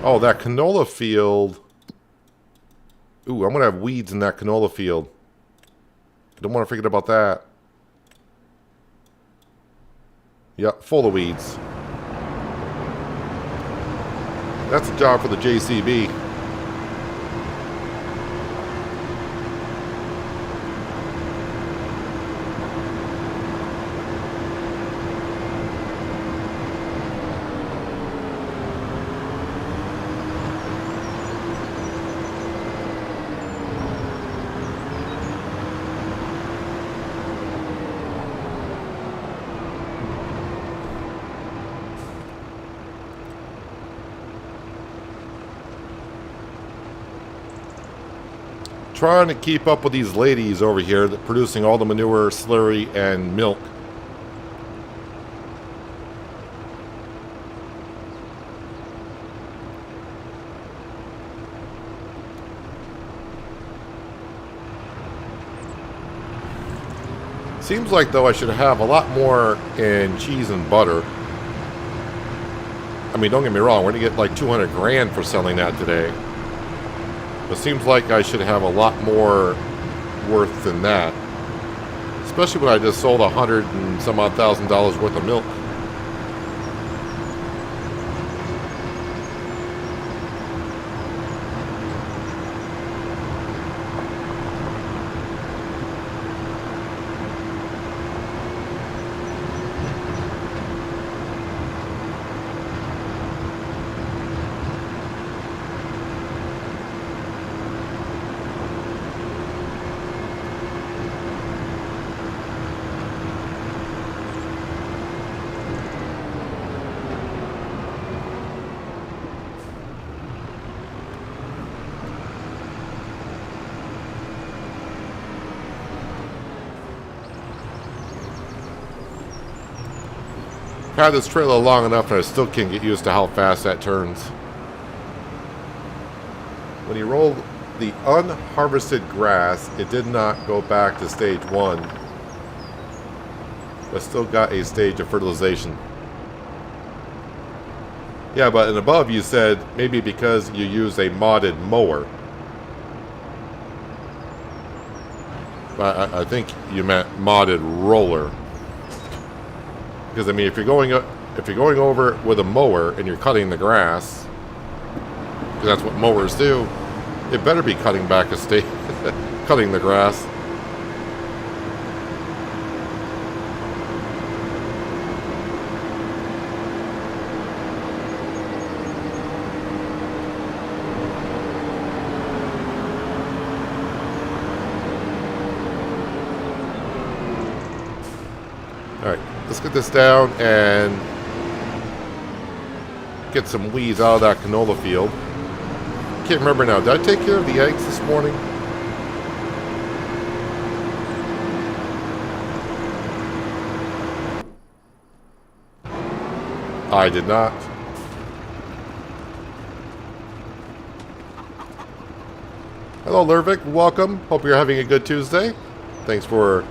Oh, that canola field. Ooh, I'm going to have weeds in that canola field. I don't want to forget about that. Yep, full of weeds. That's a job for the JCB. Trying to keep up with these ladies over here that producing all the manure, slurry, and milk. Seems like, though, I should have a lot more in cheese and butter. I mean, don't get me wrong, we're going to get like 200 grand for selling that today. It seems like I should have a lot more worth than that. Especially when I just sold $100 and some odd $1,000 worth of milk. I've had this trailer long enough and I still can't get used to how fast that turns. When you roll the unharvested grass, it did not go back to stage 1. But still got a stage of fertilization. Yeah, but and above you said maybe because you use a modded mower. But I think you meant modded roller. Because I mean, if you're going over with a mower and you're cutting the grass, because that's what mowers do, it better be cutting back a stage, cutting the grass. All right. Let's get this down and get some weeds out of that canola field. Can't remember now. Did I take care of the eggs this morning? I did not. Hello, Lervik. Welcome. Hope you're having a good Tuesday. Thanks for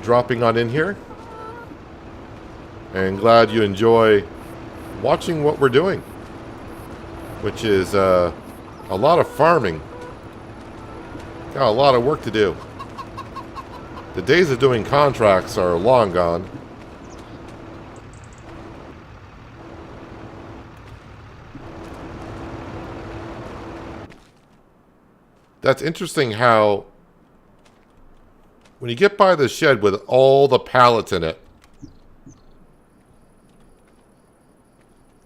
dropping on in here. And glad you enjoy watching what we're doing, which is a lot of farming. Got a lot of work to do. The days of doing contracts are long gone. That's interesting how when you get by the shed with all the pallets in it,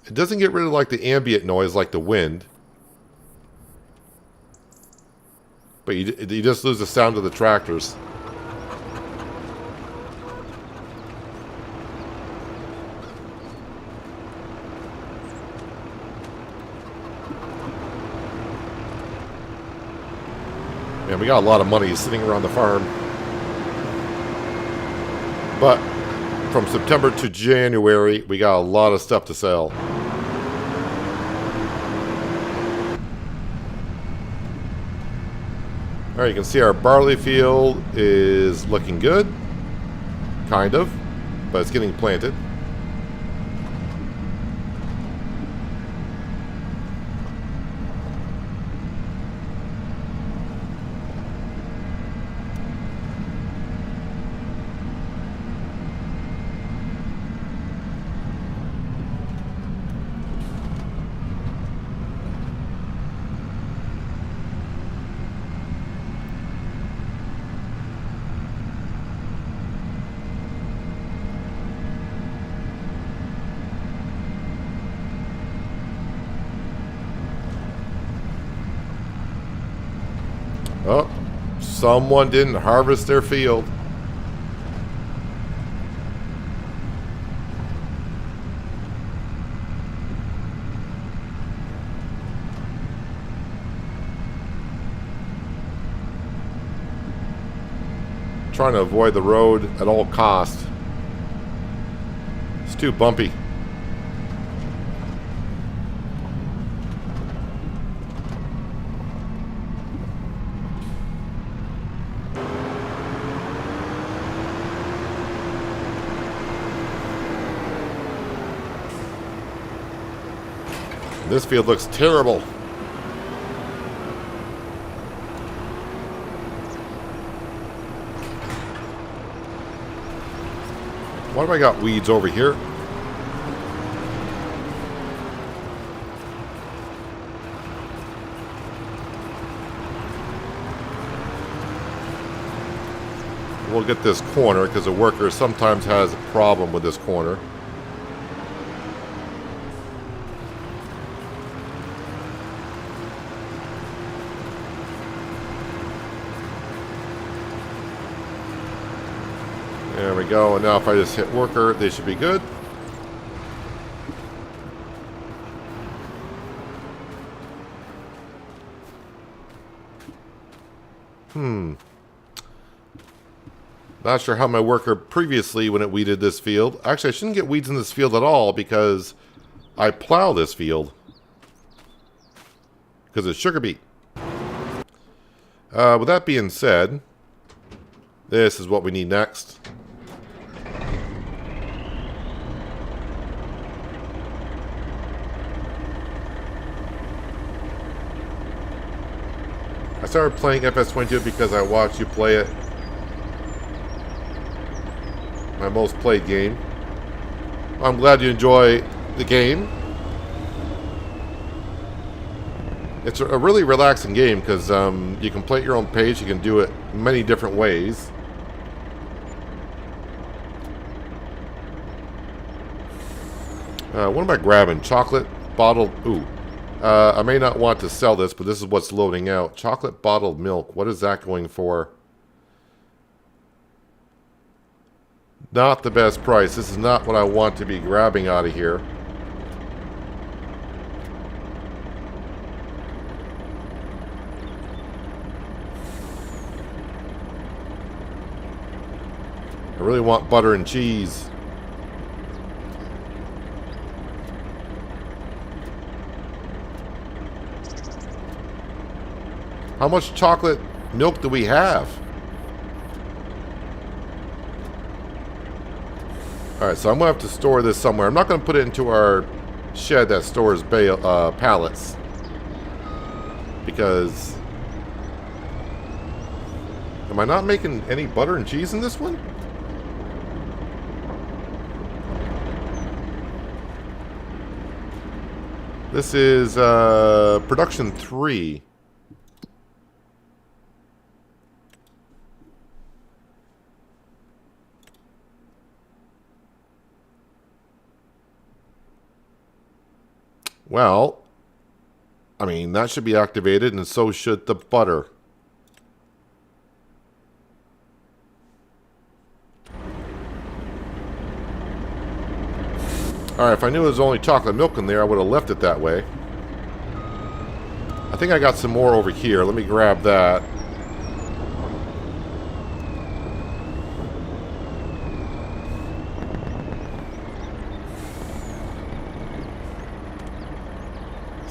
it doesn't get rid of like the ambient noise like the wind. But you just lose the sound of the tractors. Man, we got a lot of money sitting around the farm. But from September to January, we got a lot of stuff to sell. Alright, you can see our barley field is looking good. Kind of. But it's getting planted. Oh, someone didn't harvest their field. Trying to avoid the road at all costs. It's too bumpy. This field looks terrible. Why do I got weeds over here? We'll get this corner because the worker sometimes has a problem with this corner. There we go, and now if I just hit worker, they should be good. Not sure how my worker previously, when it weeded this field. Actually, I shouldn't get weeds in this field at all because I plow this field. Because it's sugar beet. With that being said, this is what we need next. I started playing FS22 because I watched you play it. My most played game. I'm glad you enjoy the game. It's a really relaxing game because you can play at your own pace. You can do it many different ways. What am I grabbing? Chocolate bottled... Ooh. I may not want to sell this, but this is what's loading out. Chocolate bottled milk. What is that going for? Not the best price. This is not what I want to be grabbing out of here. I really want butter and cheese. How much chocolate milk do we have? Alright, so I'm going to have to store this somewhere. I'm not going to put it into our shed that stores pallets. Because... Am I not making any butter and cheese in this one? This is production 3. Well, I mean, that should be activated, and so should the butter. Alright, if I knew there was only chocolate milk in there, I would have left it that way. I think I got some more over here. Let me grab that.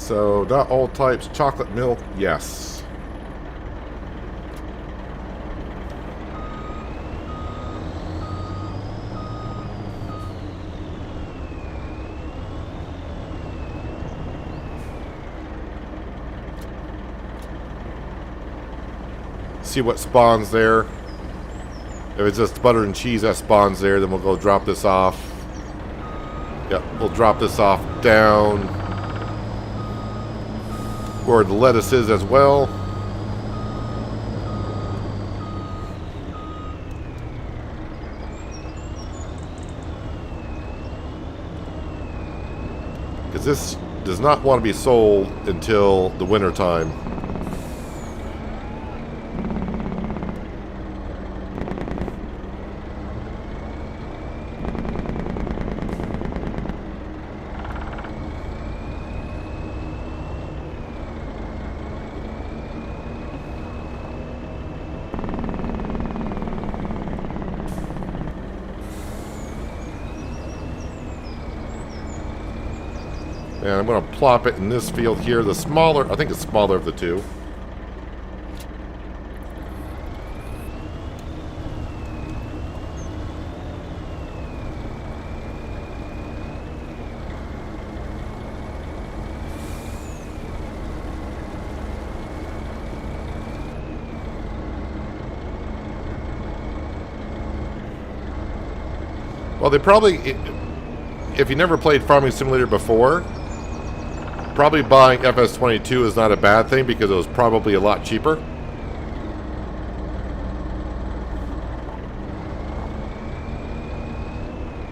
So, not all types. Chocolate milk, yes. See what spawns there. If it's just butter and cheese that spawns there, then we'll go drop this off. Yep, we'll drop this off down where the lettuce is as well. Because this does not want to be sold until the winter time. And I'm going to plop it in this field here. The smaller, I think it's smaller of the two. Well, they probably, if you never played Farming Simulator before, probably buying FS22 is not a bad thing because it was probably a lot cheaper.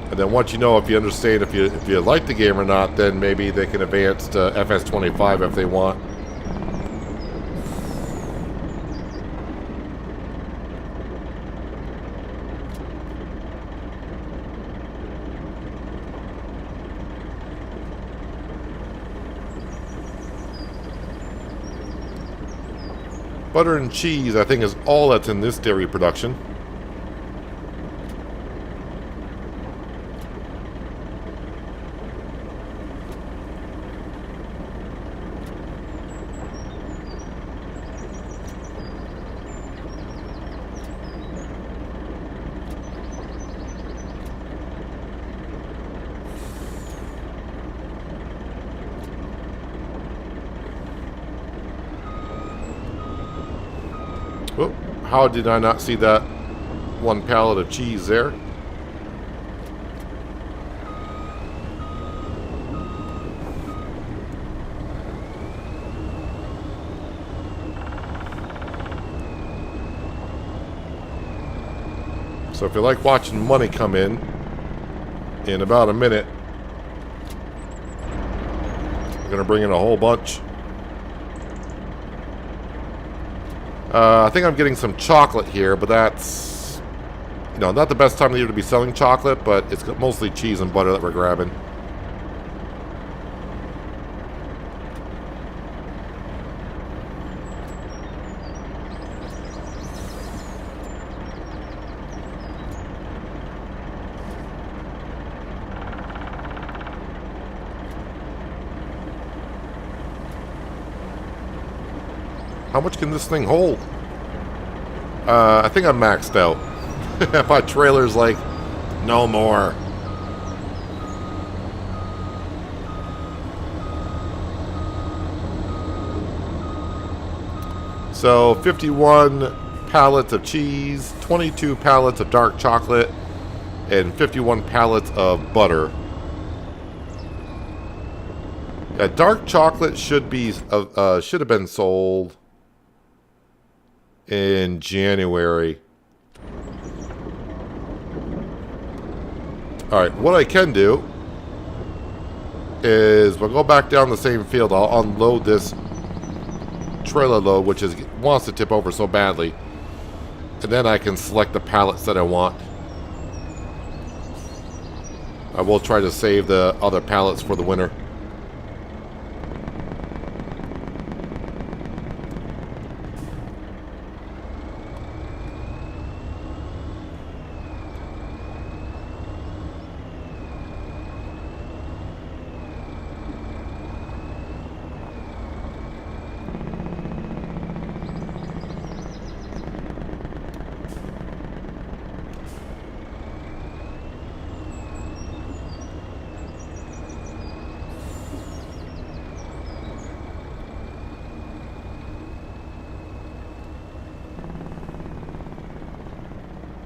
And then once you know, if you understand, if you like the game or not, then maybe they can advance to FS25 if they want. Butter and cheese, I think, is all that's in this dairy production. Oh, how did I not see that one pallet of cheese there? So if you like watching money come in about a minute, we're going to bring in a whole bunch. I think I'm getting some chocolate here, but that's, you know, not the best time of the year to be selling chocolate, but it's mostly cheese and butter that we're grabbing. How much can this thing hold? I think I'm maxed out. My trailer's like, no more. So 51 pallets of cheese, 22 pallets of dark chocolate, and 51 pallets of butter. Yeah, dark chocolate should have been sold in January. Alright, what I can do is we'll go back down the same field. I'll unload this trailer load, which wants to tip over so badly, and then I can select the pallets that I want. I will try to save the other pallets for the winter.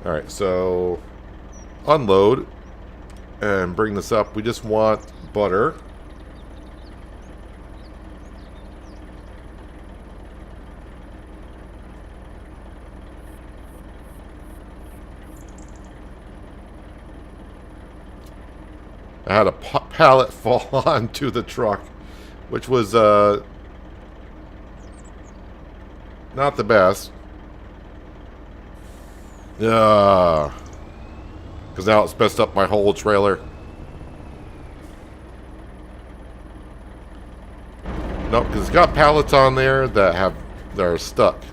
Alright, so unload and bring this up. We just want butter. I had a pallet fall onto the truck, which was not the best. Because now it's messed up my whole trailer. Nope, because it's got pallets on there that are stuck.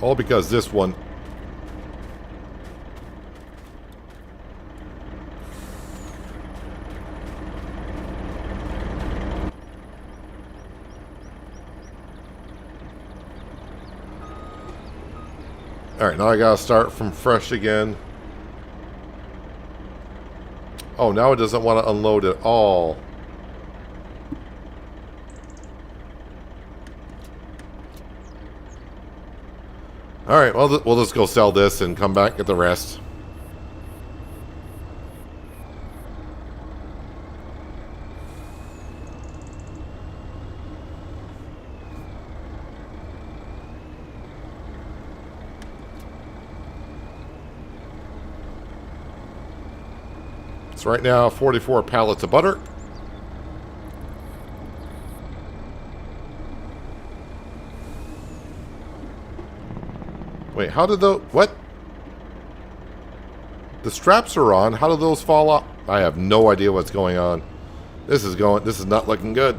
All because this one. Alright, now I gotta start from fresh again. Oh, now it doesn't want to unload at all. Alright, well, we'll just go sell this and come back at the rest. So right now, 44 pallets of butter. Wait, how did what? The straps are on. How did those fall off? I have no idea what's going on. This is not looking good.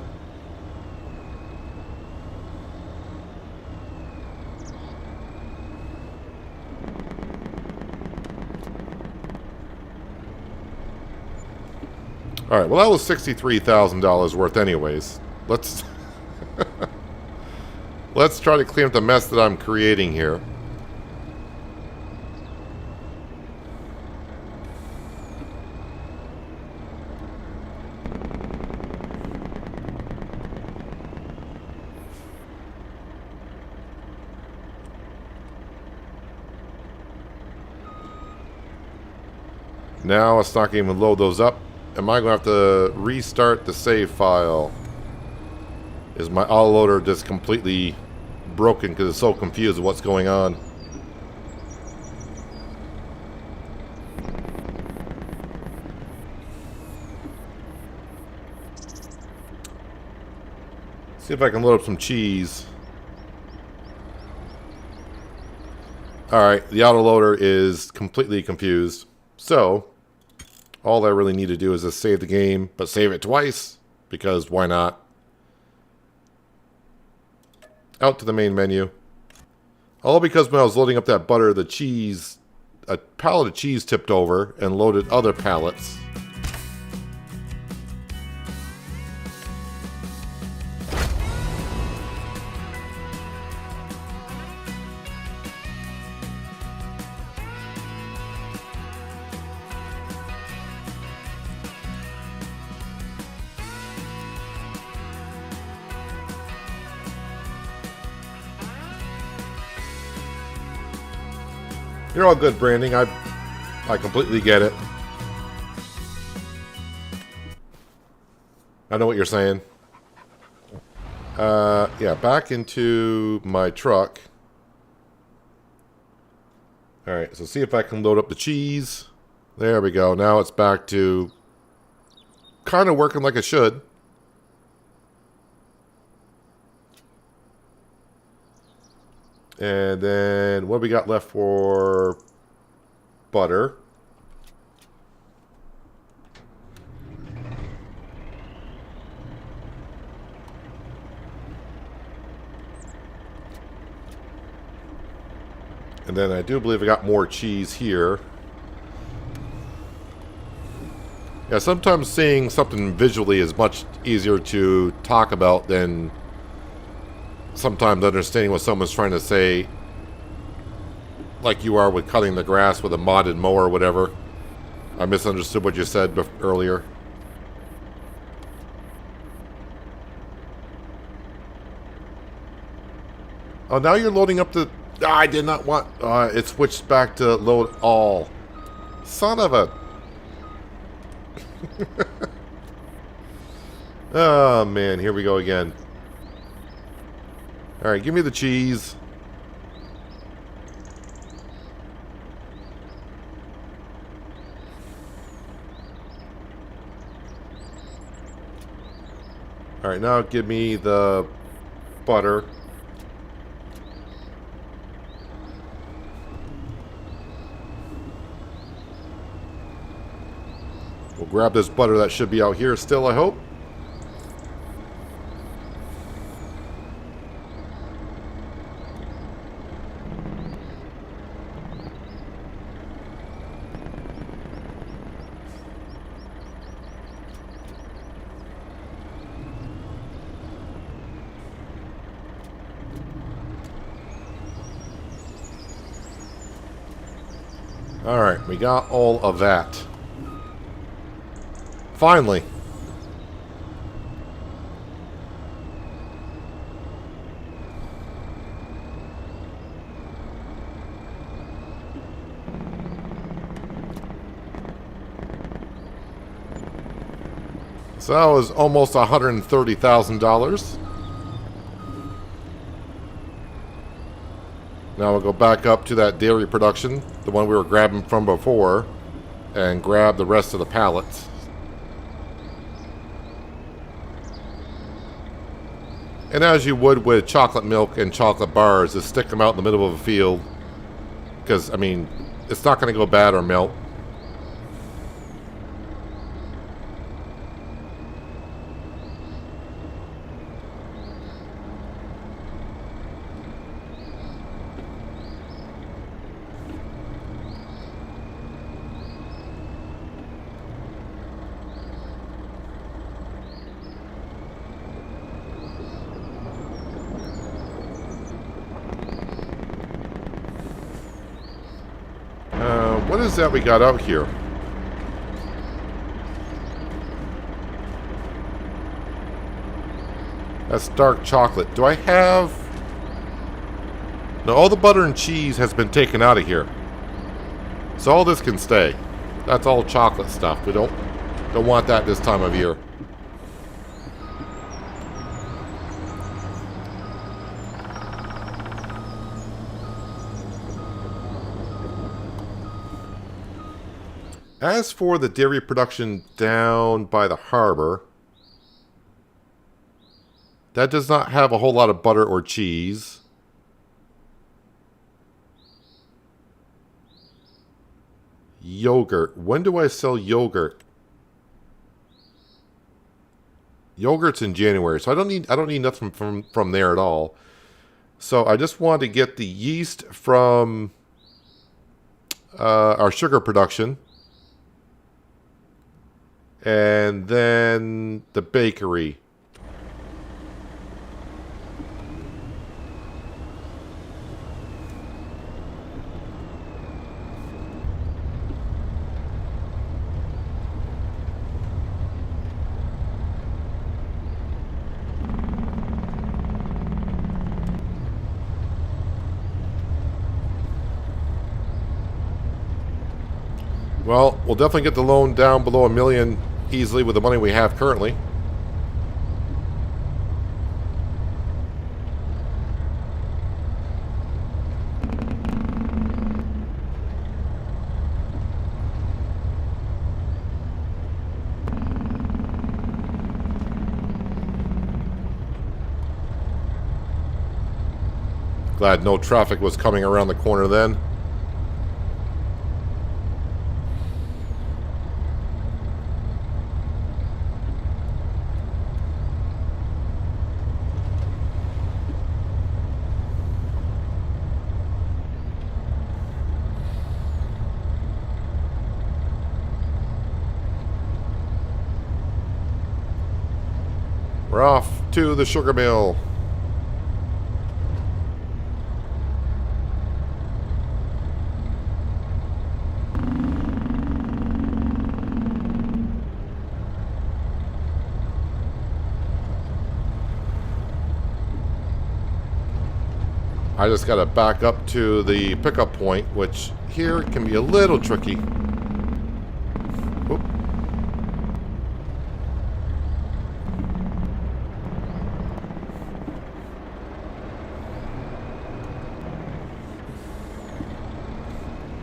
Alright, well that was $63,000 worth anyways. Let's let's try to clean up the mess that I'm creating here. Now it's not going to even load those up. Am I going to have to restart the save file? Is my autoloader just completely broken because it's so confused with what's going on? See if I can load up some cheese. Alright, the autoloader is completely confused. So, all I really need to do is just save the game, but save it twice, because why not? Out to the main menu. All because when I was loading up that butter, a pallet of cheese tipped over and loaded other pallets. You're all good, Branding. I completely get it. I know what you're saying. Yeah, back into my truck. Alright, so see if I can load up the cheese. There we go. Now it's back to kind of working like it should. And then what we got left for butter? And then I do believe I got more cheese here. Yeah, sometimes seeing something visually is much easier to talk about than sometimes understanding what someone's trying to say, like you are with cutting the grass with a modded mower or whatever. I misunderstood what you said earlier. Oh, now you're loading up the... Ah, I did not want... it switched back to load all. Son of a... Oh, man. Here we go again. Alright, give me the cheese. Alright, now give me the butter. We'll grab this butter that should be out here still, I hope. Alright, we got all of that. Finally. So that was almost $130,000. Now we'll go back up to that dairy production, the one we were grabbing from before, and grab the rest of the pallets. And as you would with chocolate milk and chocolate bars, just stick them out in the middle of a field. Because, I mean, it's not going to go bad or melt. What is that we got out here? That's dark chocolate. Do I have... No, all the butter and cheese has been taken out of here. So all this can stay. That's all chocolate stuff. We don't want that this time of year. As for the dairy production down by the harbor, that does not have a whole lot of butter or cheese. Yogurt. When do I sell yogurt? Yogurt's in January, so I don't need nothing from there at all. So I just wanted to get the yeast from our sugar production. And then the bakery. Well, we'll definitely get the loan down below $1 million easily with the money we have currently. Glad no traffic was coming around the corner then. We're off to the sugar mill. I just got to back up to the pickup point, which here can be a little tricky. Oop.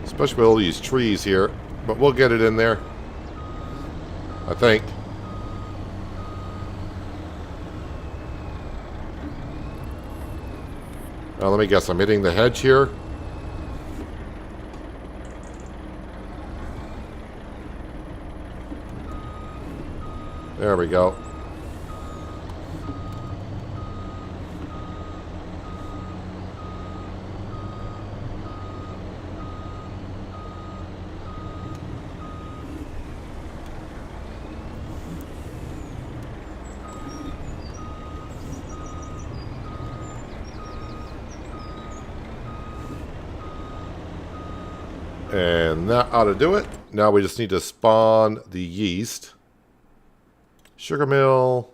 Especially with all these trees here. But we'll get it in there, I think. Let me guess, I'm hitting the hedge here. There we go. And that ought to do it. Now we just need to spawn the yeast. Sugar mill.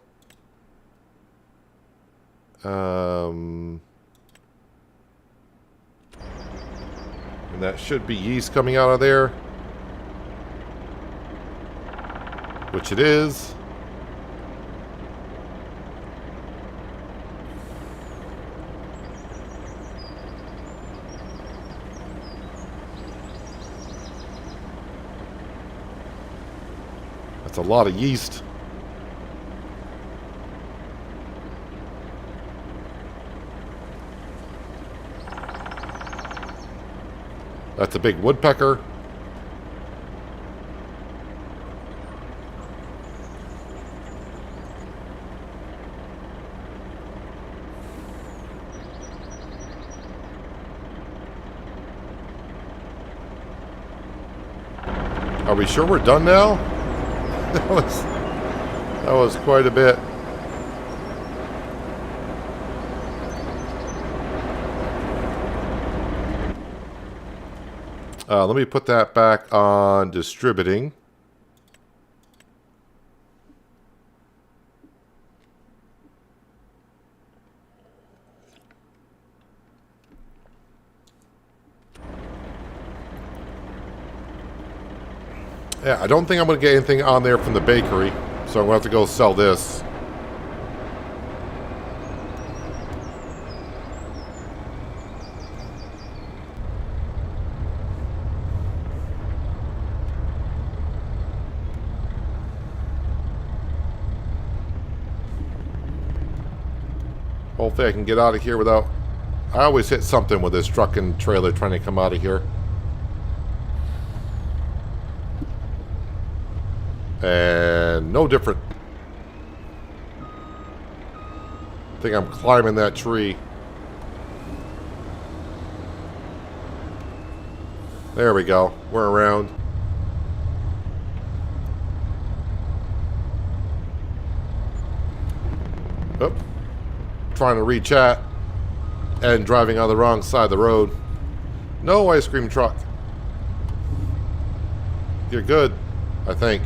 And that should be yeast coming out of there. Which it is. That's a lot of yeast. That's a big woodpecker. Are we sure we're done now? That was quite a bit. Let me put that back on distributing. Yeah, I don't think I'm going to get anything on there from the bakery, so I'm going to have to go sell this. Hopefully I can get out of here without... I always hit something with this truck and trailer trying to come out of here. And no different. I think I'm climbing that tree. There we go. We're around. Oop. Trying to reach at and driving on the wrong side of the road. No ice cream truck. You're good, I think.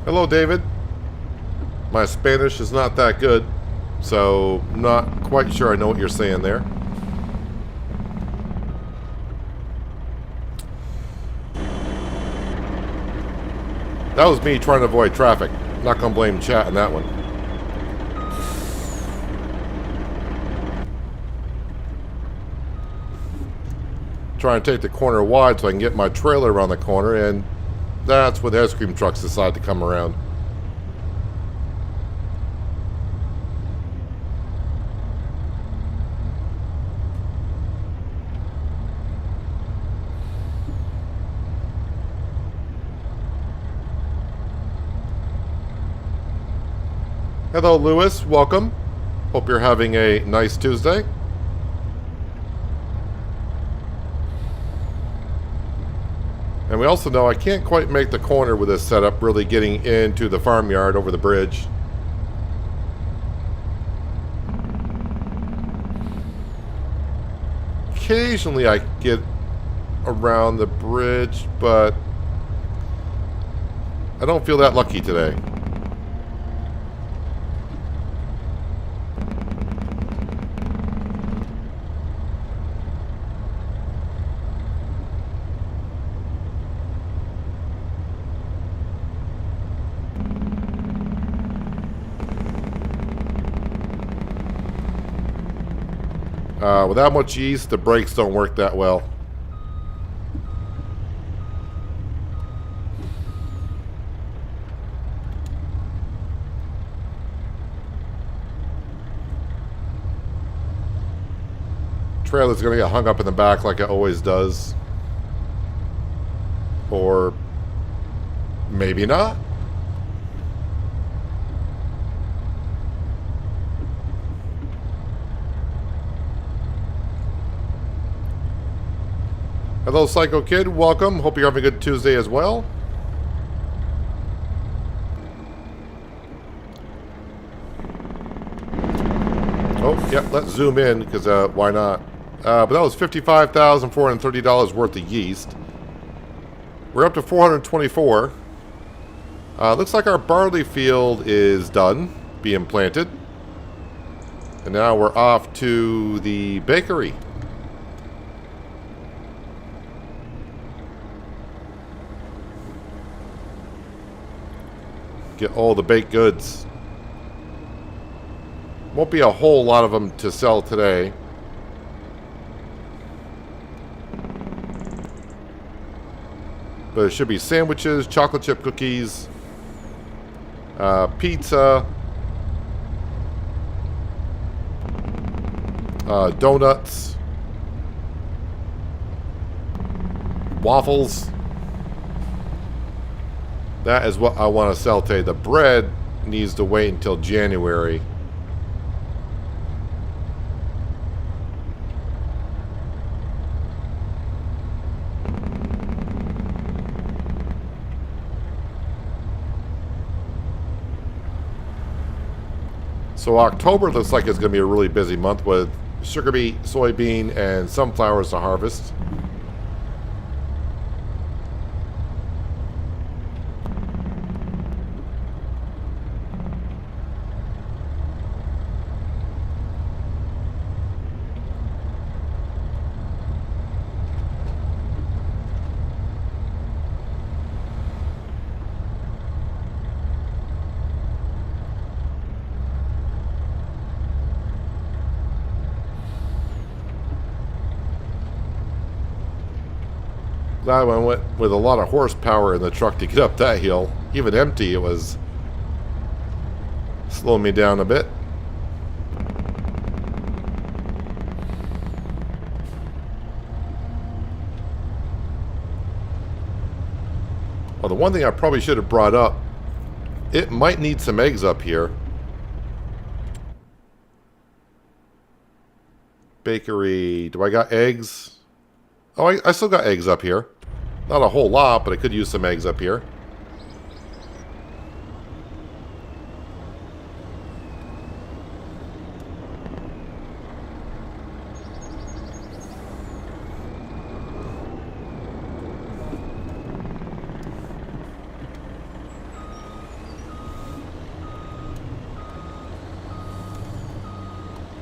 Hello, David. My Spanish is not that good, so not quite sure I know what you're saying there. That was me trying to avoid traffic. Not gonna blame chat on that one. Trying to take the corner wide so I can get my trailer around the corner, and that's when the ice cream trucks decide to come around. Hello, Lewis. Welcome. Hope you're having a nice Tuesday. And we also know I can't quite make the corner with this setup, really getting into the farmyard over the bridge. occasionally I get around the bridge, but I don't feel that lucky today. Without much yeast, the brakes don't work that well. Trailer's gonna get hung up in the back like it always does. Or maybe not. Hello, Psycho Kid. Welcome. Hope you're having a good Tuesday as well. Oh, yeah, let's zoom in, because why not? But that was $55,430 worth of yeast. We're up to 424. Looks like our barley field is done, being planted. And now we're off to the bakery. Get all the baked goods. Won't be a whole lot of them to sell today. But it should be sandwiches, chocolate chip cookies, pizza, donuts, waffles. That is what I want to sell today. The bread needs to wait until January. So October looks like it's going to be a really busy month with sugar beet, soybean, and sunflowers to harvest. Glad I went with a lot of horsepower in the truck to get up that hill. Even empty, it was slowing me down a bit. Well, the one thing I probably should have brought up, it might need some eggs up here. Bakery, do I got eggs? Oh, I still got eggs up here. Not a whole lot, but I could use some eggs up here.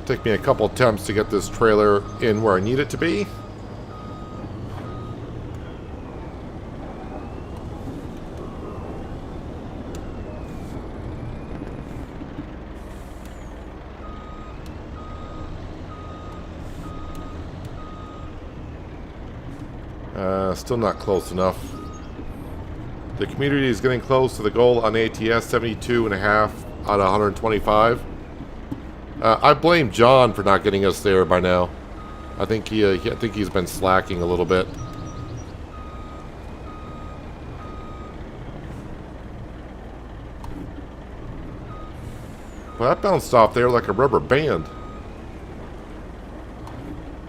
Take me a couple attempts to get this trailer in where I need it to be. Still not close enough. The community is getting close to the goal on ATS, 72.5 out of 125. I blame John for not getting us there by now. I think he's been slacking a little bit. Well, that bounced off there like a rubber band.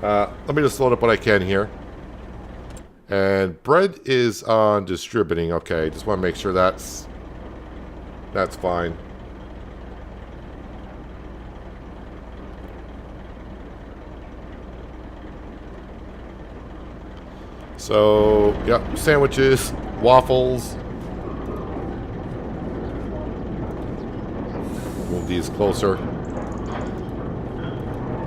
Let me just load up what I can here. And bread is on distributing. Okay, just want to make sure that's fine. So, yep, sandwiches, waffles. Move these closer.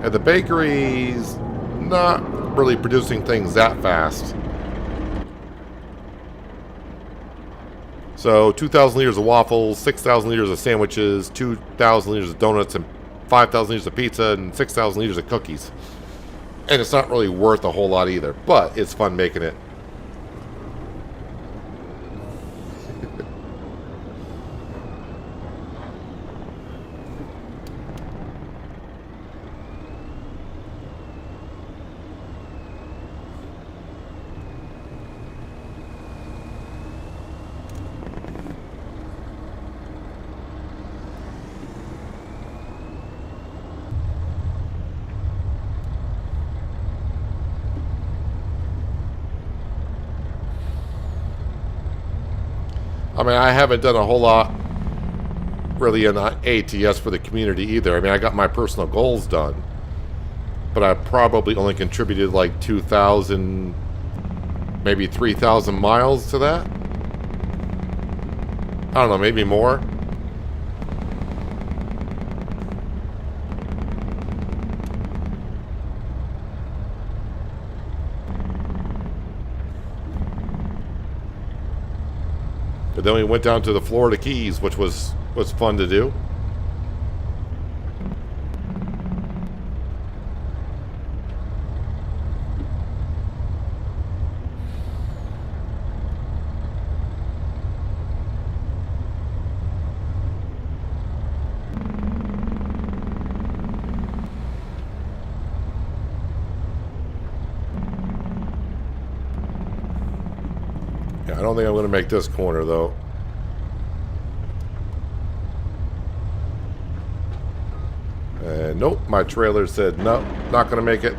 And the bakery's not really producing things that fast. So 2,000 liters of waffles, 6,000 liters of sandwiches, 2,000 liters of donuts, and 5,000 liters of pizza, and 6,000 liters of cookies. And it's not really worth a whole lot either, but it's fun making it. I mean, I haven't done a whole lot really in ATS for the community either. I mean, I got my personal goals done, but I probably only contributed like 2,000, maybe 3,000 miles to that. I don't know, maybe more. But then we went down to the Florida Keys, which was fun to do. Yeah, I don't think I'm going to make this corner, though. And nope, my trailer said, no, not going to make it.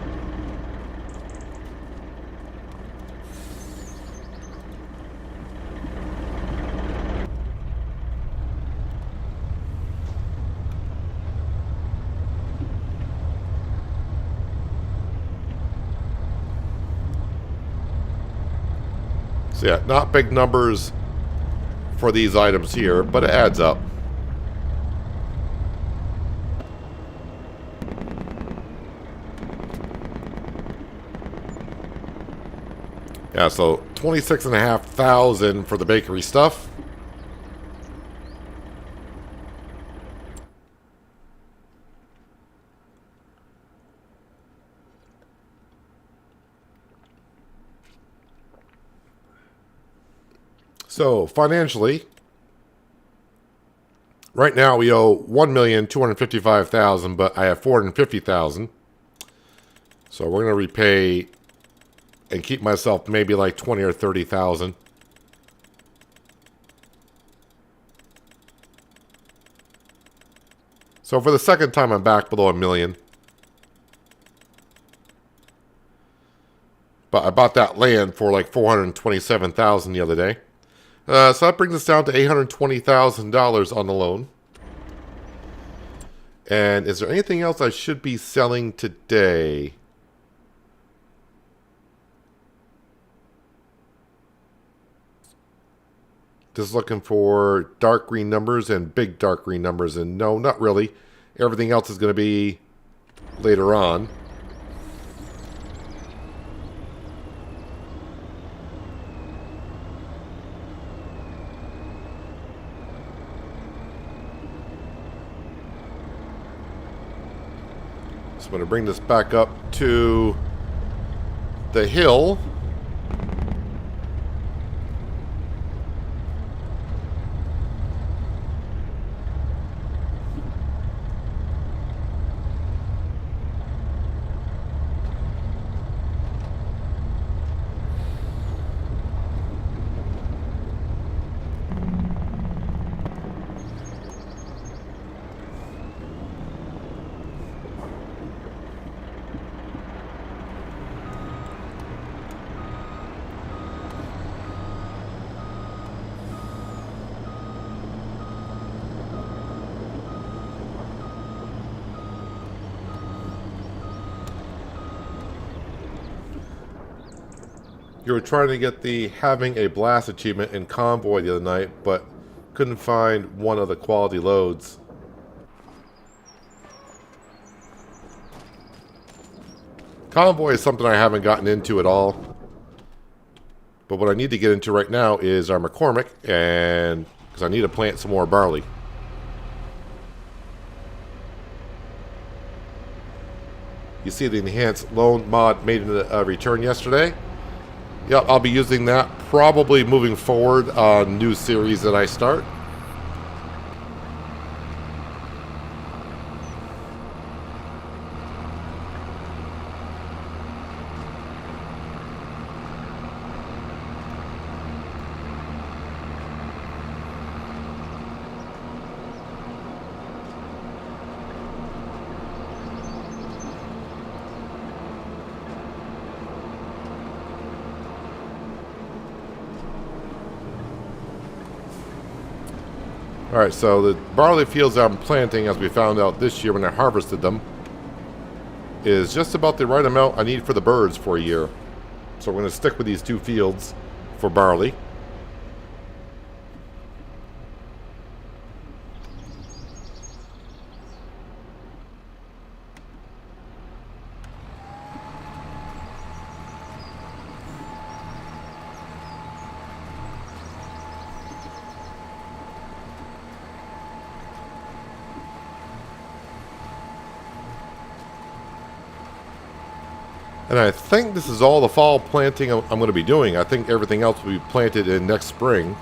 So yeah, not big numbers for these items here, but it adds up. Yeah, so 26,500 for the bakery stuff. So financially, right now we owe 1,255,000, but I have 450,000. So we're gonna repay and keep myself maybe like 20 or 30,000. So for the second time, I'm back below $1 million. But I bought that land for like 427,000 the other day. So that brings us down to $820,000 on the loan. And is there anything else I should be selling today? Just looking for dark green numbers and big dark green numbers. And no, not really. Everything else is going to be later on. So I'm going to bring this back up to the hill. You were trying to get the having a blast achievement in Convoy the other night, but couldn't find one of the quality loads. Convoy is something I haven't gotten into at all. But what I need to get into right now is our McCormick, and because I need to plant some more barley. You see the enhanced loan mod made a return yesterday. Yep, I'll be using that probably moving forward on new series that I start. Alright, so the barley fields I'm planting, as we found out this year when I harvested them, is just about the right amount I need for the birds for a year. So we're going to stick with these 2 fields for barley. And I think this is all the fall planting I'm going to be doing. I think everything else will be planted in next spring.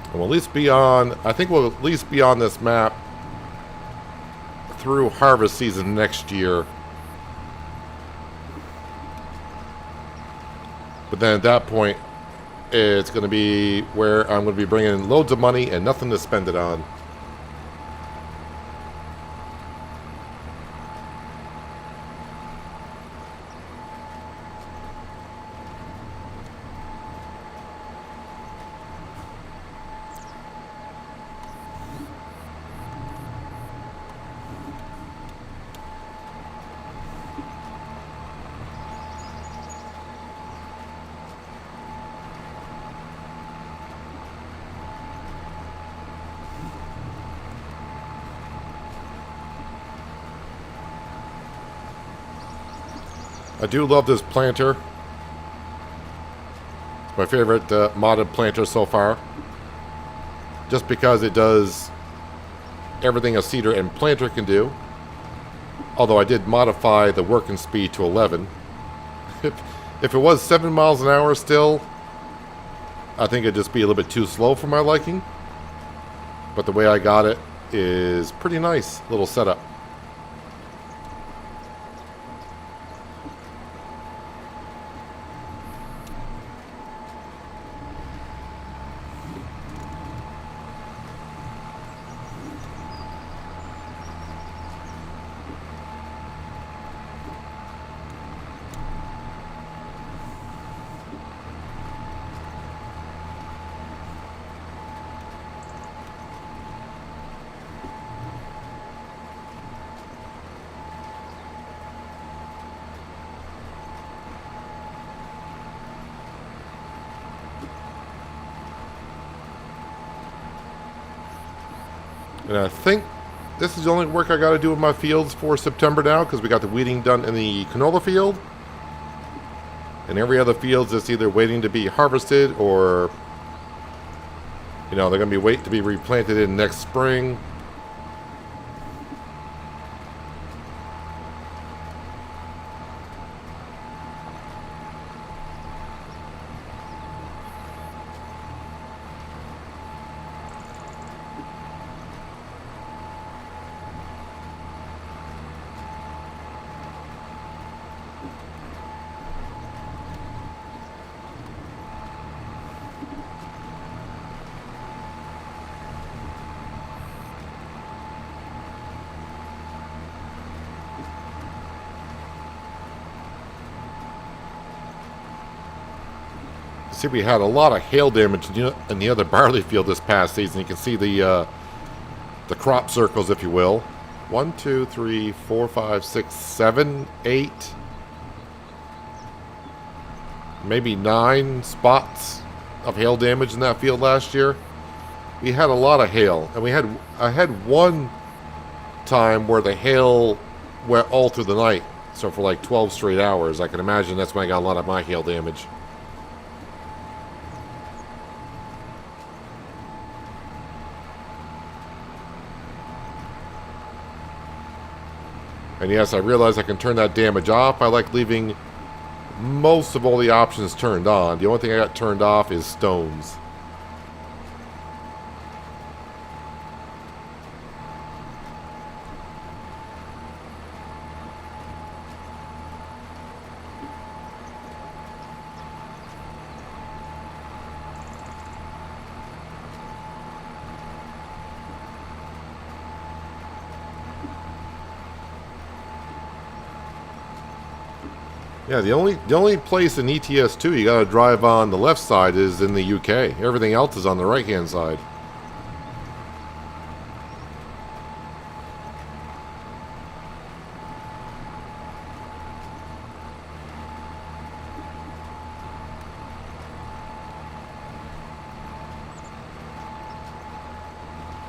And we'll at least be on, I think we'll at least be on this map through harvest season next year. But then at that point, it's going to be where I'm going to be bringing in loads of money and nothing to spend it on. I do love this planter. It's my favorite modded planter so far. Just because it does everything a seeder and planter can do. Although I did modify the working speed to 11. If it was 7 miles an hour still, I think it'd just be a little bit too slow for my liking. But the way I got it is pretty nice little setup. And I think this is the only work I got to do with my fields for September now, because we got the weeding done in the canola field. And every other field is either waiting to be harvested or, you know, they're going to be waiting to be replanted in next spring. see we had a lot of hail damage in the other barley field this past season. You can see the crop circles, if you will. 1, 2, 3, 4, 5, 6, 7, 8, maybe 9 spots of hail damage in that field last year. We had a lot of hail, and I had one time where the hail went all through the night. So for like 12 straight hours, I can imagine that's when I got a lot of my hail damage. And yes, I realize I can turn that damage off. I like leaving most of all the options turned on. The only thing I got turned off is stones. Yeah, the only place in ETS2 you gotta drive on the left side is in the UK. Everything else is on the right hand side.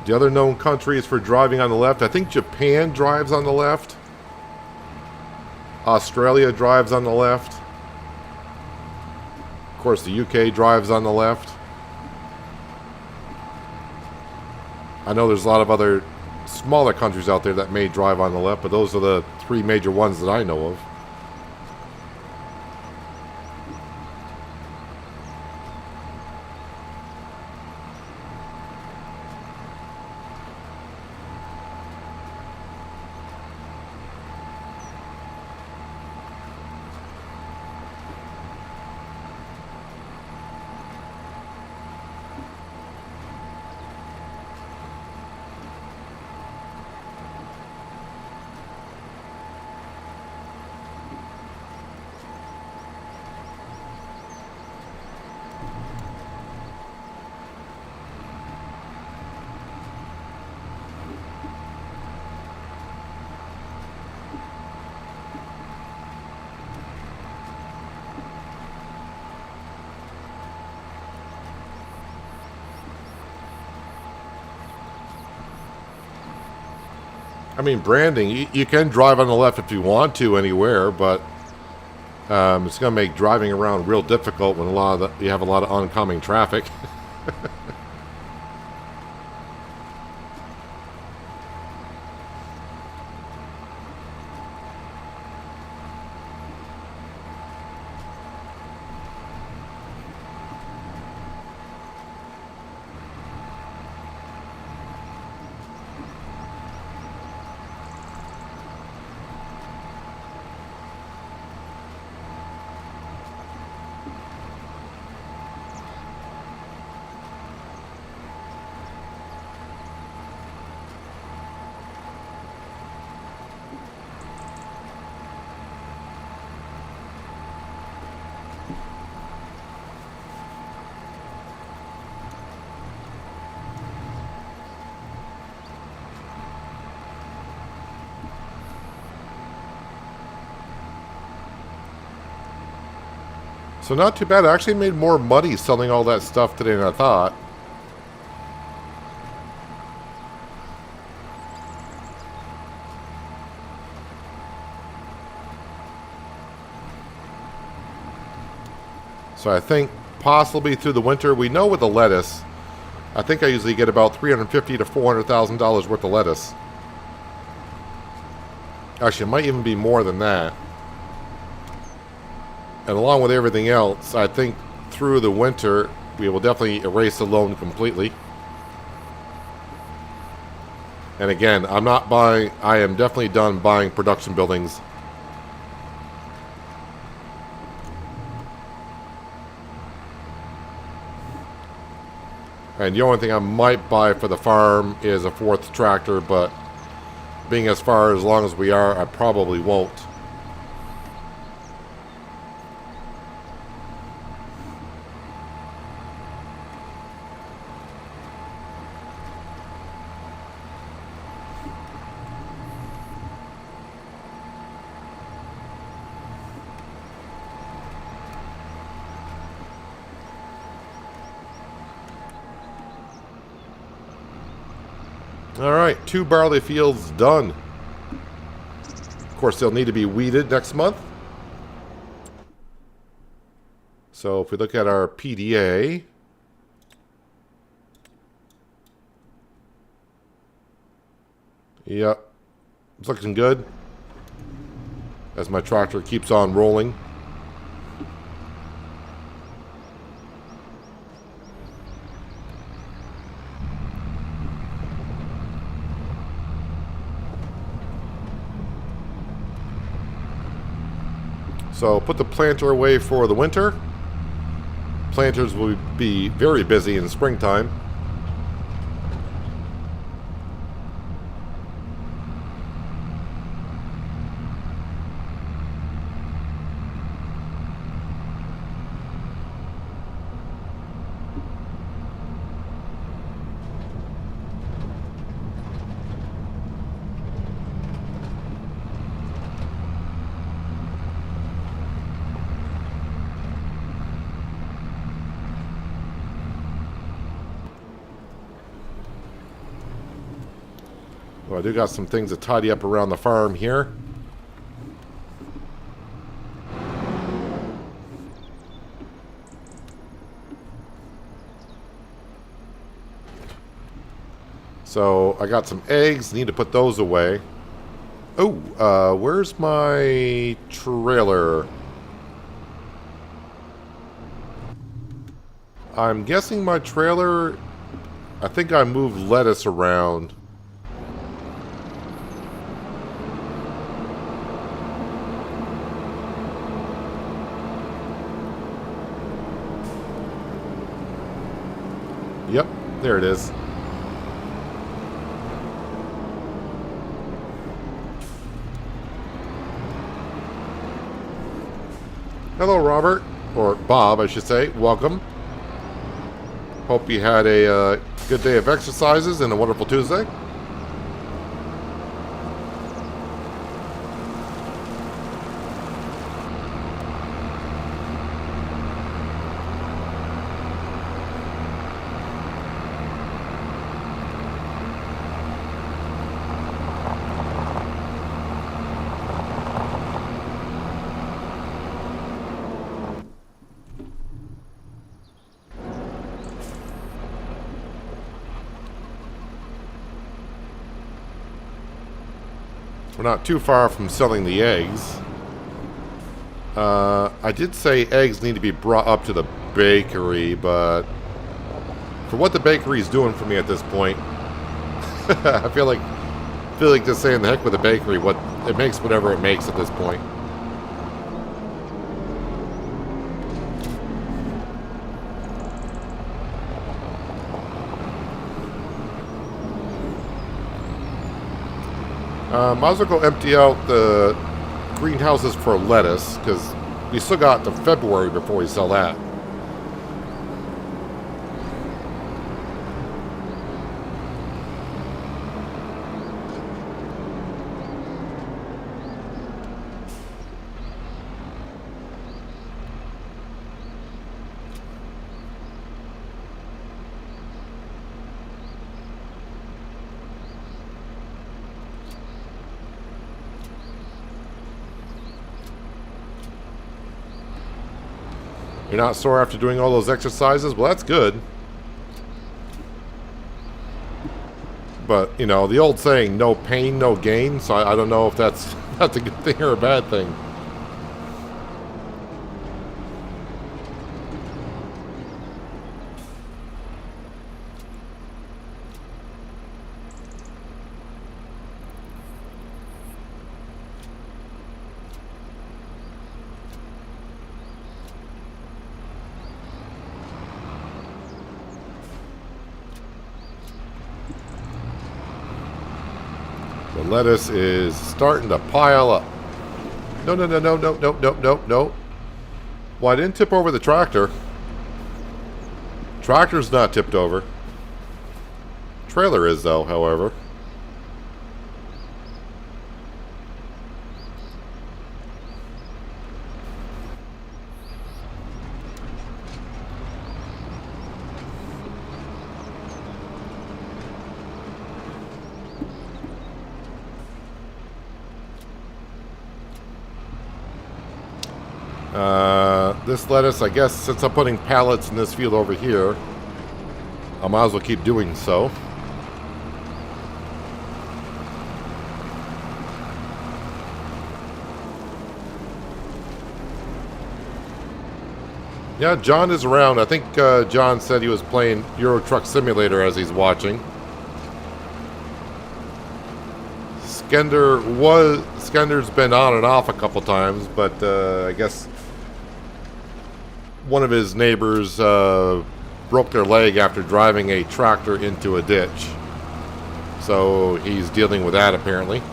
The other known countries for driving on the left, I think Japan drives on the left. Australia drives on the left. Of course, the UK drives on the left. I know there's a lot of other smaller countries out there that may drive on the left, but those are the 3 major ones that I know of. I mean, branding, you can drive on the left if you want to anywhere, but it's going to make driving around real difficult when you have a lot of oncoming traffic. So not too bad. I actually made more money selling all that stuff today than I thought. So I think possibly through the winter, we know with the lettuce, I think I usually get about $350,000 to $400,000 worth of lettuce. Actually, it might even be more than that. And along with everything else, I think through the winter, we will definitely erase the loan completely. And again, I am definitely done buying production buildings. And the only thing I might buy for the farm is a 4th tractor, but being as far as long as we are, I probably won't. Alright, 2 barley fields done. Of course, they'll need to be weeded next month. So if we look at our PDA, yep, it's looking good as my tractor keeps on rolling. So put the planter away for the winter. Planters will be very busy in springtime. Well, I do got some things to tidy up around the farm here. So I got some eggs, need to put those away. Oh, where's my trailer? I'm guessing my trailer, I think I moved lettuce around. Yep, there it is. Hello, Robert. Or Bob, I should say. Welcome. Hope you had a good day of exercises and a wonderful Tuesday. We're not too far from selling the eggs. I did say eggs need to be brought up to the bakery, but for what the bakery is doing for me at this point, I feel like just saying the heck with the bakery. What it makes, whatever it makes at this point. Might as well go empty out the greenhouses for lettuce, because we still got to February before we sell that. You're not sore after doing all those exercises? Well, that's good. But, you know, the old saying, no pain, no gain. So I don't know if that's a good thing or a bad thing. The lettuce is starting to pile up. No, no, no, no, no, no, no, no, no. Well, I didn't tip over the tractor. Tractor's not tipped over. Trailer is, though, however. This lettuce, I guess, since I'm putting pallets in this field over here, I might as well keep doing so. Yeah, John is around. I think John said he was playing Euro Truck Simulator as he's watching. Skender's been on and off a couple times, but I guess one of his neighbors broke their leg after driving a tractor into a ditch. So he's dealing with that apparently.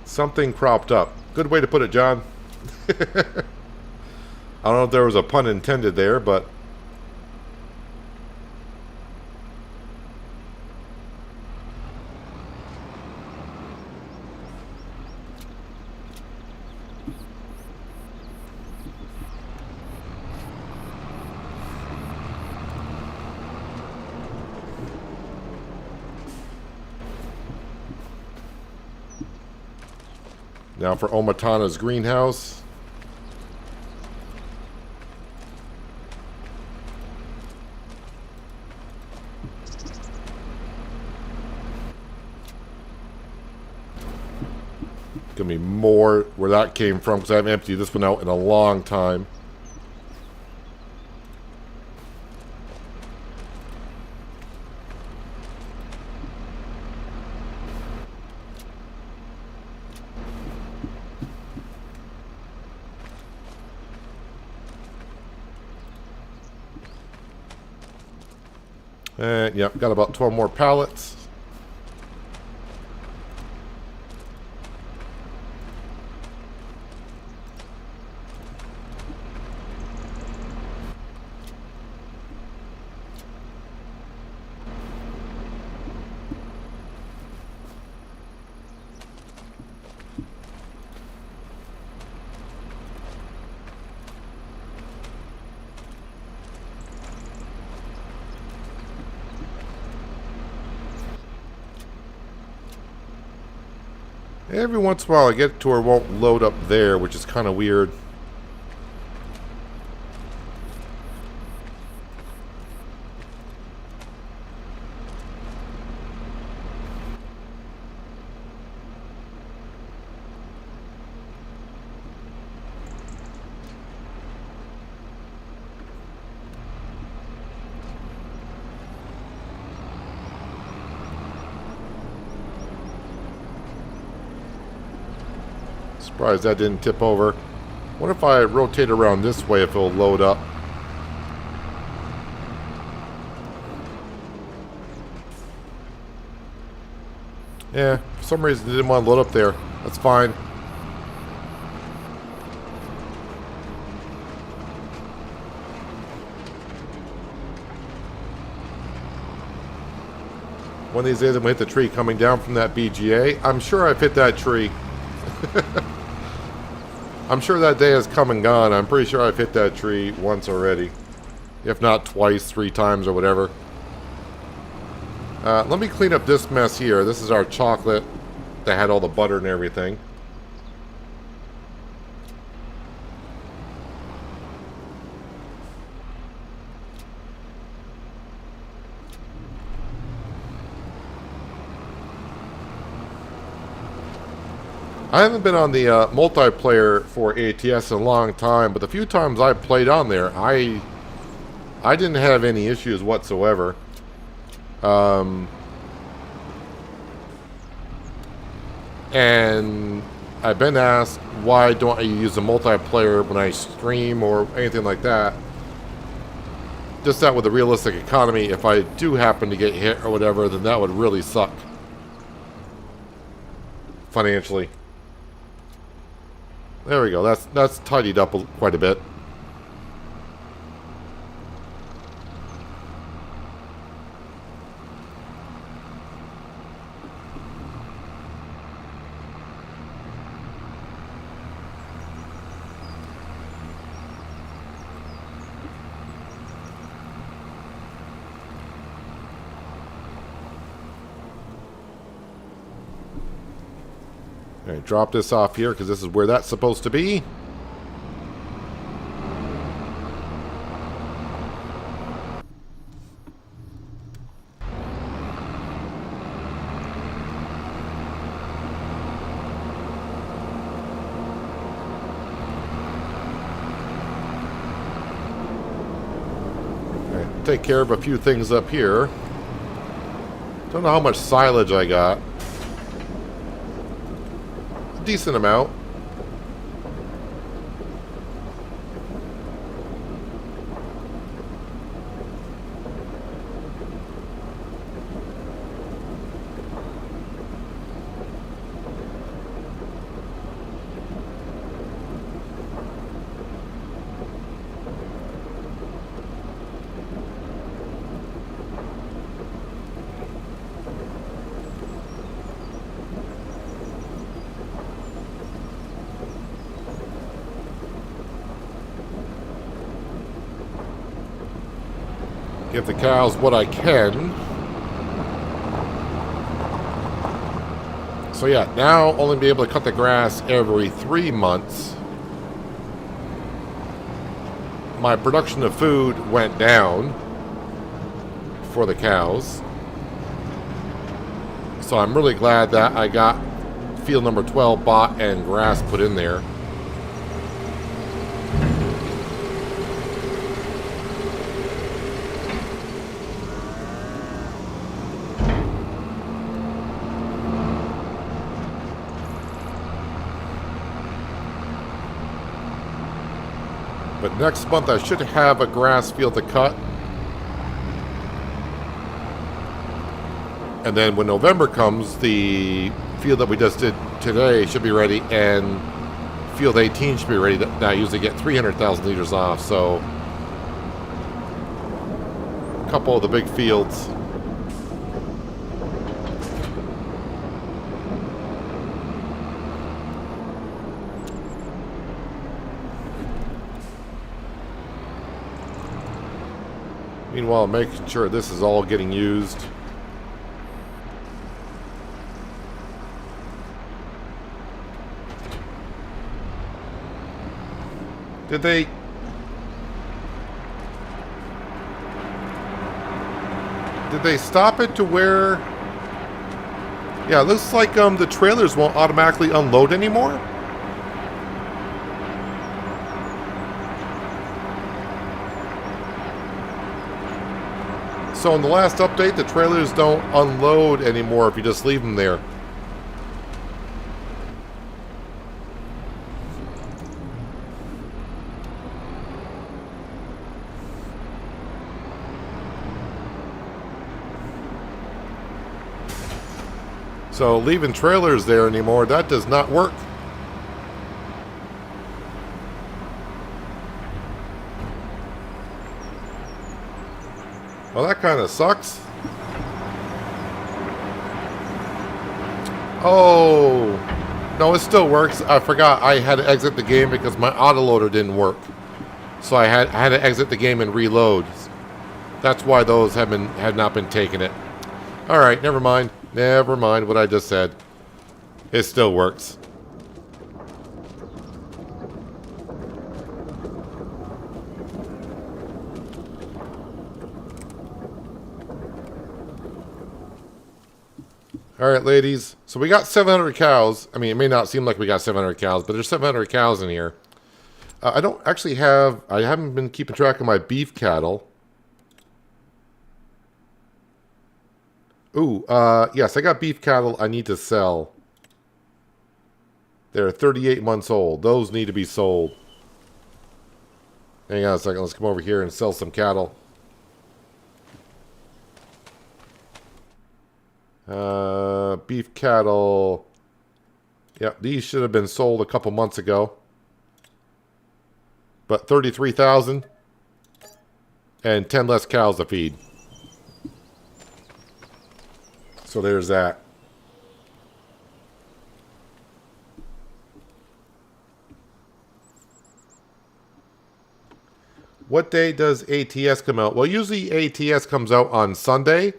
Something cropped up. Good way to put it, John. I don't know if there was a pun intended there, but now for Omatana's greenhouse. Gonna be more where that came from because I haven't emptied this one out in a long time. And yep, got about 12 more pallets. Every once in a while I get to where it won't load up there, which is kind of weird. Surprised that didn't tip over. What if I rotate around this way if it'll load up? Yeah, for some reason it didn't want to load up there. That's fine. One of these days I'm going to hit the tree coming down from that BGA. I'm sure I've hit that tree. I'm sure that day has come and gone. I'm pretty sure I've hit that tree once already. If not twice, 3 times or whatever. Let me clean up this mess here. This is our chocolate that had all the butter and everything. I haven't been on the multiplayer for ATS in a long time, but the few times I played on there, I didn't have any issues whatsoever. And I've been asked, why don't I use the multiplayer when I stream or anything like that? Just that with a realistic economy, if I do happen to get hit or whatever, then that would really suck. Financially. There we go. That's tidied up quite a bit. All right, drop this off here because this is where that's supposed to be. Take care of a few things up here. Don't know how much silage I got. A decent amount. Give the cows what I can. So yeah, now I'll only be able to cut the grass every 3 months. My production of food went down for the cows. So I'm really glad that I got field number 12 bought and grass put in there. But next month I should have a grass field to cut. And then when November comes, the field that we just did today should be ready, and field 18 should be ready. I usually get 300,000 liters off, so a couple of the big fields. Meanwhile, making sure this is all getting used. Did they stop it to where? Yeah, it looks like the trailers won't automatically unload anymore. So in the last update, the trailers don't unload anymore if you just leave them there. So leaving trailers there anymore, that does not work. Well, that kind of sucks. Oh, no, it still works. I forgot I had to exit the game because my autoloader didn't work. So I had to exit the game and reload. That's why those had not been taking it. All right, never mind. Never mind what I just said. It still works. All right, ladies. So we got 700 cows. I mean, it may not seem like we got 700 cows, but there's 700 cows in here. I don't actually have... I haven't been keeping track of my beef cattle. Ooh, yes, I got beef cattle I need to sell. They're 38 months old. Those need to be sold. Hang on a second. Let's come over here and sell some cattle. Beef cattle. Yep, these should have been sold a couple months ago. But 33,000 and 10 less cows to feed. So there's that. What day does ATS come out? Well, usually ATS comes out on Sunday.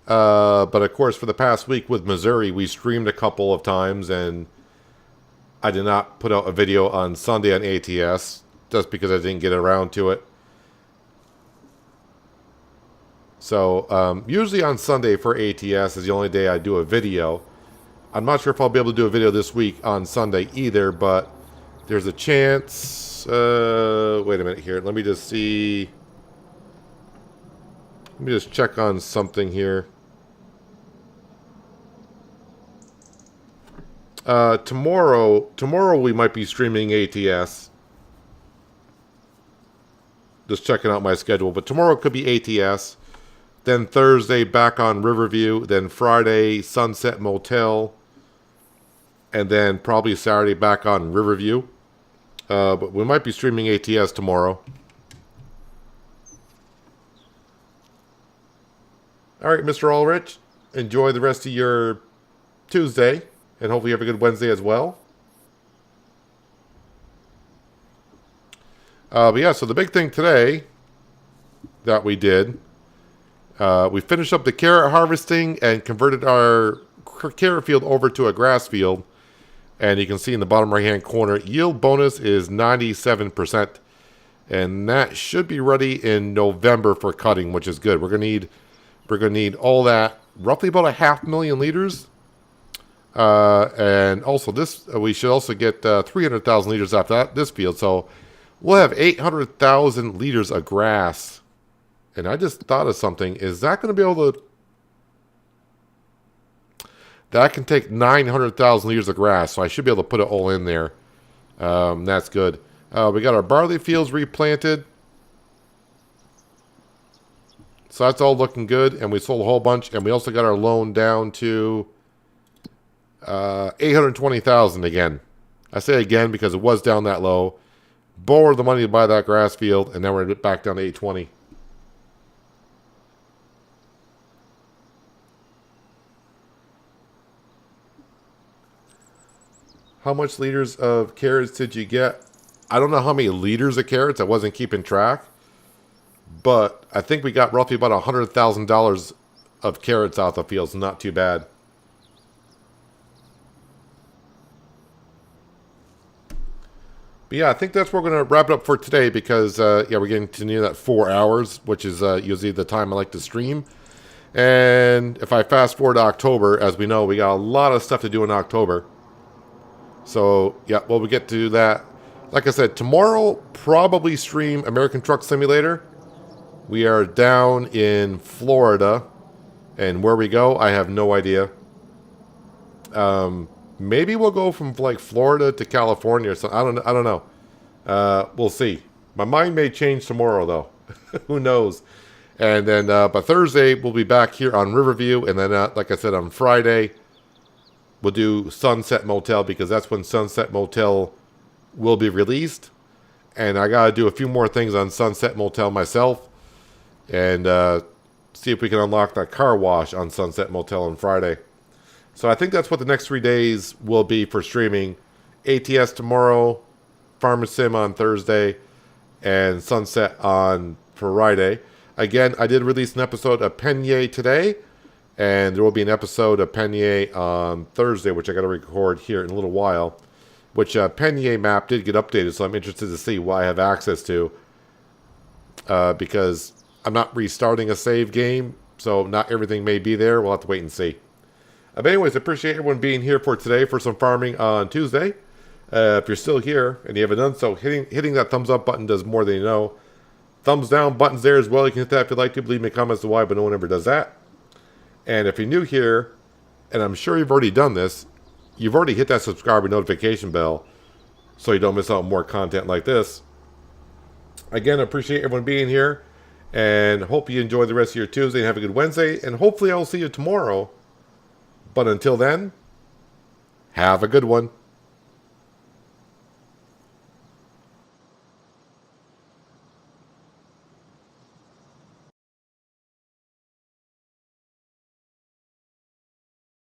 But of course, for the past week with Missouri, we streamed a couple of times, and I did not put out a video on Sunday on ATS, just because I didn't get around to it. So usually on Sunday for ATS is the only day I do a video. I'm not sure if I'll be able to do a video this week on Sunday either, but there's a chance. Wait a minute here. Let me just see. Let me just check on something here. Tomorrow we might be streaming ATS. Just checking out my schedule, but tomorrow could be ATS. Then Thursday back on Riverview. Then Friday Sunset Motel. And then probably Saturday back on Riverview. But we might be streaming ATS tomorrow. Alright, Mr. Ulrich. Enjoy the rest of your Tuesday. And hopefully you have a good Wednesday as well. But yeah, so the big thing today that we did, we finished up the carrot harvesting and converted our carrot field over to a grass field. And you can see in the bottom right hand corner, yield bonus is 97%. And that should be ready in November for cutting, which is good. We're gonna need all that, roughly about 500,000 liters. And also this, we should also get 300,000 liters after this field. So we'll have 800,000 liters of grass. And I just thought of something. Is that going to be able to... That can take 900,000 liters of grass. So I should be able to put it all in there. That's good. We got our barley fields replanted. So that's all looking good. And we sold a whole bunch. And we also got our loan down to 820,000 again. I say again because it was down that low. Borrowed the money to buy that grass field. And now we're back down to 820. How much liters of carrots did you get? I don't know how many liters of carrots. I wasn't keeping track. But I think we got roughly about $100,000 of carrots out the fields. Not too bad. But yeah, I think that's where we're going to wrap it up for today because, yeah, we're getting to near that 4 hours, which is usually the time I like to stream. And if I fast forward to October, as we know, we got a lot of stuff to do in October. So, yeah, well, we get to do that. Like I said, tomorrow, probably stream American Truck Simulator. We are down in Florida. And where we go, I have no idea. Maybe we'll go from, like, Florida to California or something. I don't know. We'll see. My mind may change tomorrow, though. Who knows? And then, but Thursday, we'll be back here on Riverview. And then, like I said, on Friday... we'll do Sunset Motel because that's when Sunset Motel will be released. And I got to do a few more things on Sunset Motel myself. And see if we can unlock that car wash on Sunset Motel on Friday. So I think that's what the next 3 days will be for streaming. ATS tomorrow, Farmer Sim on Thursday, and Sunset on Friday. Again, I did release an episode of Penye today. And there will be an episode of Penye on Thursday, which I got to record here in a little while. Which Penye map did get updated, so I'm interested to see what I have access to. Because I'm not restarting a save game, so not everything may be there. We'll have to wait and see. But anyways, I appreciate everyone being here for today for some farming on Tuesday. If you're still here and you haven't done so, hitting that thumbs up button does more than you know. Thumbs down button's there as well. You can hit that if you'd like to. Leave me comments to why, but no one ever does that. And if you're new here, and I'm sure you've already done this, you've already hit that subscribe and notification bell so you don't miss out on more content like this. Again, I appreciate everyone being here, and hope you enjoy the rest of your Tuesday and have a good Wednesday, and hopefully I'll see you tomorrow. But until then, have a good one.